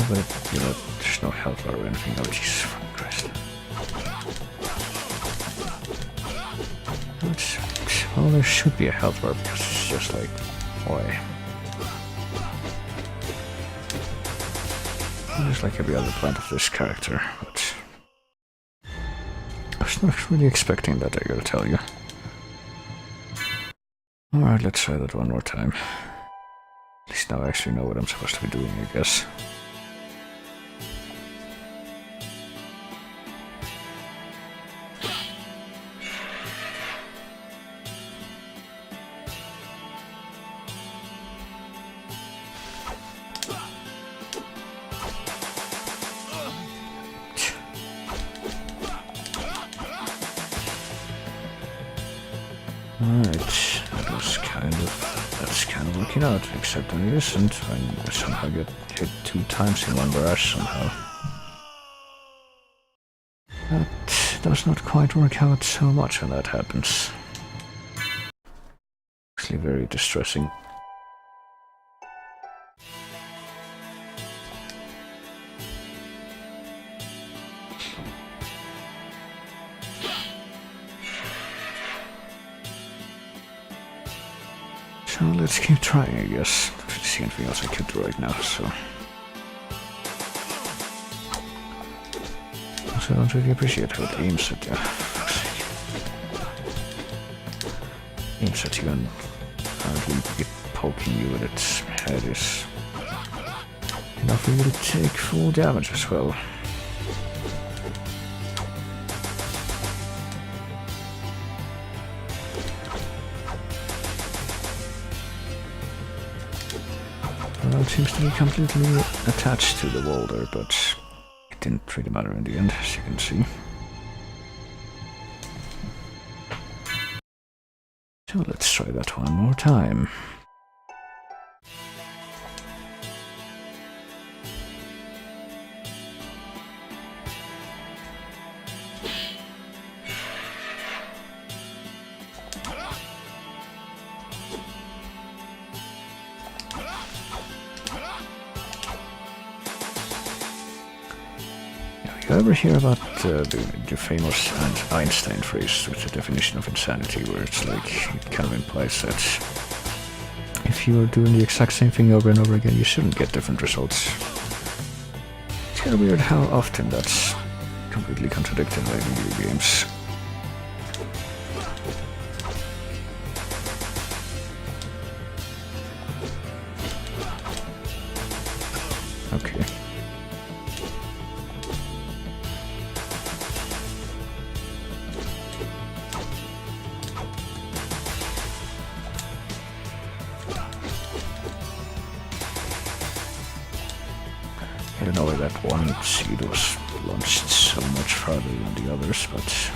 But, you know, there's no health bar or anything. Oh, Jesus fucking Christ. Well, there should be a health bar because it's just like, why? Just like every other plant of this character, but I was not really expecting that, I gotta tell you. Alright, let's try that one more time. At least now I actually know what I'm supposed to be doing, I guess. Alright, that's kind of working out, except when it isn't, when I somehow get hit 2 times in one barrage somehow. That does not quite work out so much when that happens. Actually very distressing. So let's keep trying, I guess. I don't see anything else I could do right now, so... Also, I don't really appreciate how it aims at you. Aims at you and apparently poking you with its head is enough for you to take full damage as well. Well, it seems to be completely attached to the wall there, but it didn't really matter in the end, as you can see. So let's try that one more time. You ever hear about the famous Einstein phrase with the definition of insanity, where it's like, it kind of implies that if you're doing the exact same thing over and over again, you shouldn't get different results. It's kind of weird how often that's completely contradicted by video games. Okay. I don't know why that one seed was launched so much farther than the others, but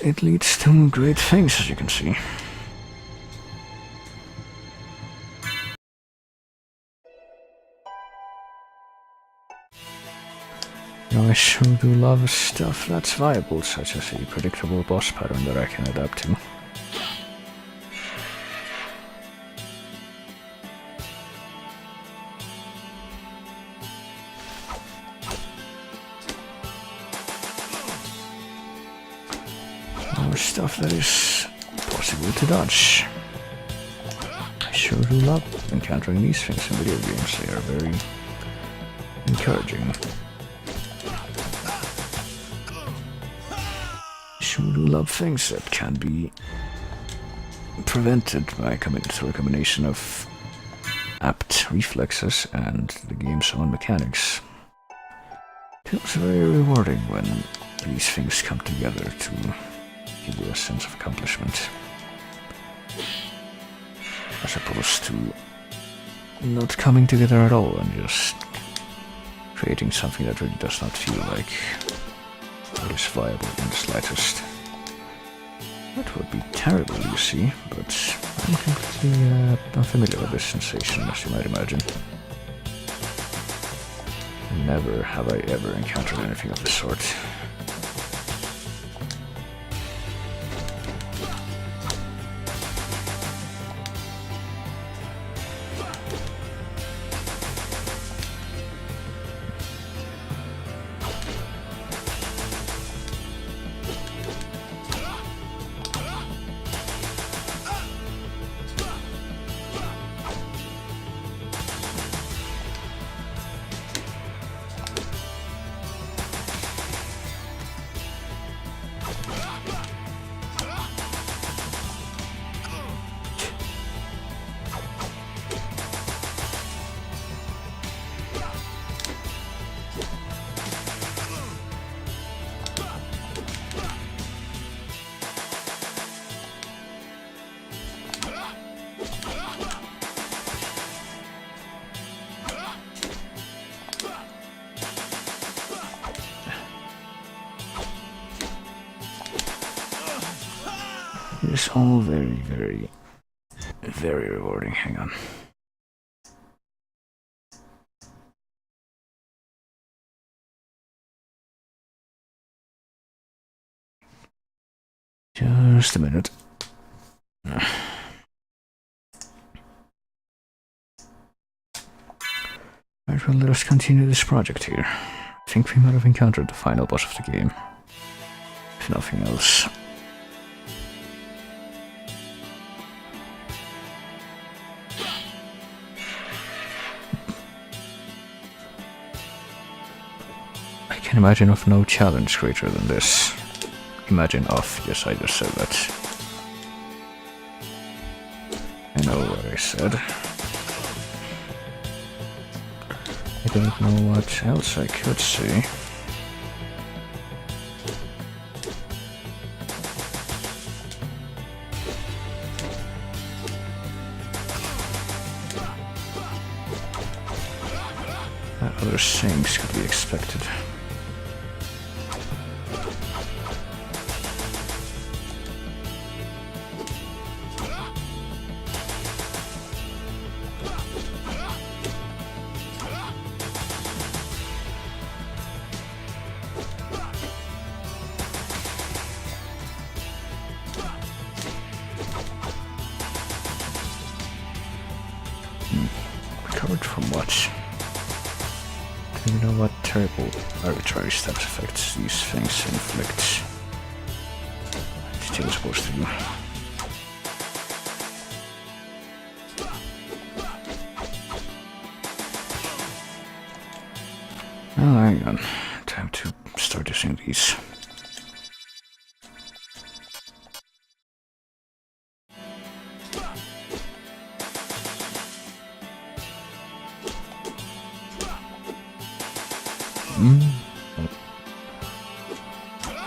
it leads to great things, as you can see. I sure do love stuff that's viable, such as a predictable boss pattern that I can adapt to. Or stuff that is possible to dodge. I sure do love encountering these things in video games. They are very encouraging. I do love things that can be prevented by through a combination of apt reflexes and the game's own mechanics. It feels very rewarding when these things come together to give you a sense of accomplishment, as opposed to not coming together at all and just creating something that really does not feel like it is viable in the slightest. That would be terrible, you see, but I'm completely unfamiliar with this sensation, as you might imagine. Never have I ever encountered anything of the sort. It's all very, very rewarding. Hang on. Just a minute. Alright, well, let us continue this project here. I think we might have encountered the final boss of the game, if nothing else. I can imagine of no challenge greater than this. Imagine of, yes, I just said that. I know what I said. I don't know what else I could say. Other things could be expected. Hurt from what? Do you know what terrible arbitrary status effects these things inflict? It's still supposed to do. Oh, hang on. Time to start using these.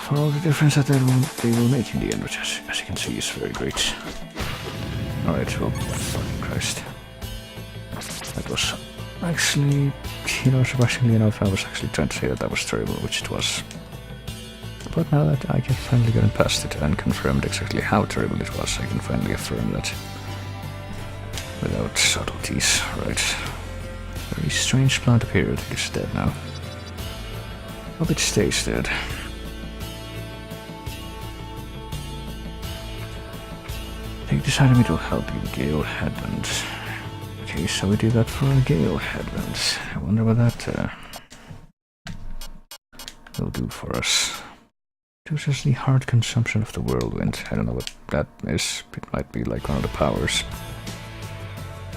For all the difference that they will make in the end, which as you can see is very great. Alright, well, fucking Christ. That was actually, you know, surprisingly enough, I was actually trying to say that was terrible, which it was. But now that I can finally get past it and confirmed exactly how terrible it was, I can finally affirm that. Without subtleties, right. Very strange plant appeared, it's dead now. Hope it stays dead. Take this item, it will help you, Gale Headlands. Okay, so we do that for Gale Headlands. I wonder what that will do for us. Reduces the hard consumption of the whirlwind. I don't know what that is. It might be like one of the powers.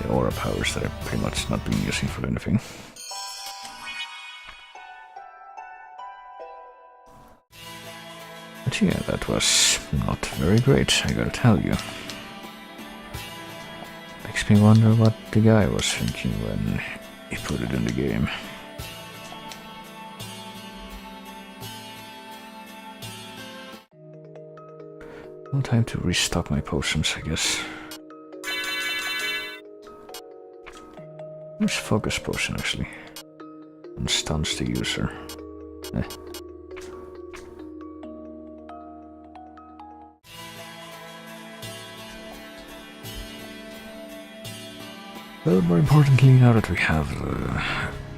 The aura powers that I've pretty much not been using for anything. But yeah, that was not very great, I gotta tell you. Makes me wonder what the guy was thinking when he put it in the game. Well, time to restock my potions, I guess. Where's Focus Potion, actually? And stuns the user. Well, more importantly, now that we have the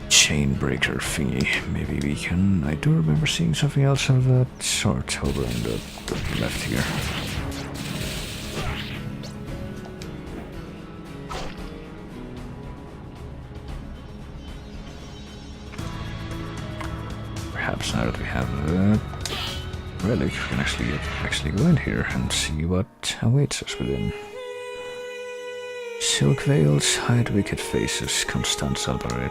chain breaker thingy, maybe we can... I do remember seeing something else of that sort over on the left here. Perhaps now that we have the relic, we can actually go in here and see what awaits us within. Silk veils, hide wicked faces, Constance Albaret.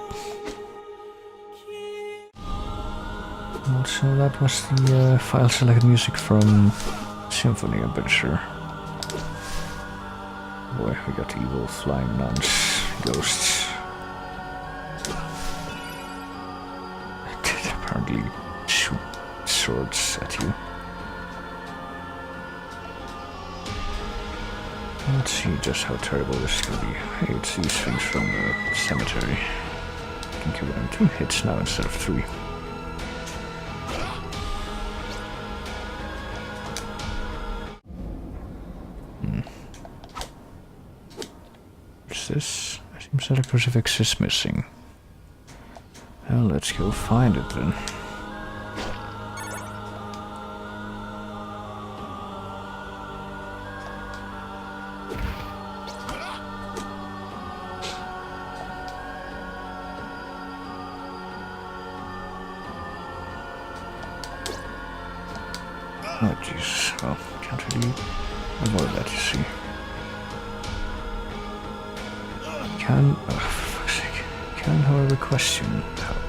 Also, that was the file select music from Symphony, I'm pretty sure. Boy, we got evil flying nuns, ghosts. They apparently shoot swords at you. Let's see just how terrible this is going to be. Hey, it's these things from the cemetery. I can kill them 2 hits now instead of 3. What's this? It seems that a crucifix is missing. Well, let's go find it then. Oh Jesus, well, can't really avoid that, you see. Can, oh, for fuck's sake, can however question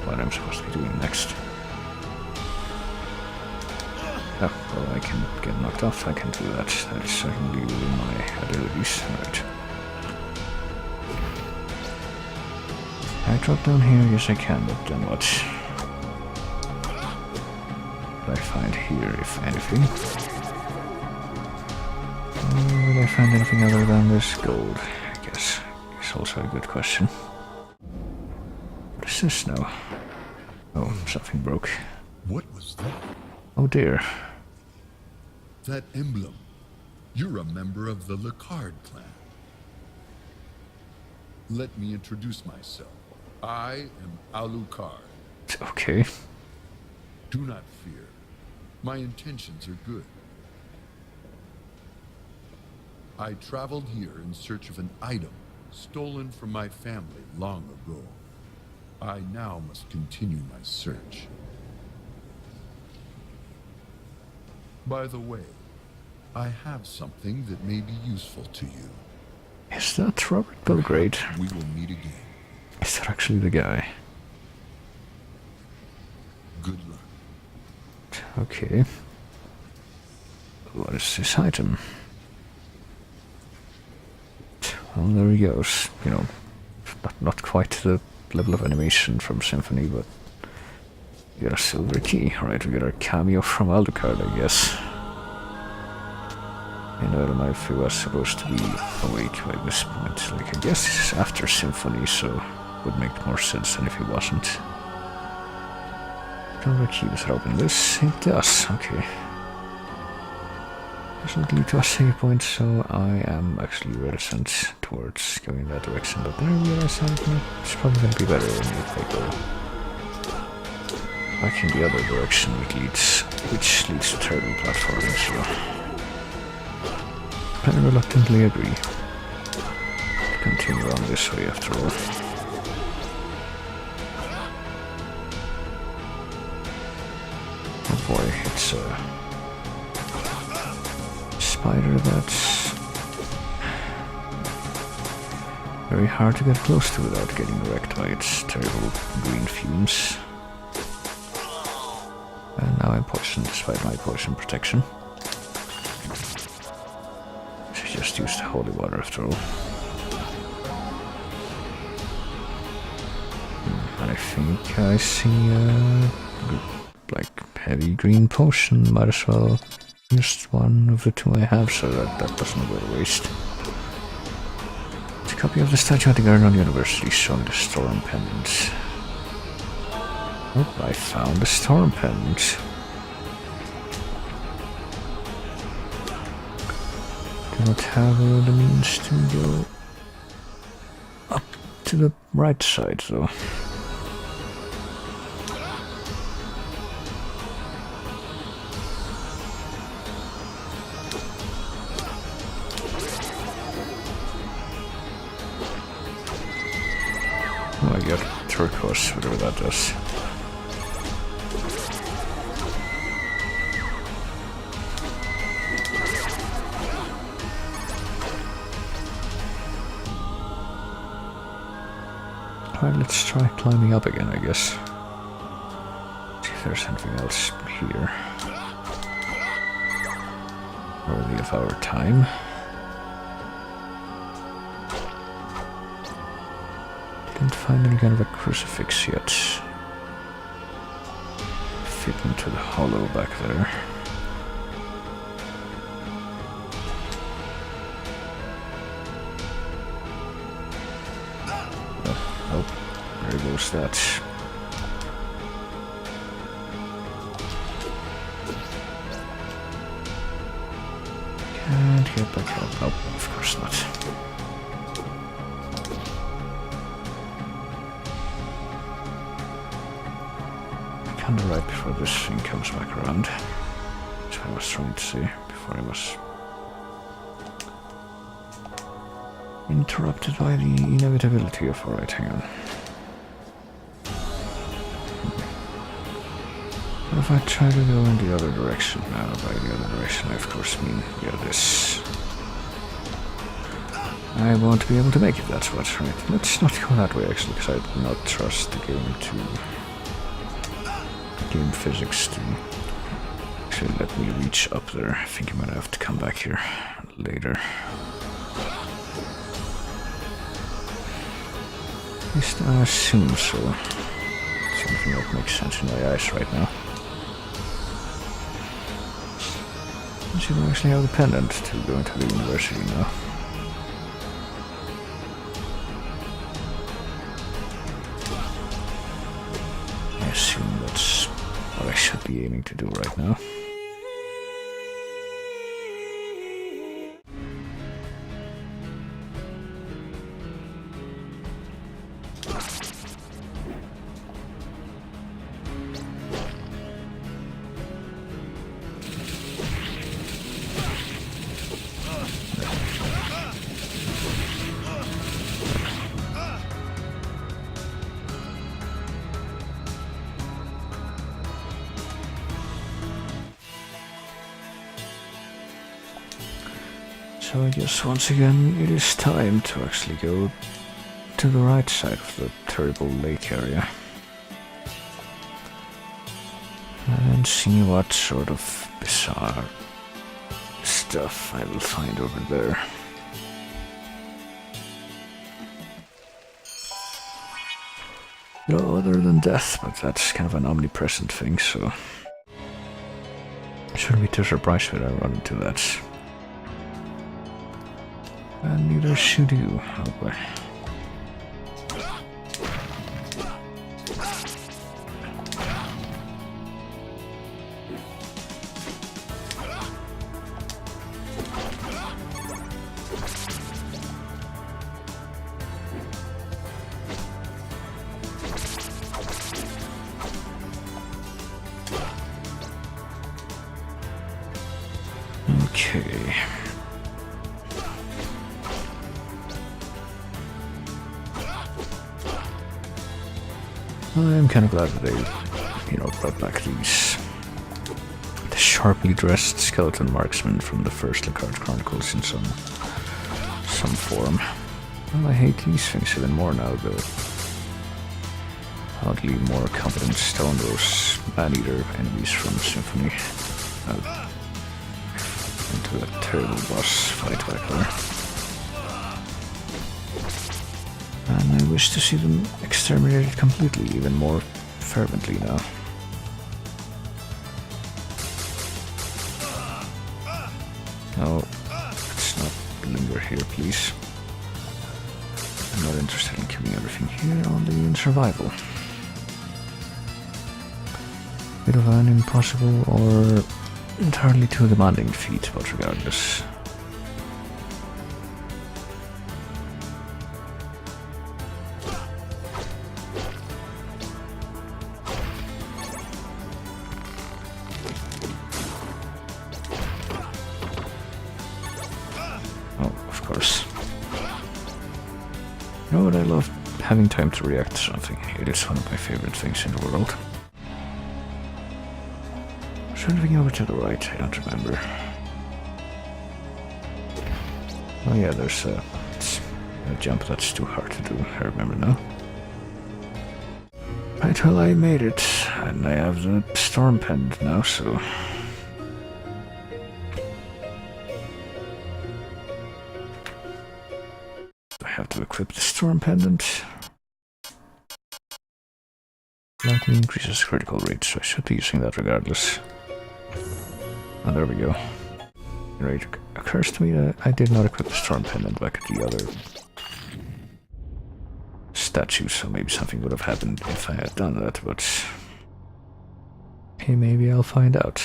what I'm supposed to be doing next. Oh, well, I can get knocked off, I can do that. That is certainly within my abilities, right. I drop down here, yes I can, but then what? I find here, if anything? Will I find anything other than this gold? I guess. It's also a good question. What is this now? Oh, something broke. What was that? Oh dear. That emblem. You're a member of the Lecarde clan. Let me introduce myself. I am Alucard. Okay. Do not fear. My intentions are good. I traveled here in search of an item stolen from my family long ago. I now must continue my search. By the way, I have something that may be useful to you. Is that Robert Belgrade? We will meet again. Is that actually the guy? Good luck. Okay. What is this item? Well, there he goes. You know, not quite the level of animation from Symphony, but we got a silver key. Right, we got our cameo from Lecarde, I guess. And I don't know if he was supposed to be awake by this point. Like, I guess it's after Symphony, so would make more sense than if he wasn't. Silver key, does it open this? It does, okay. Doesn't lead to a save point, so I am actually reticent towards going in that direction, but then I realize it's probably going to be better if I go back in the other direction, which leads to turtle platforming, so I reluctantly agree to continue on this way after all. Oh boy, it's a spider that's very hard to get close to without getting wrecked by its terrible green fumes. And now I'm poisoned despite my poison protection. Just used holy water after all. And I think I see a like heavy green potion. Might as well use one of the two I have so that doesn't go to waste. It's a copy of the statue at the Garden University showing the storm pendant. Oh, I found the storm pendant. Do not have the means to go up to the right side, though. Oh, I got turquoise, whatever that does. Alright, let's try climbing up again, I guess. See if there's anything else here. Worthy of our time. Didn't find any kind of a crucifix yet. Fit into the hollow back there. There goes that. Can't get back up. Nope, of course not. Kinda right before this thing comes back around. That's what I was trying to say before I was interrupted by the inevitability of... Alright, hang on. What if I try to go in the other direction? Now, by the other direction I of course mean, yeah, this. I won't be able to make it, that's what's right. Let's not go that way actually, because I do not trust the game physics to actually let me reach up there. I think I'm gonna have to come back here later. At least I assume so. Something that makes sense in my eyes right now. You don't actually have the pendant to go into the university now. I assume that's what I should be aiming to do right now. So I guess once again it is time to actually go to the right side of the terrible lake area. And see what sort of bizarre stuff I will find over there. No other than death, but that's kind of an omnipresent thing, so I shouldn't be too surprised when I run into that. And neither should you. Oh boy. Okay. I'm kind of glad that they, brought back the sharply dressed skeleton marksman from the first Lecarde Chronicles in some form. Well, I hate these things even more now, the oddly more competent Stone Rose man-eater enemies from Symphony. Into a terrible boss fight back there. And I wish to see them exterminated completely, even more fervently now. No, let's not linger here, please. I'm not interested in killing everything here, only in survival. Bit of an impossible or entirely too demanding feat, but regardless. Oh, of course. You know what, I love having time to react to something. It is one of my favorite things in the world. Anything over to the right? I don't remember. Oh yeah, there's a jump that's too hard to do. I remember now. Right, well, I made it, and I have the storm pendant now, so I have to equip the storm pendant. Lightning increases critical rate, so I should be using that regardless. Oh, there we go. It occurs to me that I did not equip the storm pendant back at the other statue, so maybe something would have happened if I had done that, but hey, maybe I'll find out.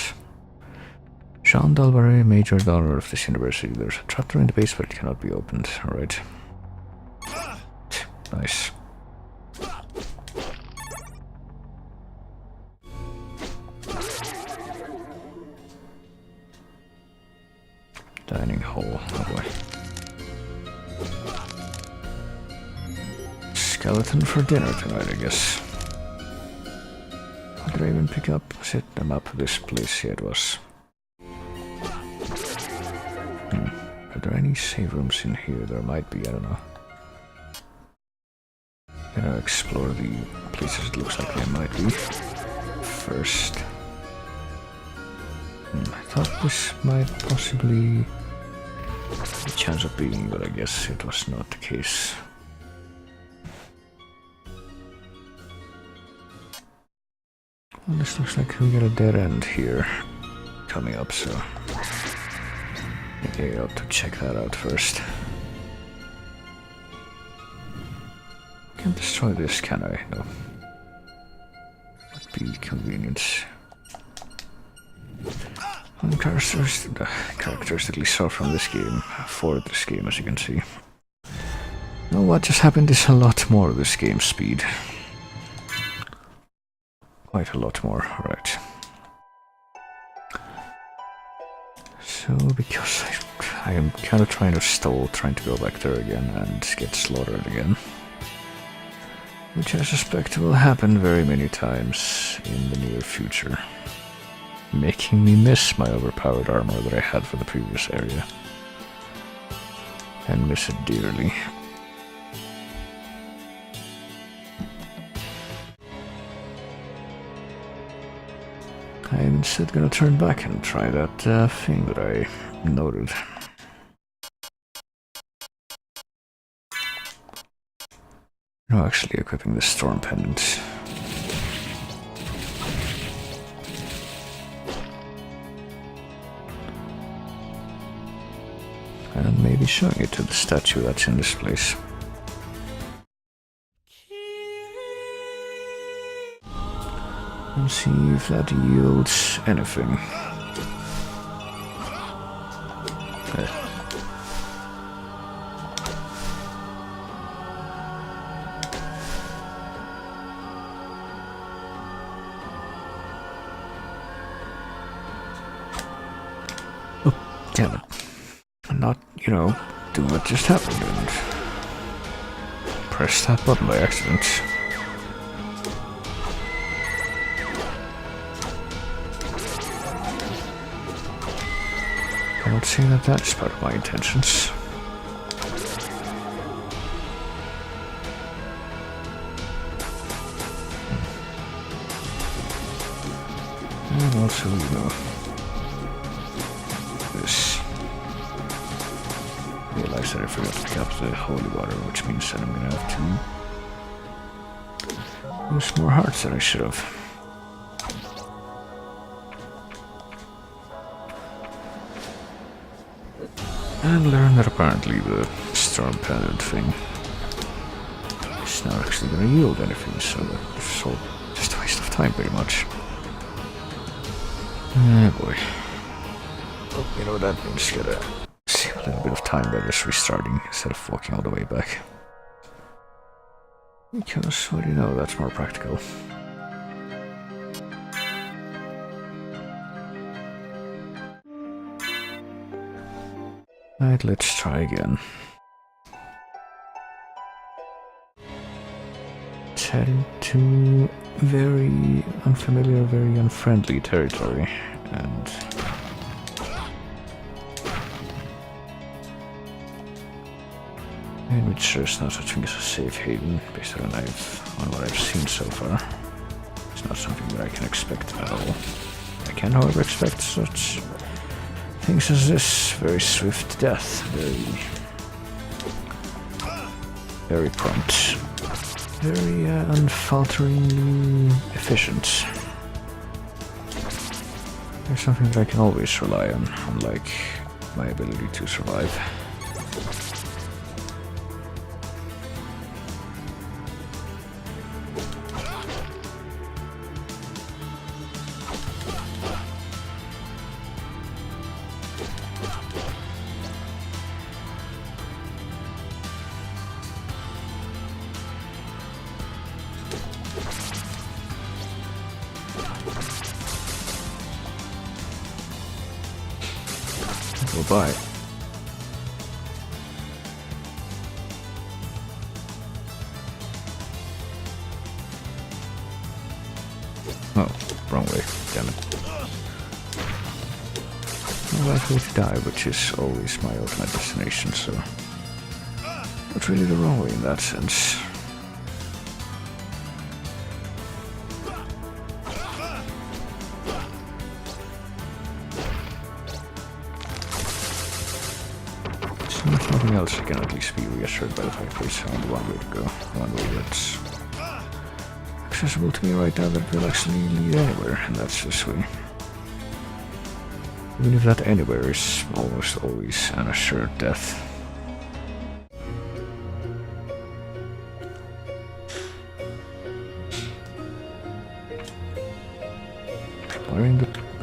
Jean Dalbarret, Major Donor of this university. There's a trapdoor in the base, but it cannot be opened. Alright. Nice. Dining hall, oh boy. Skeleton for dinner tonight, I guess. What did I even pick up? Was it the map of this place? Yeah, it was. Are there any save rooms in here? There might be, I don't know. Gonna explore the places it looks like there might be. First. I thought this might possibly have a chance of being, but I guess it was not the case. Well, this looks like we got a dead end here coming up, so maybe I ought to check that out first. Can't destroy this, can I? No. Would be convenient. Characteristically so from this game, for this game, as you can see. Now what just happened is a lot more of this game's speed. Quite a lot more, right. So, because I am kind of trying to go back there again and get slaughtered again. Which I suspect will happen very many times in the near future. Making me miss my overpowered armor that I had for the previous area. and miss it dearly. I'm instead gonna turn back and try that thing that I noted. No, actually equipping the Storm Pendant. And maybe showing it to the statue that's in this place. And see if that yields anything. Oh, damn it. I'm not, do what just happened and press that button by accident. I don't see that that's part of my intentions. And also, this. Realize that I forgot to pick up the holy water, which means that I'm gonna have to use more hearts than I should have. And learn that apparently the Storm Pendant thing is not actually gonna yield anything, so it's all just a waste of time pretty much. Oh boy. Oh, you know what that means? Gotta save a little bit of time by just restarting instead of walking all the way back. Because, what do you know, that's more practical. Right, let's try again. Let's head into very unfamiliar, very unfriendly territory, and in which there's no such thing as a safe haven, based on what I've seen so far. It's not something that I can expect at all. I can, however, expect such things as this: very swift death, very prompt, very unfalteringly efficient. There's something that I can always rely on, unlike my ability to survive. Go by. Oh, wrong way. Damn it. I'm likely to die, which is always my ultimate destination, so not really the wrong way in that sense. If nothing else, I can at least be reassured by the fact there's only one way to go, one way that's accessible to me right now that will actually lead anywhere, and that's this way. Even if that anywhere is almost always an assured death.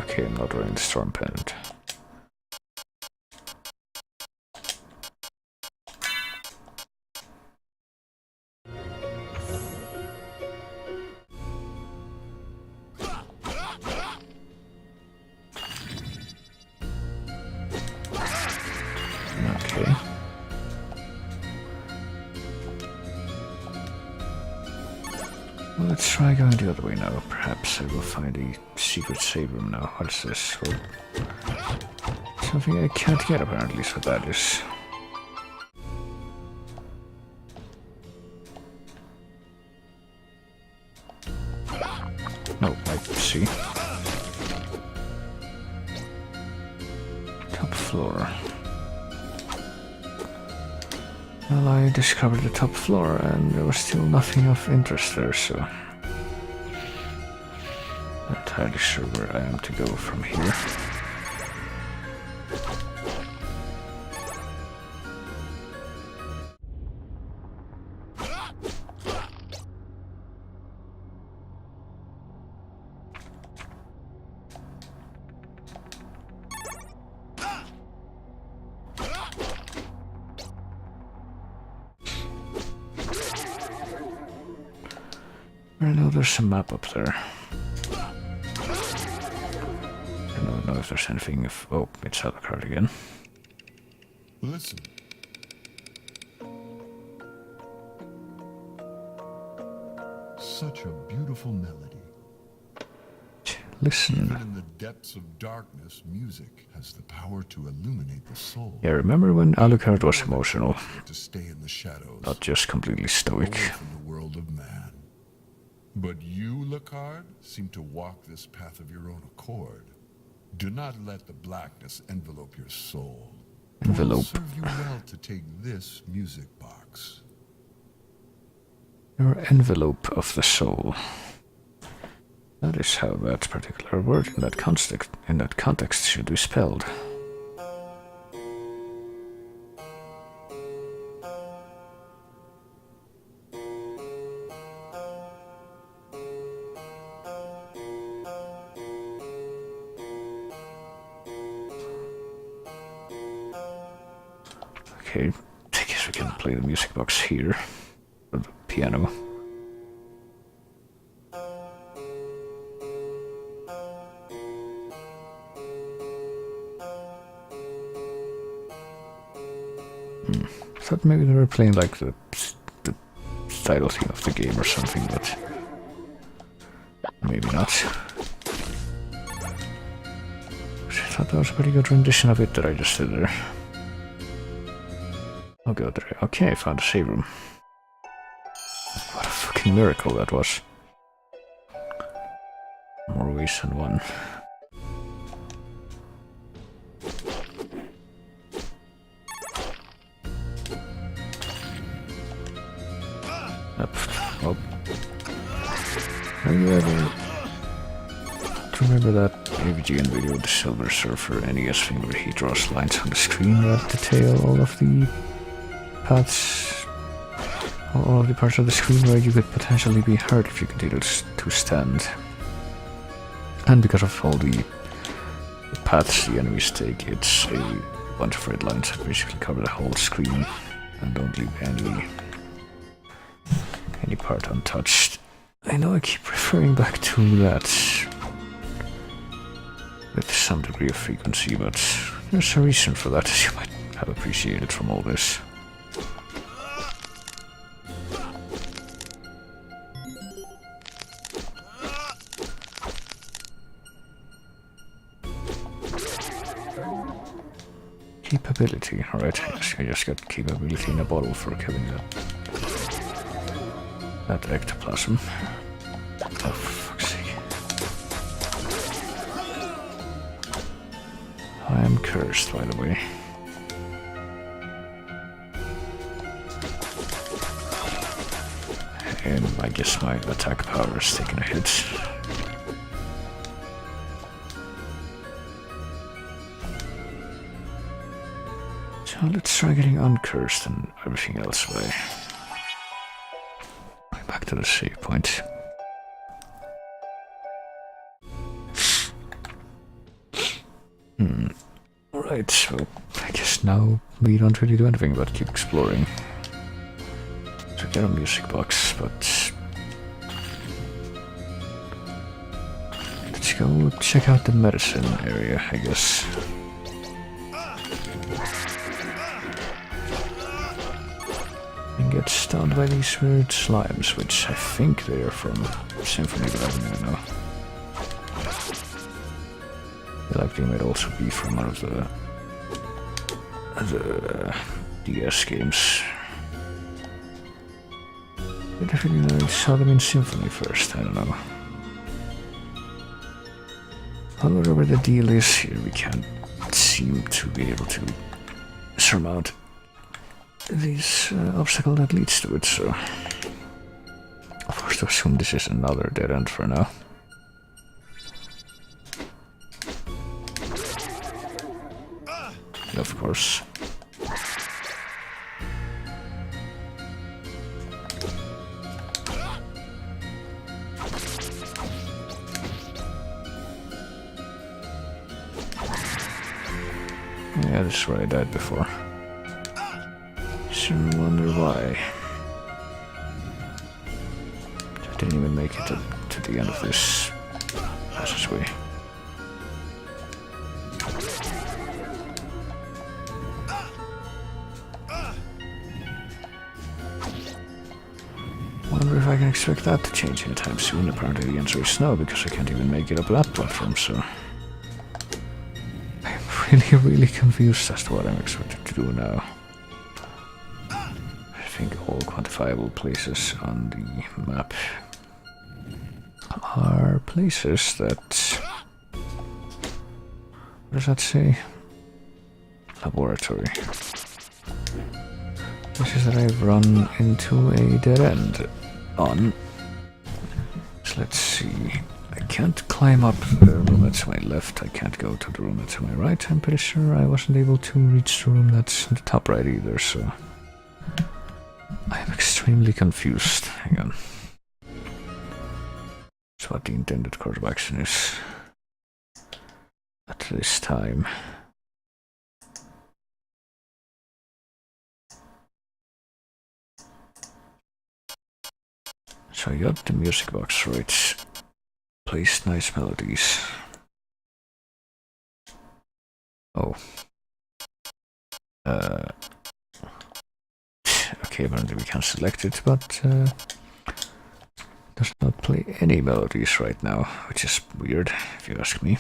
Okay, I'm not wearing the Storm Pendant. Okay. Well, let's try going the other way now. Perhaps I will find a secret save room now. What is this? Well, something I can't get apparently, so that is see. Top floor. Well, I discovered the top floor and there was still nothing of interest there, so... Not entirely sure where I am to go from here. I know there's a map up there. I don't know if there's anything if... Oh, it's Lecarde again. Listen. Such a beautiful melody. Listen. Even in the depths of darkness, music has the power to illuminate the soul. Yeah, remember when Alucard was emotional? To stay in the shadows, Not just completely away stoic. from the world of man. But you, Lecarde, seem to walk this path of your own accord. Do not let the blackness envelope your soul. Envelope. It will serve you well to take this music box. Your envelope of the soul. That is how that particular word in that context should be spelled. Okay, I guess we can play the music box here. Or the piano. I thought maybe they were playing like the title theme of the game or something, but maybe not. I thought that was a pretty good rendition of it that I just did there. I'll go there. Okay, I found a save room. What a fucking miracle that was. More ways than one. Up. Oh. Have you ever... Do you remember that AVGN video of the Silver Surfer NES thing where he draws lines on the screen that detail all of the paths, all of the parts of the screen where you could potentially be hurt if you continued to stand? And because of all the paths the enemies take, it's a bunch of red lines that basically cover the whole screen and don't leave any part untouched. I know I keep referring back to that with some degree of frequency, but there's a reason for that, as you might have appreciated from all this. Capability, alright, I just got capability in a bottle for killing that ectoplasm. Oh, for fuck's sake. I am cursed, by the way. And I guess my attack power is taking a hit. So let's try getting uncursed and everything else away. Back to the save point. Alright, so I guess now we don't really do anything but keep exploring. So get a music box, but let's go check out the medicine area, I guess. And get stunned by these weird slimes, which I think they are from Symphony, but I don't even know. Like they might also be from one of the DS games. But I think I saw them in Symphony first, I don't know. But whatever the deal is here, we can't seem to be able to surmount this obstacle that leads to it, so of course to assume this is another dead end for now. Of course. Yeah, this is where I died before. Sure wonder why. I didn't even make it to the end of this passageway. Wonder if I can expect that to change anytime soon. Apparently the answer is no, because I can't even make it up that platform, so... I'm really confused as to what I'm expected to do now. I think all quantifiable places on the map are places that... What does that say? Laboratory. Places that I've run into a dead end on. So let's see. I can't climb up the room that's to my left. I can't go to the room that's to my right. I'm pretty sure I wasn't able to reach the room that's in the top right either, so... I'm extremely confused. Hang on. That's what the intended course of action is at this time. So you got the music box right. Plays nice melodies. Oh. Okay, apparently we can select it, but does not play any melodies right now, which is weird, if you ask me.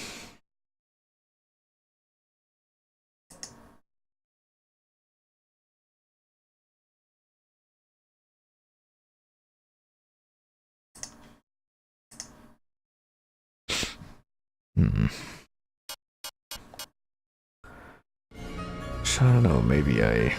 So I don't know, maybe I...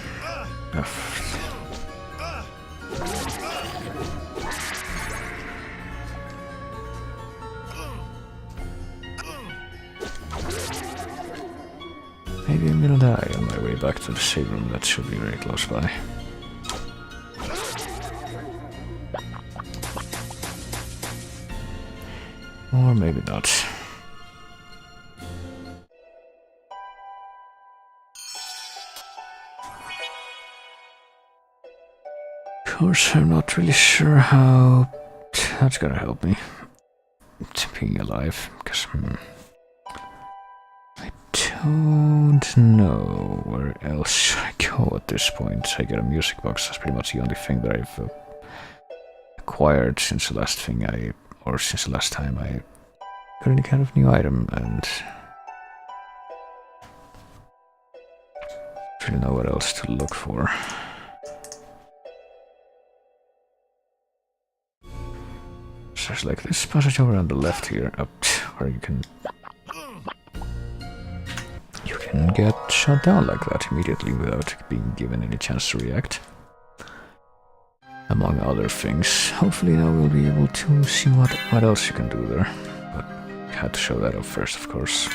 Maybe I'm gonna die on my way back to the save room. That should be very close by. Or maybe not. Of course, I'm not really sure how that's gonna help me to being alive, because I don't know where else should I go at this point. I get a music box. That's pretty much the only thing that I've acquired since the last thing since the last time I got any kind of new item, and I don't really know what else to look for. So there's like this passage over on the left here, up where you can get shot down like that immediately without being given any chance to react. Among other things. Hopefully now we'll be able to see what else you can do there. But I had to show that up first, of course.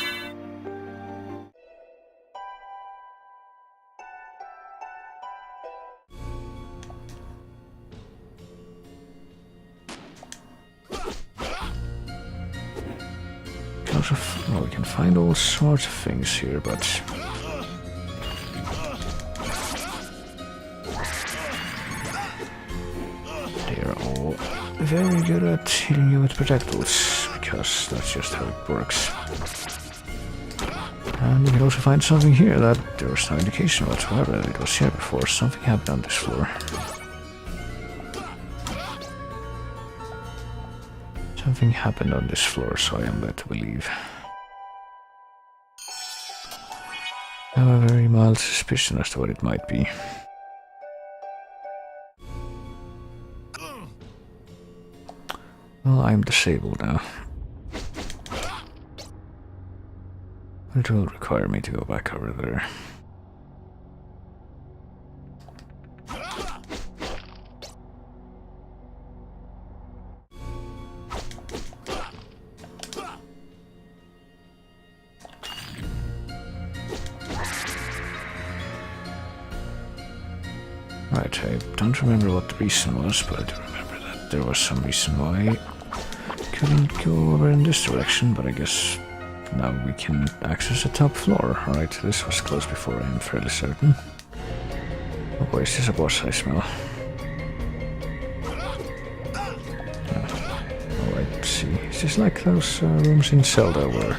Well, we can find all sorts of things here, but they are all very good at hitting you with projectiles, because that's just how it works. And you can also find something here that there was no indication whatsoever that it was here before. Something happened on this floor. Something happened on this floor, so I am led to believe. I have a very mild suspicion as to what it might be. Well, I'm disabled now. It will require me to go back over there. Right, I don't remember what the reason was, but I do remember that there was some reason why I couldn't go over in this direction, but I guess now we can access the top floor. Alright, this was closed before, I am fairly certain. Oh boy, is this a boss I smell? Alright, see. It's just like those rooms in Zelda where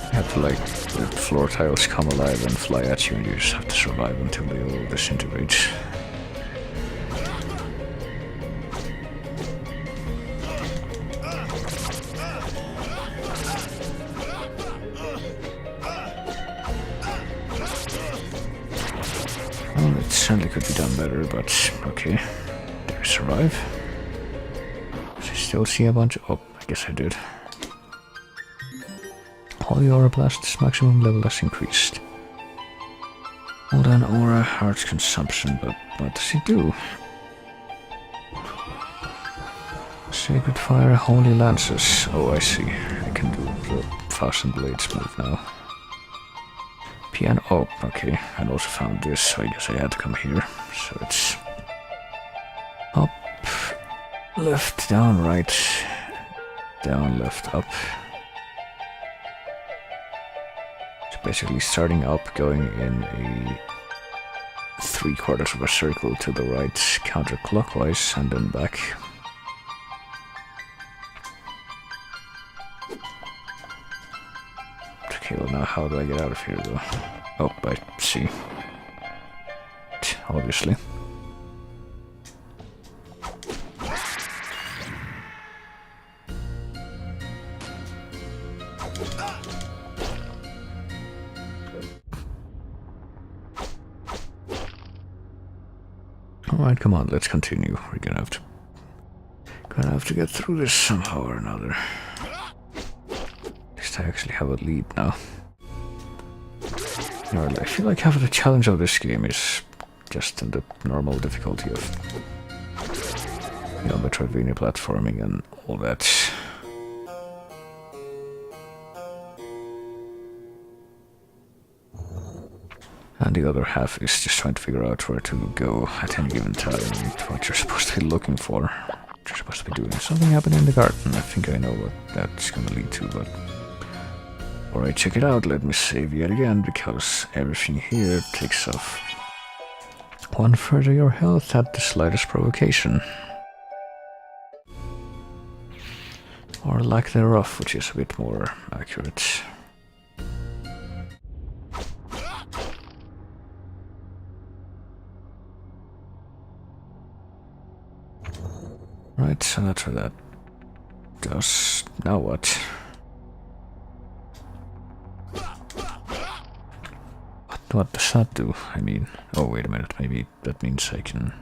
you have to, like, the floor tiles come alive and fly at you and you just have to survive until they all disintegrate. Well, it certainly could be done better, but okay. Did I survive? Does I still see a bunch? Oh, I guess I did. Holy Aura Blast's maximum level has increased. Hold on, Aura, heart consumption, but what does it do? Sacred Fire, Holy Lances. Oh, I see. I can do the Thousand Blades move now. Piano. Oh, okay. I also found this, so I guess I had to come here. So it's up, left, down, right, down, left, up. So basically starting up, going in a 3/4 of a circle to the right, counterclockwise, and then back. Okay, well now how do I get out of here though? Oh, I see. Obviously. Alright, come on, let's continue. We're gonna have to get through this somehow or another. At least I actually have a lead now. You know, I feel like half of the challenge of this game is just in the normal difficulty of, you know, Metroidvania platforming and all that. And the other half is just trying to figure out where to go at any given time and what you're supposed to be looking for. You're supposed to be doing something happening in the garden. I think I know what that's gonna lead to, but before I check it out, let me save yet again, because everything here takes off 1/3 of your health at the slightest provocation. Or lack thereof, which is a bit more accurate. Right, so that's where that goes. Now what? What does that do? I mean, oh wait a minute, maybe that means I can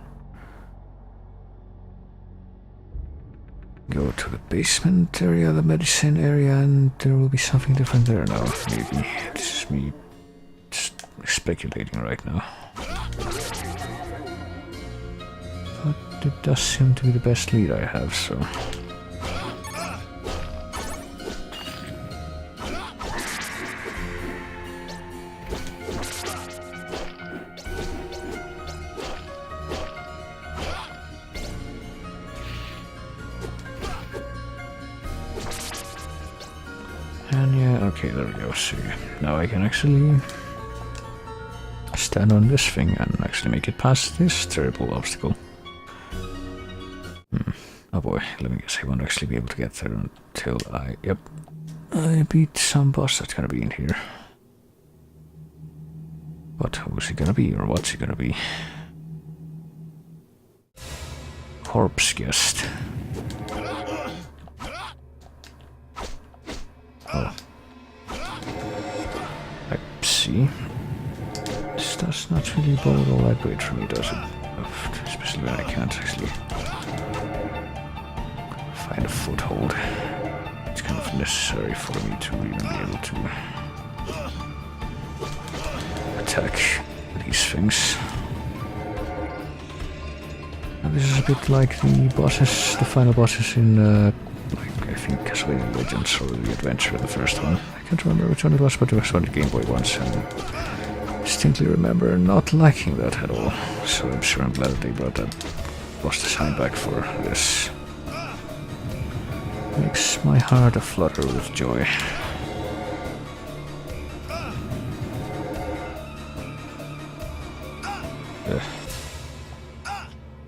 go to the basement area, the medicine area, and there will be something different there now. Maybe. This is me just speculating right now. But it does seem to be the best lead I have, so... And yeah, okay, there we go. See, now I can actually stand on this thing and actually make it past this terrible obstacle. Oh boy, let me guess, I won't actually be able to get there until I beat some boss that's gonna be in here. But who's he gonna be, or what's he gonna be? Corpse guest. Oh. I see. This does not really bode all that great for me, does it? Especially when I can't actually find a foothold. It's kind of necessary for me to even be able to attack these things. And this is a bit like the bosses, the final bosses in, like I think Castlevania Legends or the Adventure, the first one. I can't remember which one it was, but it was on the Game Boy once, and I distinctly remember not liking that at all. So I'm sure I'm glad that they brought that boss design back for this. Makes my heart aflutter with joy.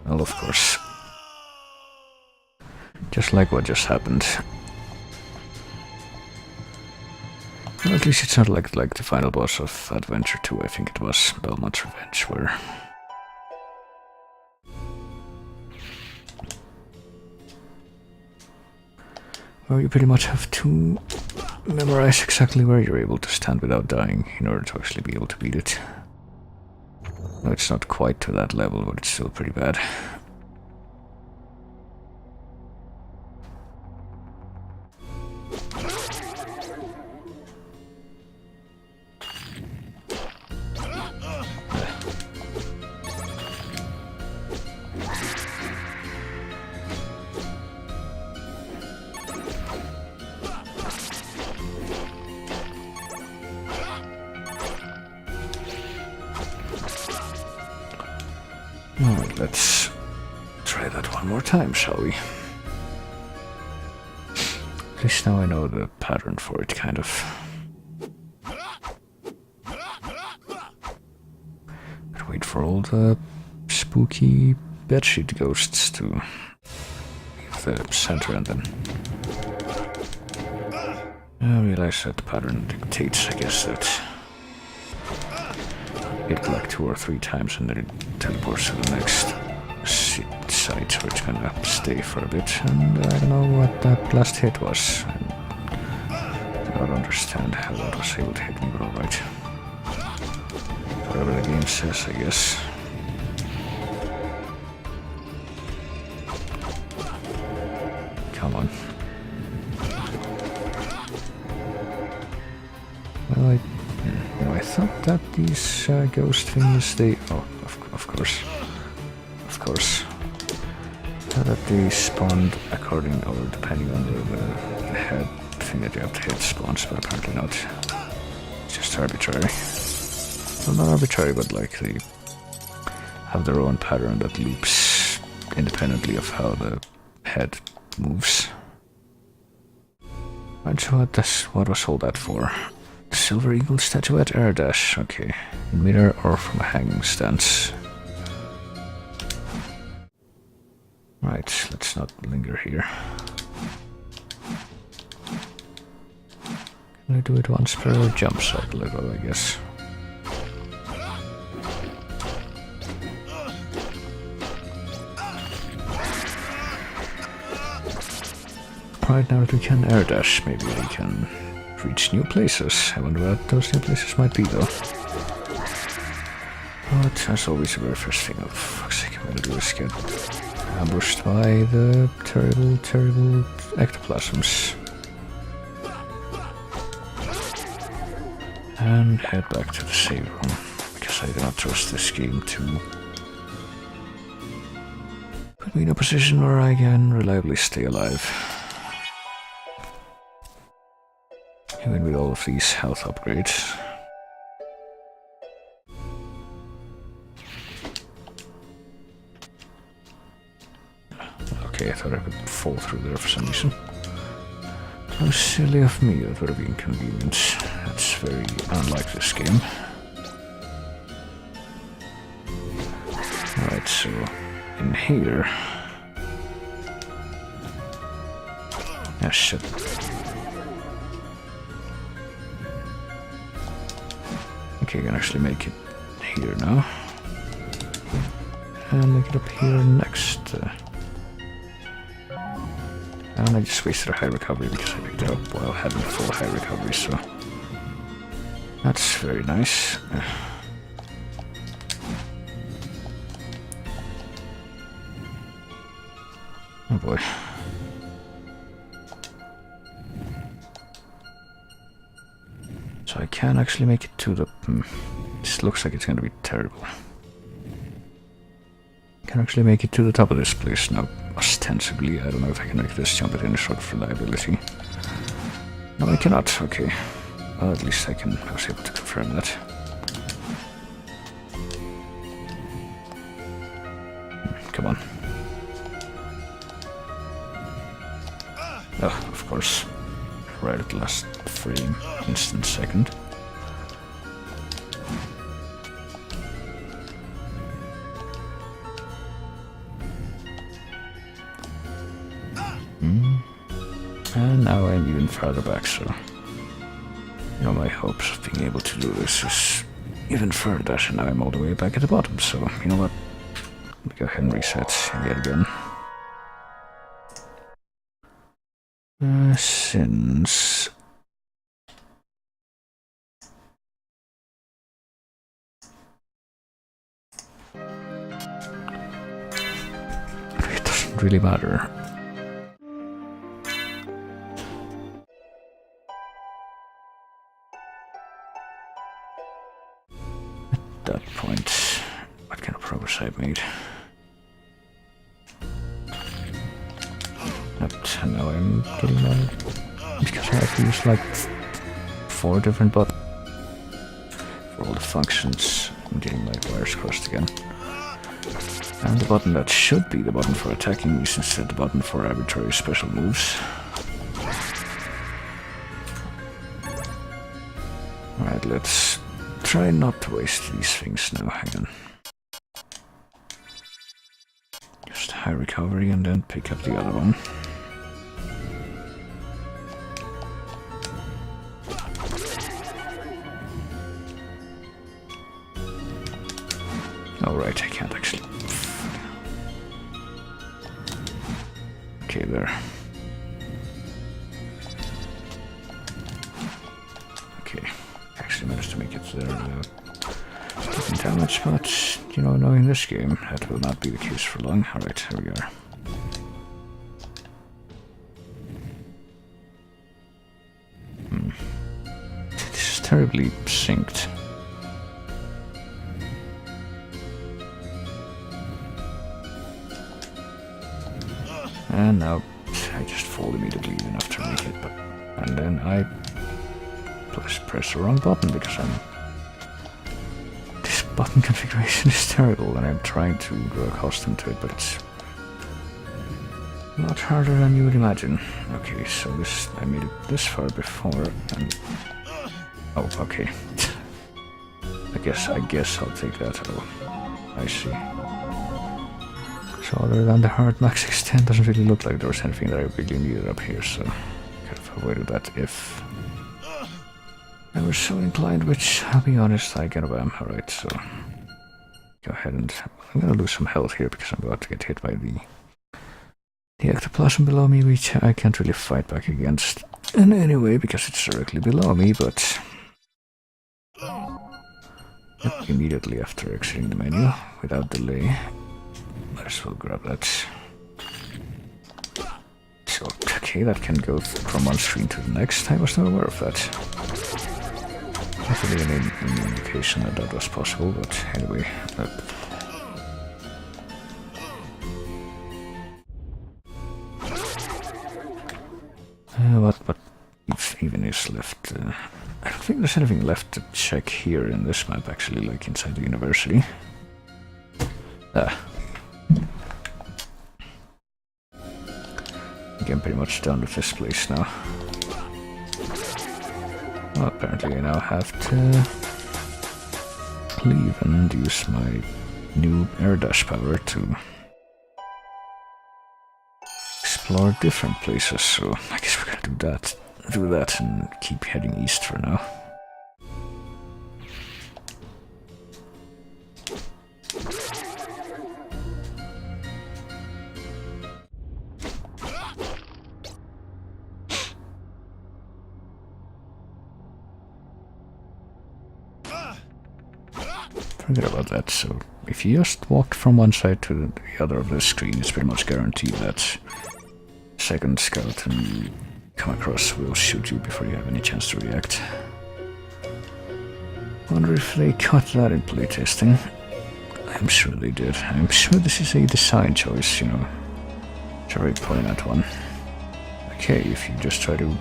Well, of course. Just like what just happened. Well, at least it's not like the final boss of Adventure 2, I think it was, Belmont's Revenge, where you pretty much have to memorize exactly where you're able to stand without dying in order to actually be able to beat it. No, it's not quite to that level, but it's still pretty bad. Alright, let's try that one more time, shall we? At least now I know the pattern for it, kind of. Gotta wait for all the spooky bedsheet ghosts to leave the center, and then I realize that the pattern dictates, I guess, that hit like 2 or 3 times and then it teleports to the next site where it's gonna stay for a bit, and I don't know what that last hit was. I don't understand how that was able to hit me, but alright. Whatever the game says, I guess. Come on. Well, I thought that these ghost things, they... Oh, of course. Of course. I thought that they spawned according or depending on the head thing that you have to hit spawns, but apparently not. It's just arbitrary. Well, not arbitrary, but like they have their own pattern that loops independently of how the head moves. Right, so what was all that for? The Silver Eagle statuette air dash, okay. In midair or from a hanging stance. Right, let's not linger here. Can I do it once per jump cycle ago, I guess? Right, now that we can air dash, maybe we can reach new places. I wonder what those new places might be, though. But as always, the very first thing, oh fuck's sake, I'm gonna do is get ambushed by the terrible, terrible ectoplasms. And head back to the save room, because I do not trust this game to put me in a position where I can reliably stay alive. Even with all of these health upgrades. Okay, I thought I could fall through there for some reason. How silly of me, that would have been convenient. That's very unlike this game. Alright, so in here. Ah, shit. Okay, I can actually make it here now. And make it up here next. And I just wasted a high recovery because I picked it up while having full high recovery, so that's very nice. Oh boy. can actually make it to the... This looks like it's gonna be terrible. Can actually make it to the top of this place now. Ostensibly, I don't know if I can make this jump at any sort of reliability. No, I cannot. Okay. Well, at least I was able to confirm that. Come on. Oh, of course. Right at the last frame, instant second. And now I'm even farther back, so... You know, my hopes of being able to do this is even further, and now I'm all the way back at the bottom, so, you know what? Let me go ahead and reset yet again. Since... It doesn't really matter. At that point, what kind of progress I've made? But now I'm getting mad because I have to use like 4 different buttons for all the functions. I'm getting my wires crossed again. And the button that should be the button for attacking is instead the button for arbitrary special moves. Alright, let's try not to waste these things now. Hang on. Just high recovery and then pick up the other one. Alright, I can't actually. Okay, there. Okay, actually managed to make it there without taking damage, but, you know, knowing this game, that will not be the case for long. Alright, here we are. This is terribly synced. And now I just fall immediately even after I make it, but and then I press the wrong button because this button configuration is terrible and I'm trying to grow accustomed to it, but it's a lot harder than you would imagine. Okay, so this I made it this far before and oh, okay. I guess I'll take that. Oh, I see. So other than the hard max extend, doesn't really look like there was anything that I really needed up here, so could have avoided that if I was so inclined, which I'll be honest, I kind of am. Alright, so go ahead and I'm gonna lose some health here because I'm about to get hit by the ectoplasm below me, which I can't really fight back against in any way because it's directly below me, but yep, immediately after exiting the menu without delay. Might as well grab that. So, okay, that can go from one screen to the next. I was not aware of that. Not really any indication that that was possible, but anyway. What even is left? I don't think there's anything left to check here in this map, actually, like inside the university. I'm pretty much done with this place now. Well, apparently I now have to leave and use my new air dash power to explore different places, so I guess we're gonna do that and keep heading east for now. Forget about that, so if you just walk from one side to the other of the screen, it's pretty much guaranteed that second skeleton you come across will shoot you before you have any chance to react. Wonder if they cut that in playtesting. I'm sure they did. I'm sure this is a design choice, you know. It's a very poignant one. Okay, if you just try to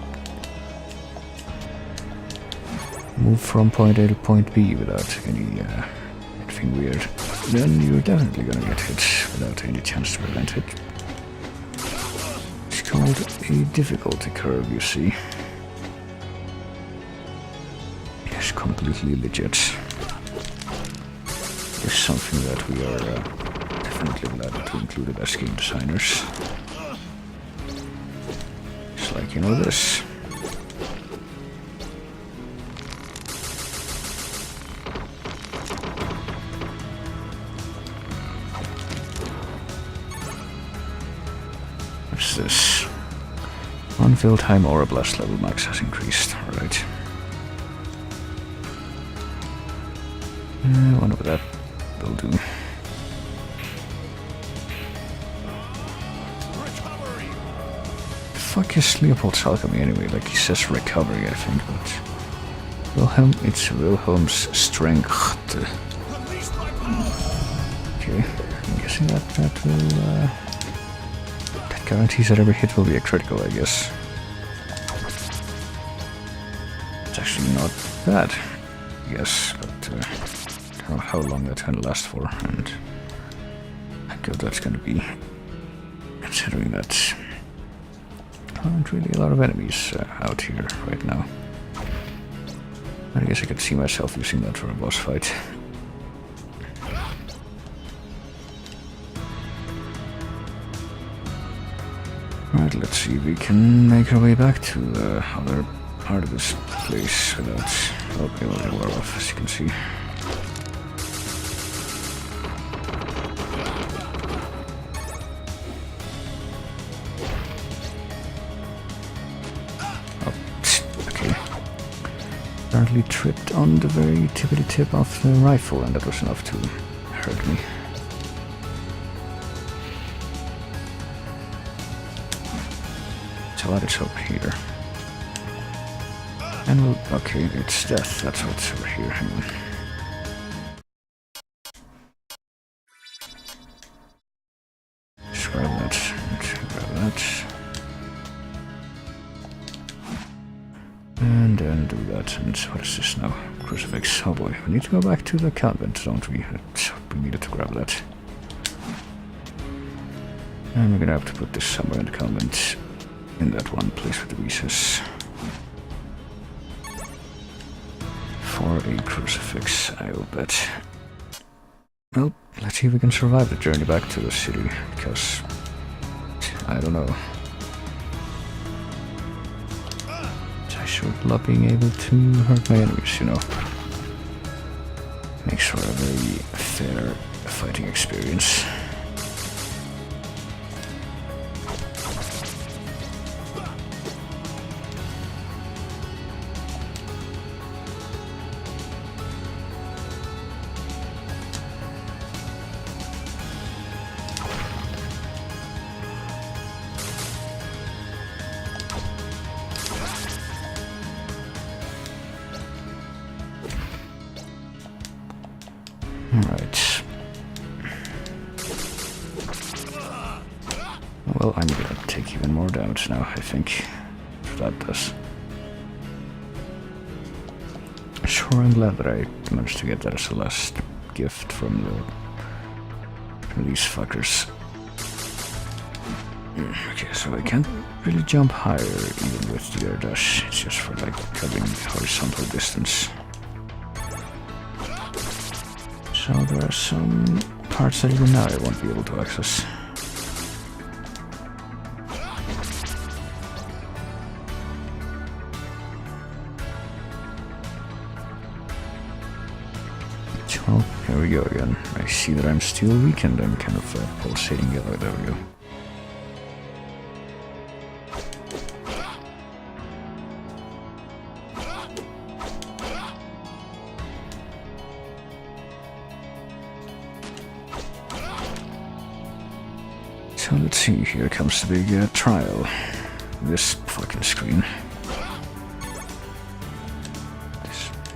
move from point A to point B without anything weird, then you're definitely gonna get hit without any chance to prevent it. It's called a difficulty curve, you see. It's completely legit. It's something that we are definitely glad to include as game designers. It's like, you know this. What's this? Unfill time aura blast level max has increased, alright. I wonder what that will do. The fuck is Leopold's alchemy anyway? Like he says recovery, I think, but it's Wilhelm's strength. Okay, I'm guessing that will that guarantees that every hit will be a critical, I guess. It's actually not bad, yes, but I don't know how long that's gonna last for, and how good that's gonna be, considering that there aren't really a lot of enemies out here right now. I guess I could see myself using that for a boss fight. Alright, let's see if we can make our way back to the other part of this place without... Oh, we already wore off, as you can see. Oh, okay. Apparently tripped on the very tippity tip of the rifle, and that was enough to hurt me. So it's over here. And we'll, okay, it's death, that's what's over here, hang on. Just grab that, grab that. And then do that, and what is this now? Crucifix, oh boy, we need to go back to the convent, don't we? We needed to grab that. And we're gonna have to put this somewhere in the convent. In that one place with the recess. For a crucifix, I will bet. Well, let's see if we can survive the journey back to the city, because I don't know. I sure love being able to hurt my enemies, you know. Makes for a very fair fighting experience. Alright. Well, I'm gonna take even more damage now, I think. If that does. Sure, I'm glad that I managed to get that as a last gift from these fuckers. Okay, so I can't really jump higher even with the air dash. It's just for like covering horizontal distance. So there are some parts that even now I won't be able to access. Well, here we go again. I see that I'm still weakened. I'm kind of pulsating yellow. There we go. So let's see, here comes the big trial. This fucking screen.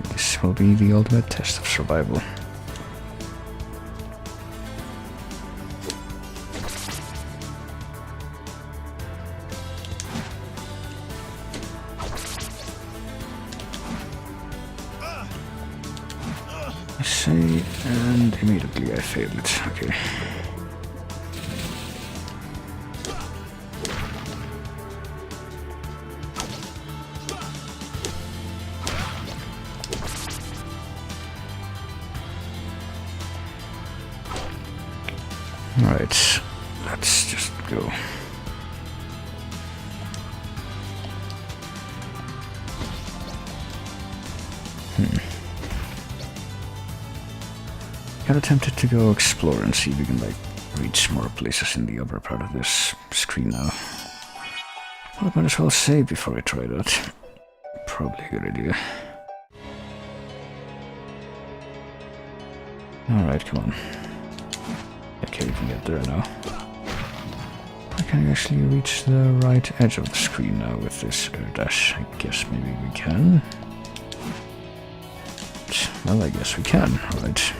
This this will be the ultimate test of survival. I say, and immediately I failed it. Okay. Alright, let's just go. Got tempted to go explore and see if we can like reach more places in the upper part of this screen now. Well, I might as well save before I try that. Probably a good idea. Alright, come on. Okay, we can get there now. I can actually reach the right edge of the screen now with this air dash. I guess maybe we can. Well, I guess we can. Alright.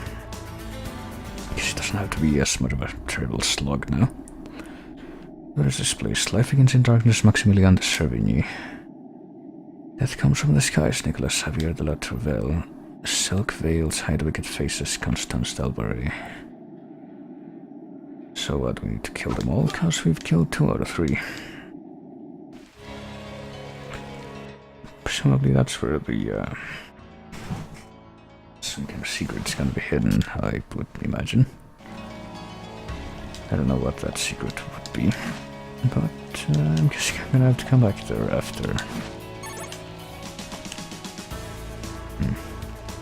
It doesn't have to be as much of a terrible slog now. Where is this place? Life begins in darkness, Maximilian de Servigny. Death comes from the skies, Nicholas Javier de la Tourvel. Silk veils hide wicked faces, Constance Delbury. So what, we need to kill them all, because we've killed 2 out of 3. Presumably that's where the, some kind of secret's gonna be hidden, I would imagine. I don't know what that secret would be, but I'm guessing I'm gonna have to come back there after.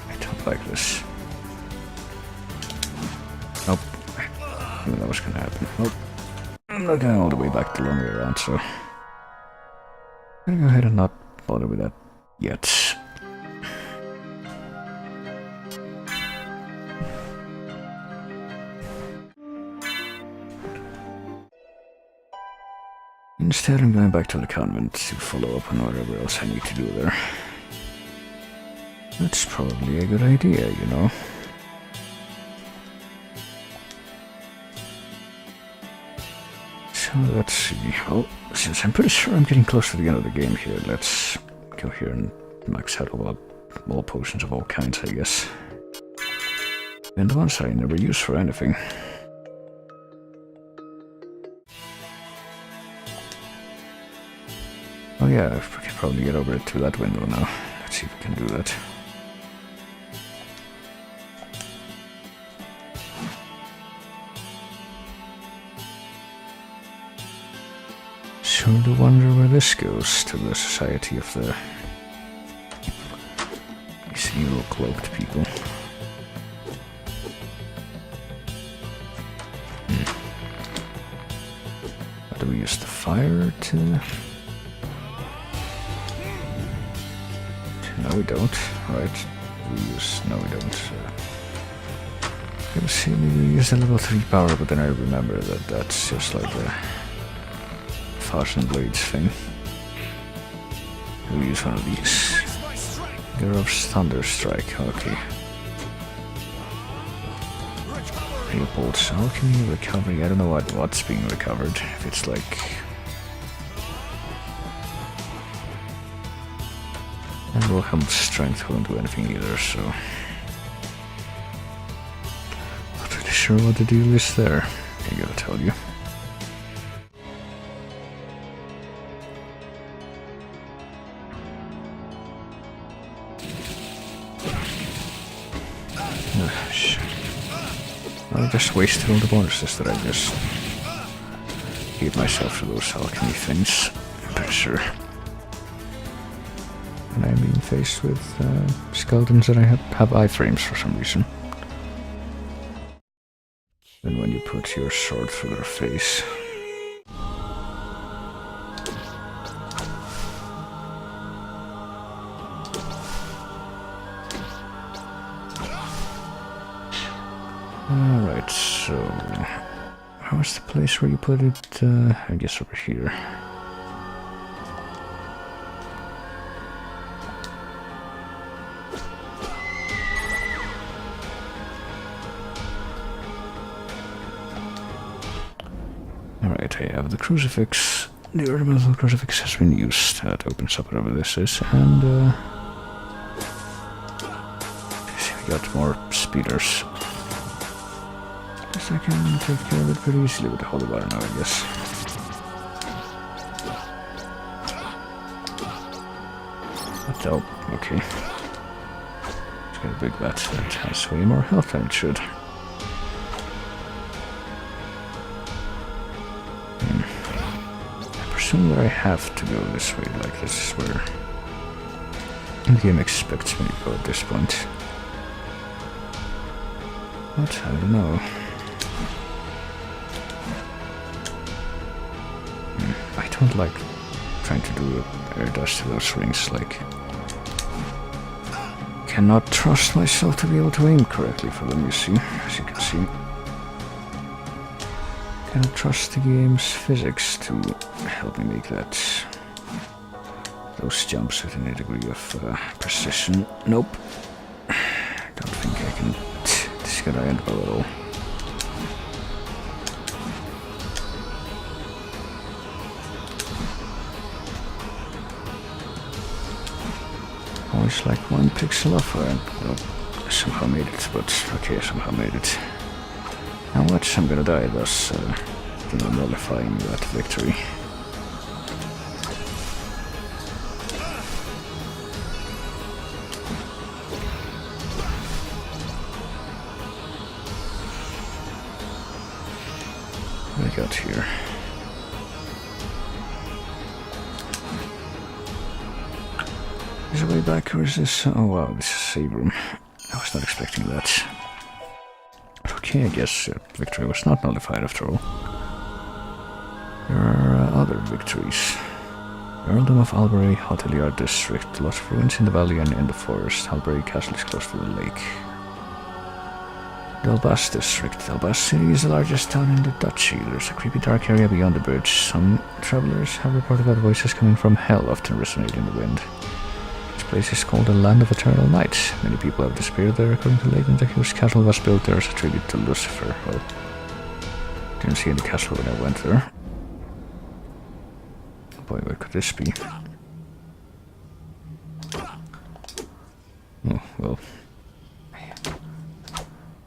I don't like this. Nope. I knew that was gonna happen. Nope. I'm not going all the way back the long way around, so I'm gonna go ahead and not bother with that yet. Instead, I'm going back to the convent to follow up on whatever else I need to do there. That's probably a good idea, you know. So let's see. Well, since I'm pretty sure I'm getting close to the end of the game here, let's go here and max out all potions of all kinds, I guess. And the ones I never use for anything. Oh yeah, I can probably get over to that window now. Let's see if we can do that. Sure do wonder where this goes, to the society of the these evil cloaked people. Do we use the fire to... No, we don't. Right. No, we don't. Let's see, maybe we use a level 3 power, but then I remember that that's just like a Thousand Blades thing. We'll use one of these. Gerov's Thunder Strike, okay. Leopold's Alchemy, Recovery, I don't know what's being recovered. If it's like... And Wilhelm's Strength won't do anything either, so... Not really sure what the deal is there, I gotta tell you. I just wasted all the bonuses that I just gave myself for those alchemy things, I'm pretty sure. And I'm being faced with skeletons that I have iframes for some reason. Then when you put your sword through their face. Alright, so... How's the place where you put it? I guess over here. Alright, I have the crucifix. The ornamental crucifix has been used. That opens up whatever this is, and we got more speeders. Guess I can take care of it pretty easily with the holy water now, I guess. What? Oh, okay. Let's get a big bat that has way more health than it should. I presume that I have to go this way, like this is where the game expects me to go at this point. But I don't know. I don't like trying to do air dust to those rings, like... Cannot trust myself to be able to aim correctly for them, you see, as you can see. Cannot trust the game's physics to help me make those jumps within a degree of precision. Nope. Don't think I can... This is gonna end well at all. Always like one pixel off, and well, somehow made it, but okay, I somehow made it. Now watch, I'm gonna die, thus nullifying that victory. What do I got here? Is it way back, or is this... Oh wow, this is a save room. I was not expecting that. Okay, I guess victory was not nullified after all. There are other victories. Earldom of Albury, Hotelier District, lots of ruins in the valley and in the forest. Albury Castle is close to the lake. Delbas District. Delbas City is the largest town in the duchy. There's a creepy dark area beyond the bridge. Some travelers have reported that voices coming from hell often resonate in the wind. This place is called the Land of Eternal Night. Many people have disappeared there, according to legend. The whose castle was built there as a tribute to Lucifer. Well, didn't see any castle when I went there. Oh boy, what could this be? Oh, well.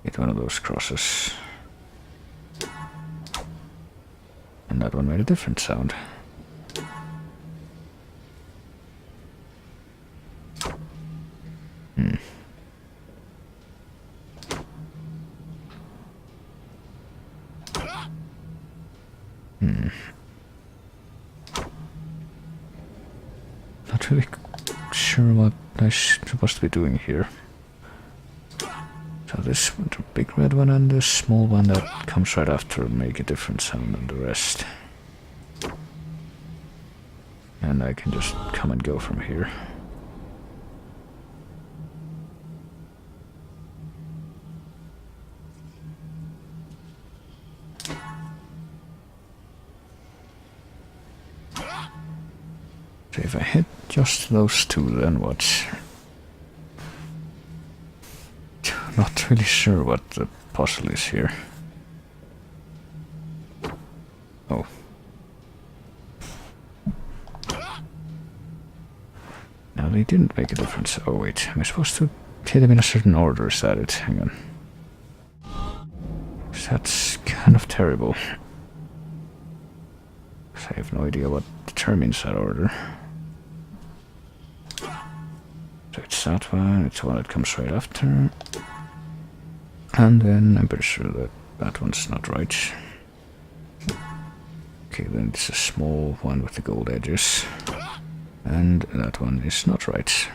Get one of those crosses. And that one made a different sound. Not really sure what I'm supposed to be doing here. So this one, the big red one, and the small one that comes right after make a different sound than the rest. And I can just come and go from here. So if I hit just those two, then what? Not really sure what the puzzle is here. Oh. Now they didn't make a difference. Oh wait, am I supposed to hit them in a certain order? Is that it? Hang on. That's kind of terrible. I have no idea what determines that order. So it's that one, it's the one that comes right after. And then I'm pretty sure that that one's not right. Okay, then it's a small one with the gold edges. And that one is not right.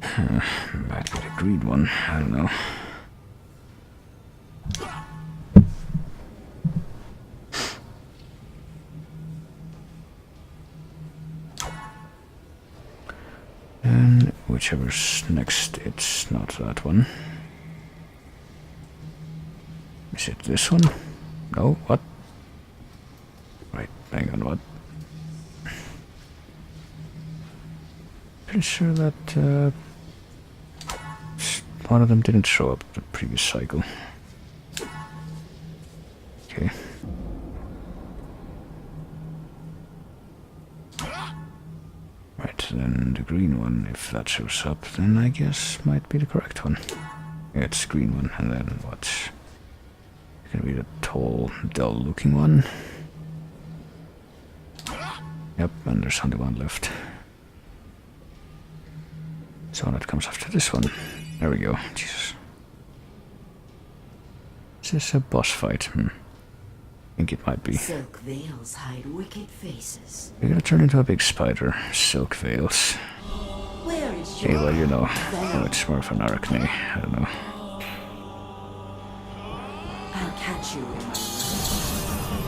Might be the green one, I don't know. And whichever's next, it's not that one. Is it this one? No, what? Right, hang on, what? Pretty sure that one of them didn't show up the previous cycle. Okay. green one. If that shows up, then I guess might be the correct one. Yeah, it's the green one, and then what? It's gonna be the tall, dull-looking one. Yep, and there's only one left. So that comes after this one. There we go. Jesus. Is this a boss fight? I think it might be. Silk veils hide wicked faces. We're gonna turn into a big spider. Silk veils. Where is Hey, your well, you know. Oh, it's more of an arachne. I don't know. I'll catch you in my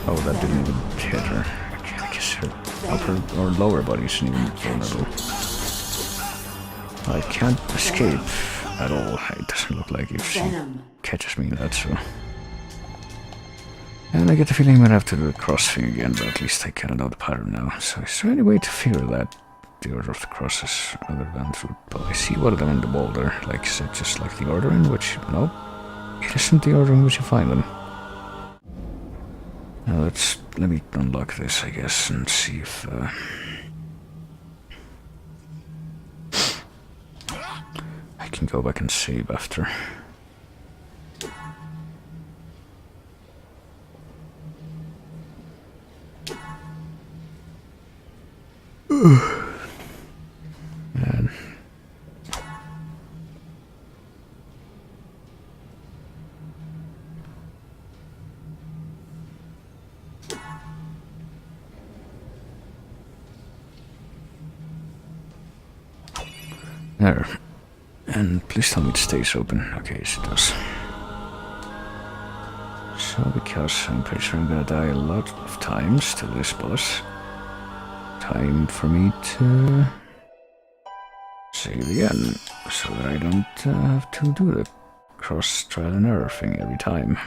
Oh, that didn't even hit her. I guess her upper or lower body isn't even vulnerable. I can't escape at all. It doesn't look like if she catches me in that, so. And I get the feeling I'm gonna have to do the cross thing again, but at least I kinda know the pattern now. So is there any way to figure that the order of the crosses other than through? Well, I see one of them in the boulder. Like, is it just like the order in which? No, it isn't the order in which you find them. Now let me unlock this, I guess, and see if I can go back and save after. Man. There. And please tell me it stays open. Okay, yes it does. So, because I'm pretty sure I'm gonna die a lot of times to this boss, time for me to save again, so that I don't have to do the cross trial and error thing every time.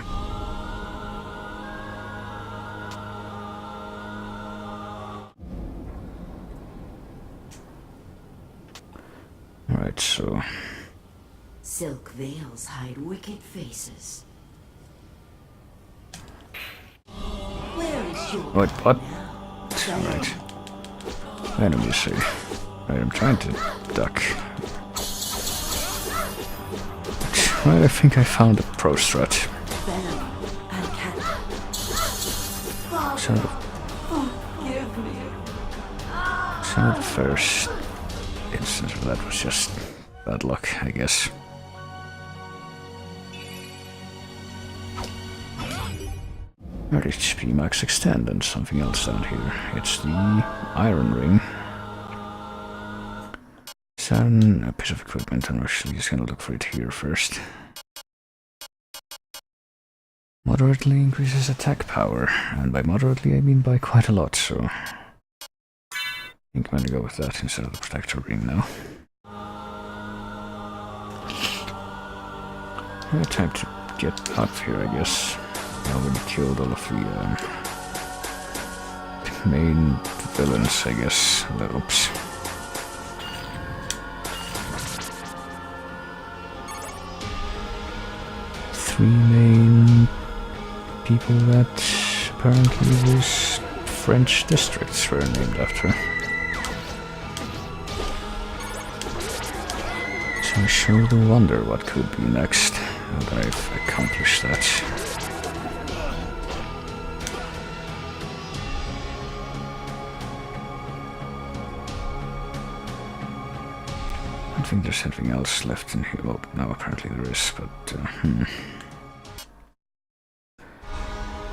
Alright, so... silk veils hide wicked faces. Where is your What? Alright. Let me see. Right, I'm trying to duck. Right, I think I found a pro strat. So the first instance of that was just bad luck, I guess. HP max extend and something else down here. It's the iron ring. Is that a piece of equipment? I'm actually just gonna look for it here first. Moderately increases attack power, and by moderately I mean by quite a lot, so I think I'm gonna go with that instead of the protector ring now. Time to get up here, I guess. I already killed all of the main villains, I guess. Oops. Three main people that apparently these French districts were named after. So I sure do wonder what could be next, now that I've accomplished that. I think there's something else left in here. Well, now apparently there is, but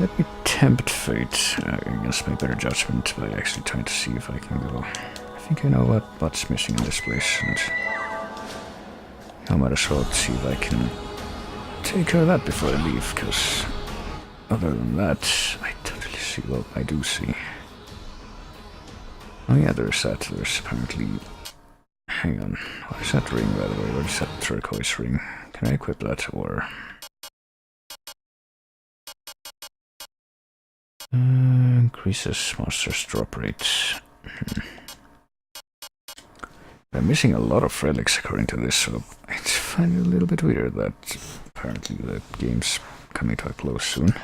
let me tempt fate against my better judgment by actually trying to see if I can go. I think I know what's missing in this place, and I might as well see if I can take care of that before I leave, because other than that, I don't really see what I do see. Oh yeah, there's that. There's apparently... Hang on, what is that ring, by the way? What is that turquoise ring? Can I equip that, or... increases monster's drop rate. I'm missing a lot of relics according to this, so I find it a little bit weird that apparently the game's coming to a close soon.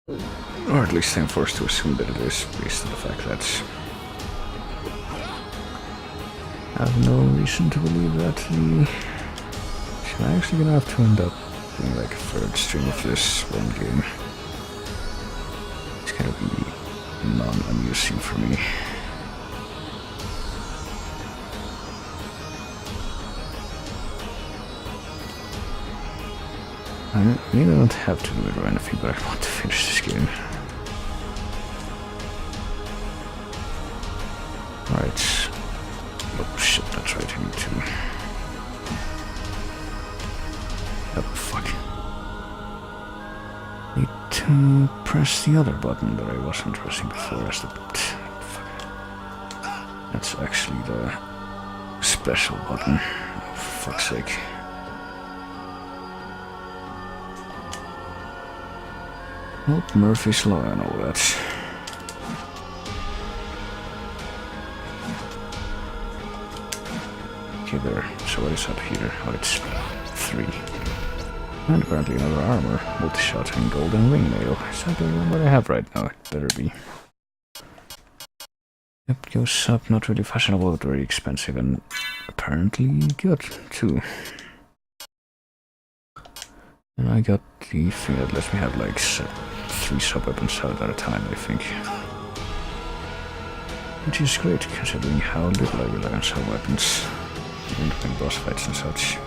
Or at least I'm forced to assume that it is, based on the fact that have no reason to believe that the... So I'm actually gonna have to end up doing like a third stream of this one game. It's gonna be non-amusing for me. I maybe I don't have to do it or anything, but I want to finish this game. Right. Oh shit, that's right, I need to... Oh fuck. Need to press the other button that I wasn't pressing before as the... Fuck. That's actually the special button. Oh, for fuck's sake. Oh, Murphy's Law and all that. Okay, there. So what is up here? Oh, it's 3. And apparently another armor, multi-shot and golden ringmail. Exactly what I have right now, it better be. Yep, goes up, not really fashionable, but very expensive and apparently good too. And I got the thing that lets me have like 3 sub-weapons out at a time, I think. Which is great considering how little I rely on sub-weapons, even during boss fights and such.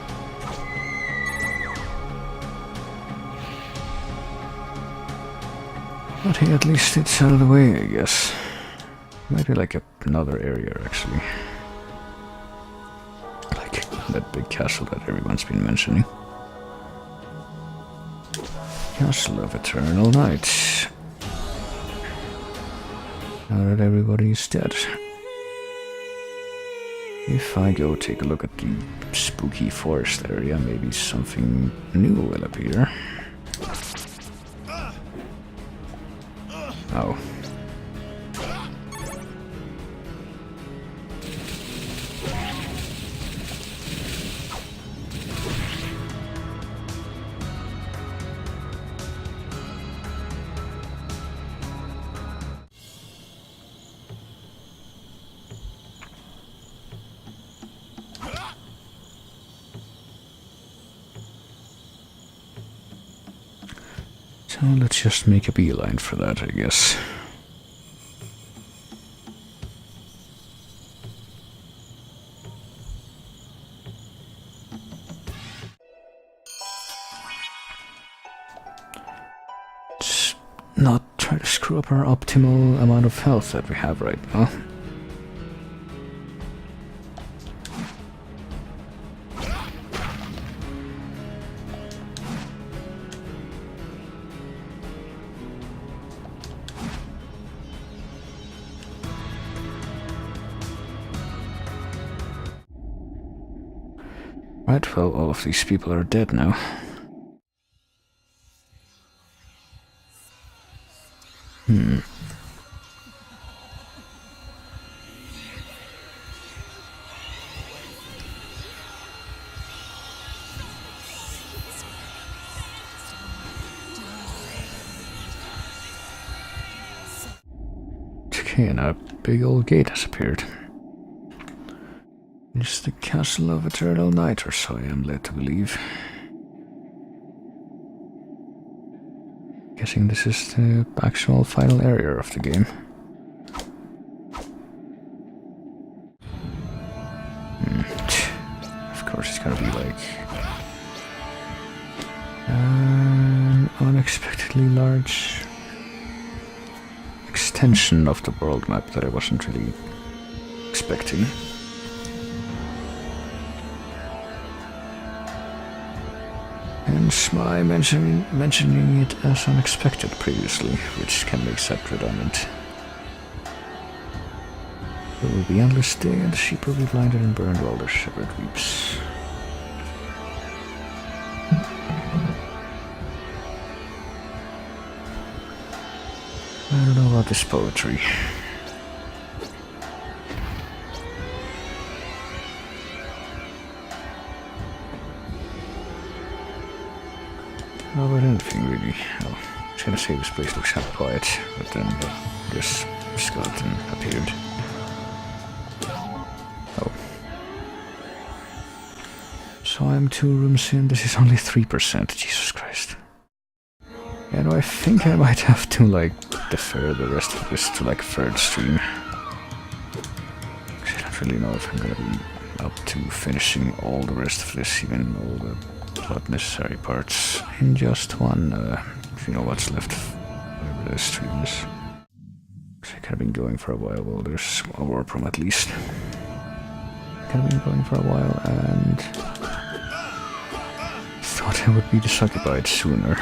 But hey, at least it's out of the way, I guess. Maybe like another area, actually. Like that big castle that everyone's been mentioning. Castle of Eternal Night. Now that everybody is dead. If I go take a look at the spooky forest area, maybe something new will appear. Oh. So let's just make a beeline for that, I guess. Let's not try to screw up our optimal amount of health that we have right now. Right, well, all of these people are dead now. Okay, and a big old gate has appeared. It's the Castle of Eternal Night, or so I am led to believe. Guessing this is the actual final area of the game. Of course it's gonna be like an unexpectedly large extension of the world map that I wasn't really expecting. Hence my mentioning it as unexpected previously, which can make that redundant. There will be endless day, and the sheep will be blinded and burned while their shepherd weeps. I don't know about this poetry. Not about anything really. Oh, I was gonna say this place looks kind of quiet, but then this skeleton appeared. Oh. So I'm 2 rooms in, this is only 3%, Jesus Christ. Yeah, no, I think I might have to, like, defer the rest of this to, like, 3rd stream. I don't really know if I'm gonna be up to finishing all the rest of this, even all the plot necessary parts, in just one, if you know what's left of whatever this stream is. I've kind of been going for a while, well, there's a warp room at least. Kind of been going for a while, and thought I would be disoccupied sooner.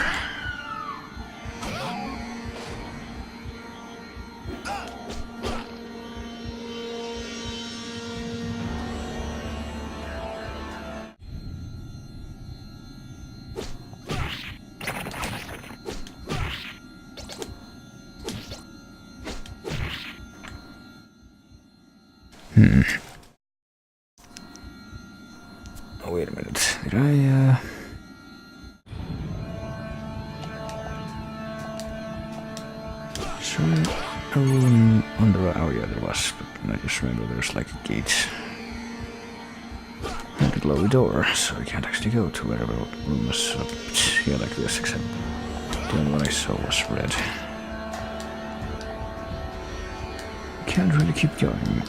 Oh, wait a minute. Did I, So, a room on the right? Oh, yeah, there was, but I just remember there's like a gate and a glowy door, so I can't actually go to wherever room is up here like this, except the only one I saw was red. Can't really keep going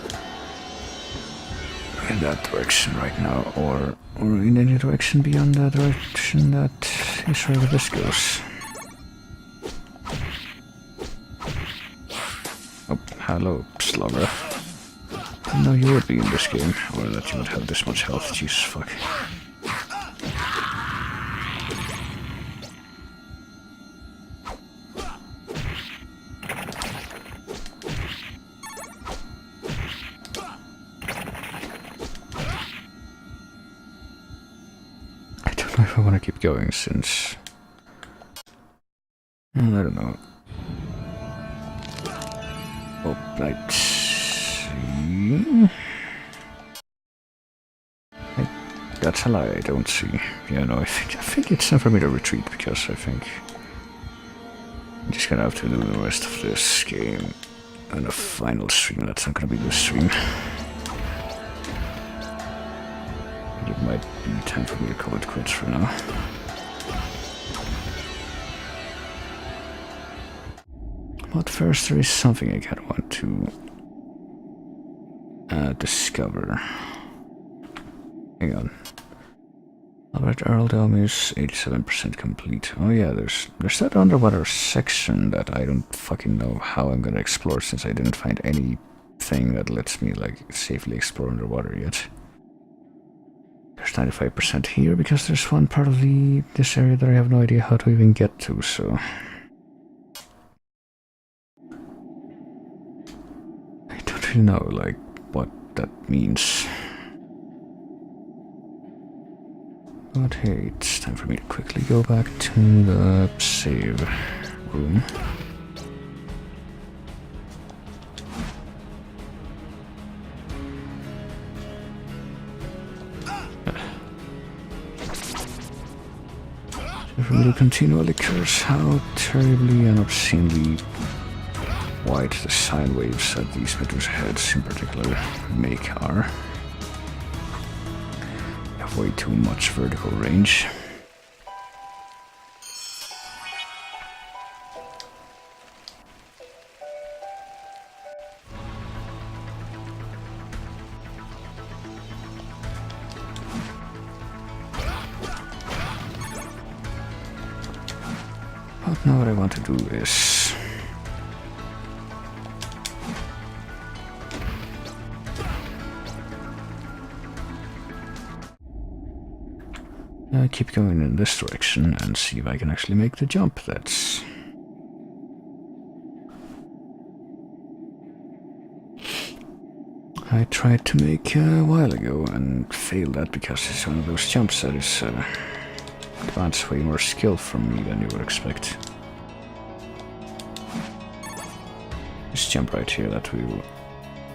in that direction right now, or in any direction beyond the direction that is where this goes. Oh, hello, Slugger. Didn't know you would be in this game, or that you would have this much health, Jesus fuck. If I want to keep going, since I don't know. Oh, let's see. That's a lie. I don't see. Yeah, no. I think it's time for me to retreat, because I think I'm just gonna have to do the rest of this game and a final stream. That's not gonna be this stream. It might be time for me to call it quits for now. But first, there is something I kind of want to discover. Hang on. Albert Earl Dome is 87% complete. Oh yeah, there's that underwater section that I don't fucking know how I'm gonna explore, since I didn't find anything that lets me like safely explore underwater yet. There's 95% here, because there's one part of this area that I have no idea how to even get to, so I don't really know, like, what that means. But hey, it's time for me to quickly go back to the save room. If we will continually curse how terribly and obscenely white the sine waves at these Medusa heads in particular are. They have way too much vertical range. But now what I want to do is keep going in this direction and see if I can actually make the jump that's I tried to make a while ago and failed at, because it's one of those jumps that is demands way more skill from me than you would expect. This jump right here that will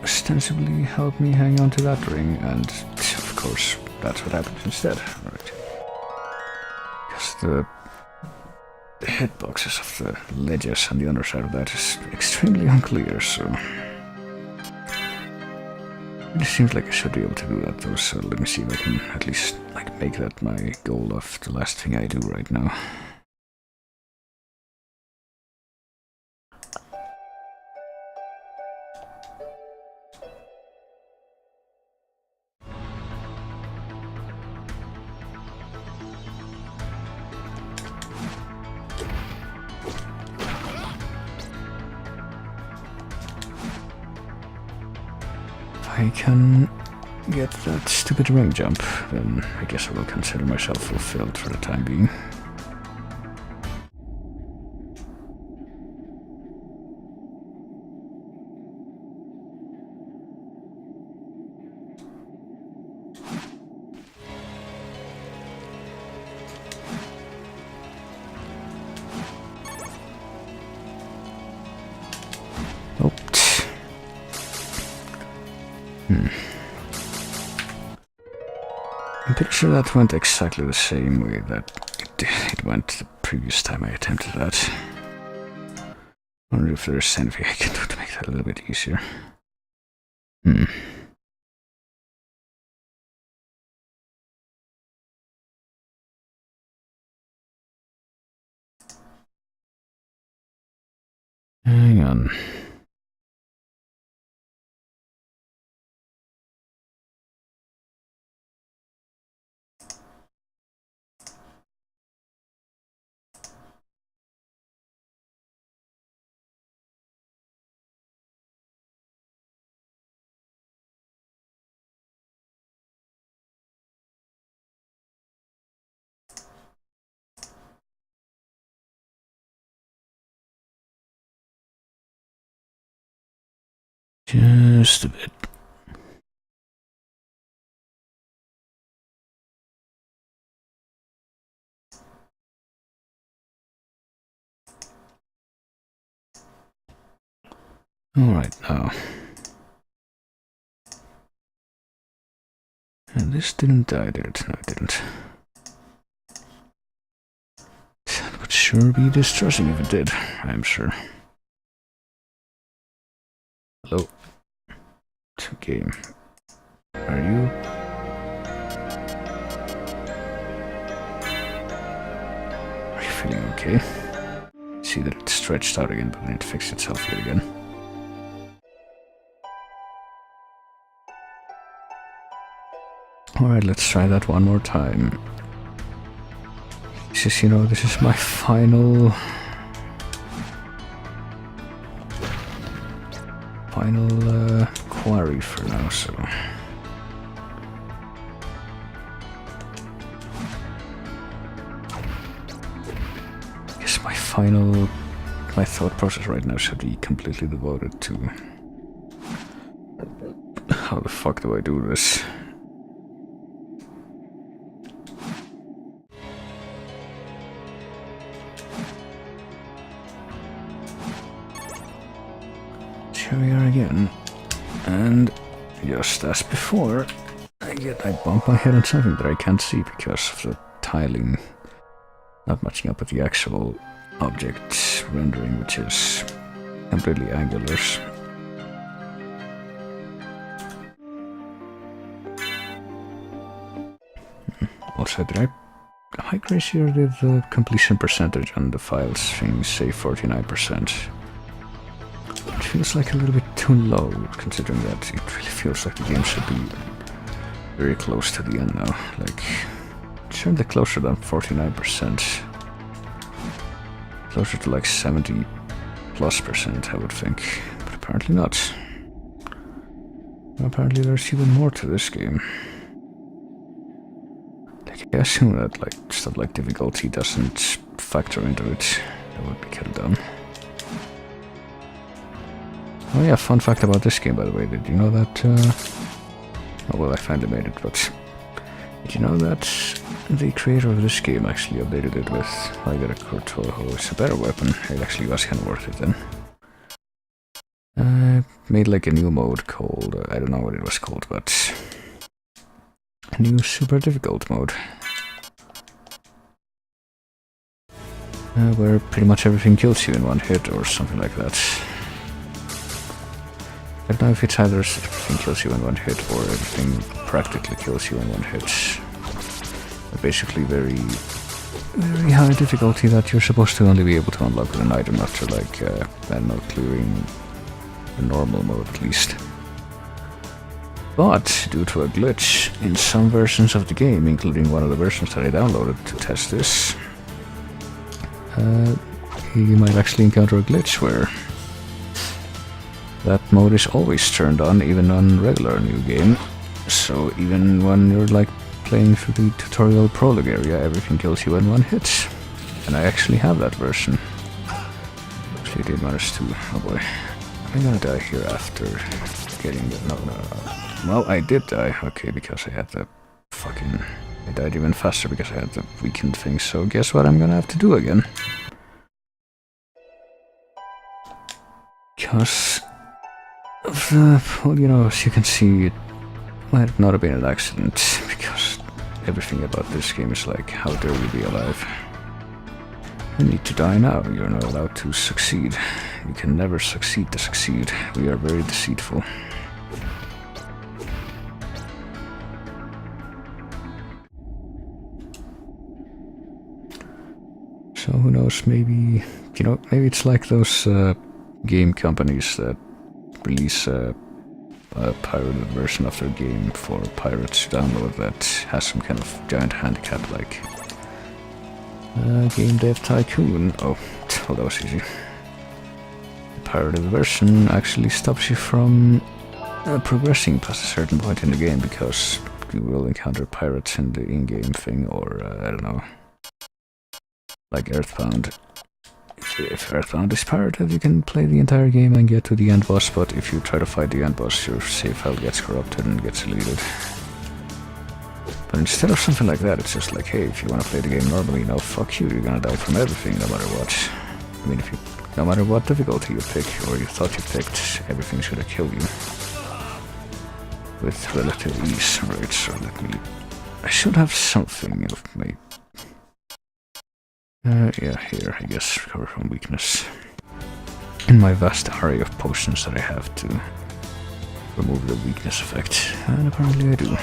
ostensibly help me hang on to that ring, and of course that's what happens instead. Right. Because the hitboxes of the ledges on the underside of that is extremely unclear, so it seems like I should be able to do that though, so let me see if I can at least like make that my goal of the last thing I do right now. I can get that stupid ring jump, then I guess I will consider myself fulfilled for the time being. I'm pretty sure that went exactly the same way that it went the previous time I attempted that. I wonder if there's anything I can do to make that a little bit easier. Hang on. Just a bit. Alright, now. And this didn't die, did it? No, it didn't. That would sure be distressing if it did, I'm sure. Hello. To game. Are you? Are you feeling okay? See that it stretched out again, but then it fixed itself yet again. Alright, let's try that one more time. This is, you know, this is my final quarry for now, so I guess my thought process right now should be completely devoted to how the fuck do I do this? Here we are again, and just as before, I bump my head on something that I can't see because of the tiling not matching up with the actual object rendering, which is completely angular. Also, am I crazy, or did the completion percentage on the files thing say 49%? It feels like a little bit too low, considering that it really feels like the game should be very close to the end now. Like, certainly closer than 49%. Closer to like 70+%, I would think. But apparently not. Apparently there's even more to this game. Like, I assume that like stuff like difficulty doesn't factor into it. That would be kind of dumb. Oh yeah, fun fact about this game, by the way. Did you know that, oh well, I finally made it, but did you know that the creator of this game actually updated it with Lecarde, is a better weapon? It actually was kind of worth it then. Made like a new mode called, I don't know what it was called, but a new super difficult mode. Where pretty much everything kills you in one hit or something like that. I don't know if it's either everything kills you in one hit or everything practically kills you in one hit. basically very high difficulty that you're supposed to only be able to unlock with an item after like, I don't know, clearing the normal mode at least. But due to a glitch in some versions of the game, including one of the versions that I downloaded to test this, you might actually encounter a glitch where that mode is always turned on, even on regular new game. So even when you're like playing through the tutorial prologue area, everything kills you in one hit. And I actually have that version. Actually did manage to... oh boy. I'm gonna die here after getting the... no. Well, I did die. Okay, because I had the fucking... I died even faster because I had the weakened thing. So guess what I'm gonna have to do again? Because of the... well, you know, as you can see, it might not have been an accident, because everything about this game is like, how dare you be alive? You need to die now, you're not allowed to succeed. You can never succeed to succeed. We are very deceitful. So who knows, maybe, you know, maybe it's like those game companies that release a pirated version of their game for pirates to download that has some kind of giant handicap, like Game Dev Tycoon. Oh, well, that was easy. The pirated version actually stops you from progressing past a certain point in the game, because you will encounter pirates in the in-game thing, or I don't know, like Earthbound. If Earthbound is pirated, you can play the entire game and get to the end boss, but if you try to fight the end boss, your save file gets corrupted and gets deleted. But instead of something like that, it's just like, hey, if you want to play the game normally, no, fuck you, you're gonna die from everything no matter what. I mean, no matter what difficulty you pick, or you thought you picked, everything's gonna kill you. With relative ease. Right, so I should have something of my... yeah, here, I guess, recover from weakness. In my vast array of potions that I have to remove the weakness effect, and apparently I do.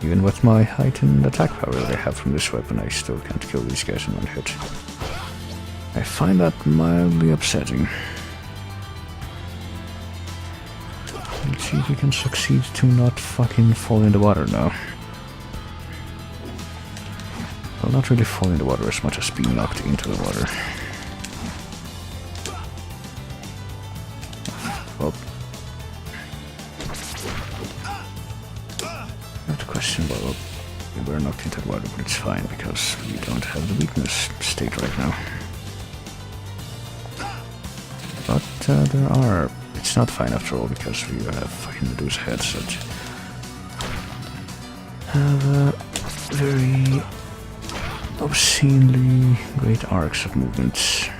Even with my heightened attack power that I have from this weapon, I still can't kill these guys in one hit. I find that mildly upsetting. Let's see if we can succeed to not fucking fall in the water now. Well, not really fall in the water as much as being knocked into the water. Well, I have to question, well, we were knocked into the water, but it's fine because we don't have the weakness state right now. But there are... it's not fine after all, because we have fucking Medusa heads that have very obscenely great arcs of movements.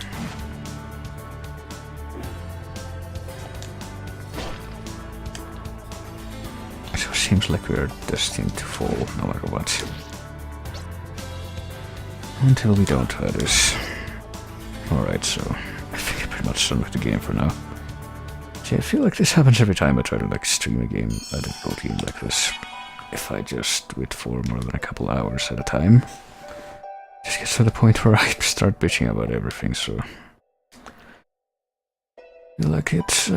So it seems like we're destined to fall no matter what. Until we don't, that is. Alright, so I think I'm pretty much done with the game for now. See, I feel like this happens every time I try to like stream a game, a difficult game like this. If I just do it for more than a couple hours at a time, it just gets to the point where I start bitching about everything, so I feel like it's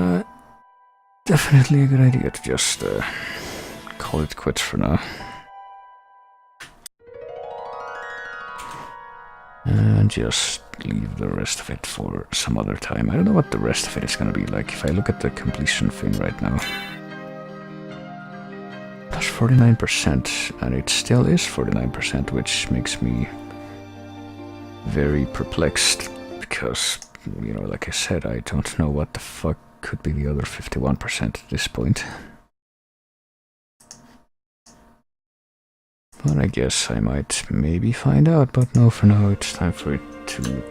definitely a good idea to just call it quits for now. And just leave the rest of it for some other time. I don't know what the rest of it is gonna be like. If I look at the completion thing right now, that's 49%, and it still is 49%, which makes me very perplexed, because, you know, like I said, I don't know what the fuck could be the other 51% at this point. But I guess I might maybe find out, but no, for now it's time for it to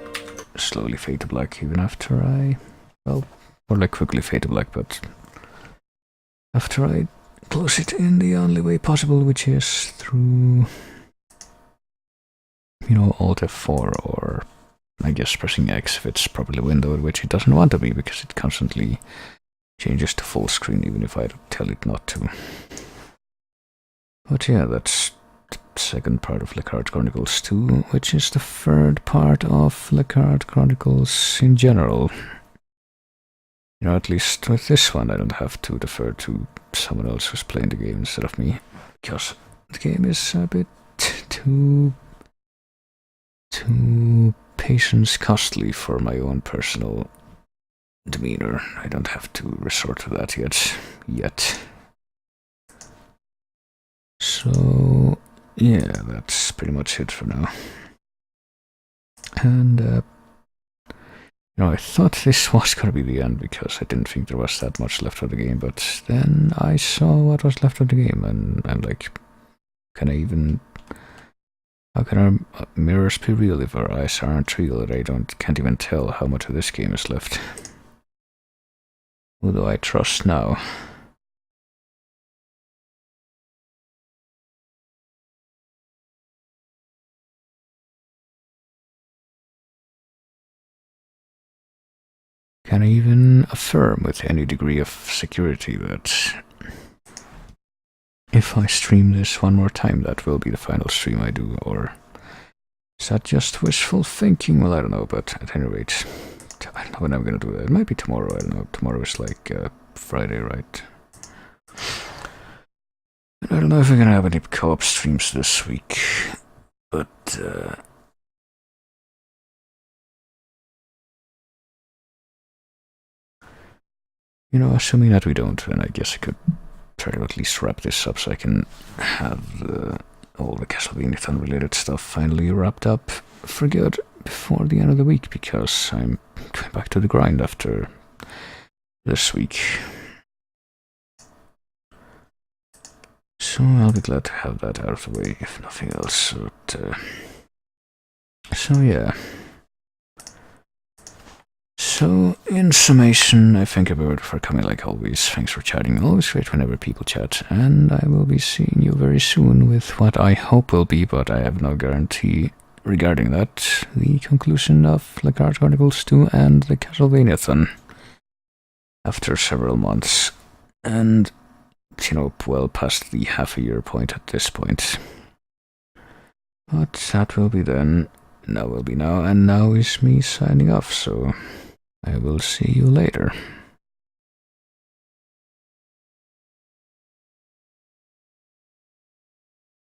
slowly fade to black, even after I, well, more like quickly fade to black, but after I close it in the only way possible, which is through, you know, Alt F4, or I guess pressing X if it's properly windowed, which it doesn't want to be, because it constantly changes to full screen even if I tell it not to. But yeah, that's second part of Lecarde Chronicles 2, which is the third part of Lecarde Chronicles in general. You know, at least with this one, I don't have to defer to someone else who's playing the game instead of me, because the game is a bit too patience costly for my own personal demeanor. I don't have to resort to that yet. So, yeah, that's pretty much it for now. And, you know, I thought this was gonna be the end because I didn't think there was that much left of the game, but then I saw what was left of the game, and I'm like, how can our mirrors be real if our eyes aren't real? And I can't even tell how much of this game is left. Who do I trust now? Can I even affirm with any degree of security that if I stream this one more time, that will be the final stream I do, or is that just wishful thinking? Well, I don't know, but at any rate, I don't know when I'm gonna do that. It might be tomorrow, I don't know. Tomorrow is like Friday, right? And I don't know if we're gonna have any co-op streams this week, but you know, assuming that we don't, then I guess I could try to at least wrap this up so I can have all the Castlevaniathon related stuff finally wrapped up for good before the end of the week, because I'm going back to the grind after this week. So I'll be glad to have that out of the way, if nothing else. But, so yeah. So, in summation, I thank everyone for coming like always. Thanks for chatting. Always great whenever people chat. And I will be seeing you very soon with what I hope will be, but I have no guarantee regarding that, the conclusion of Lecarde Chronicles 2 and the Castlevaniathon. After several months. And, you know, well past the half-a-year point at this point. But that will be then. Now will be now. And now is me signing off, so I will see you later.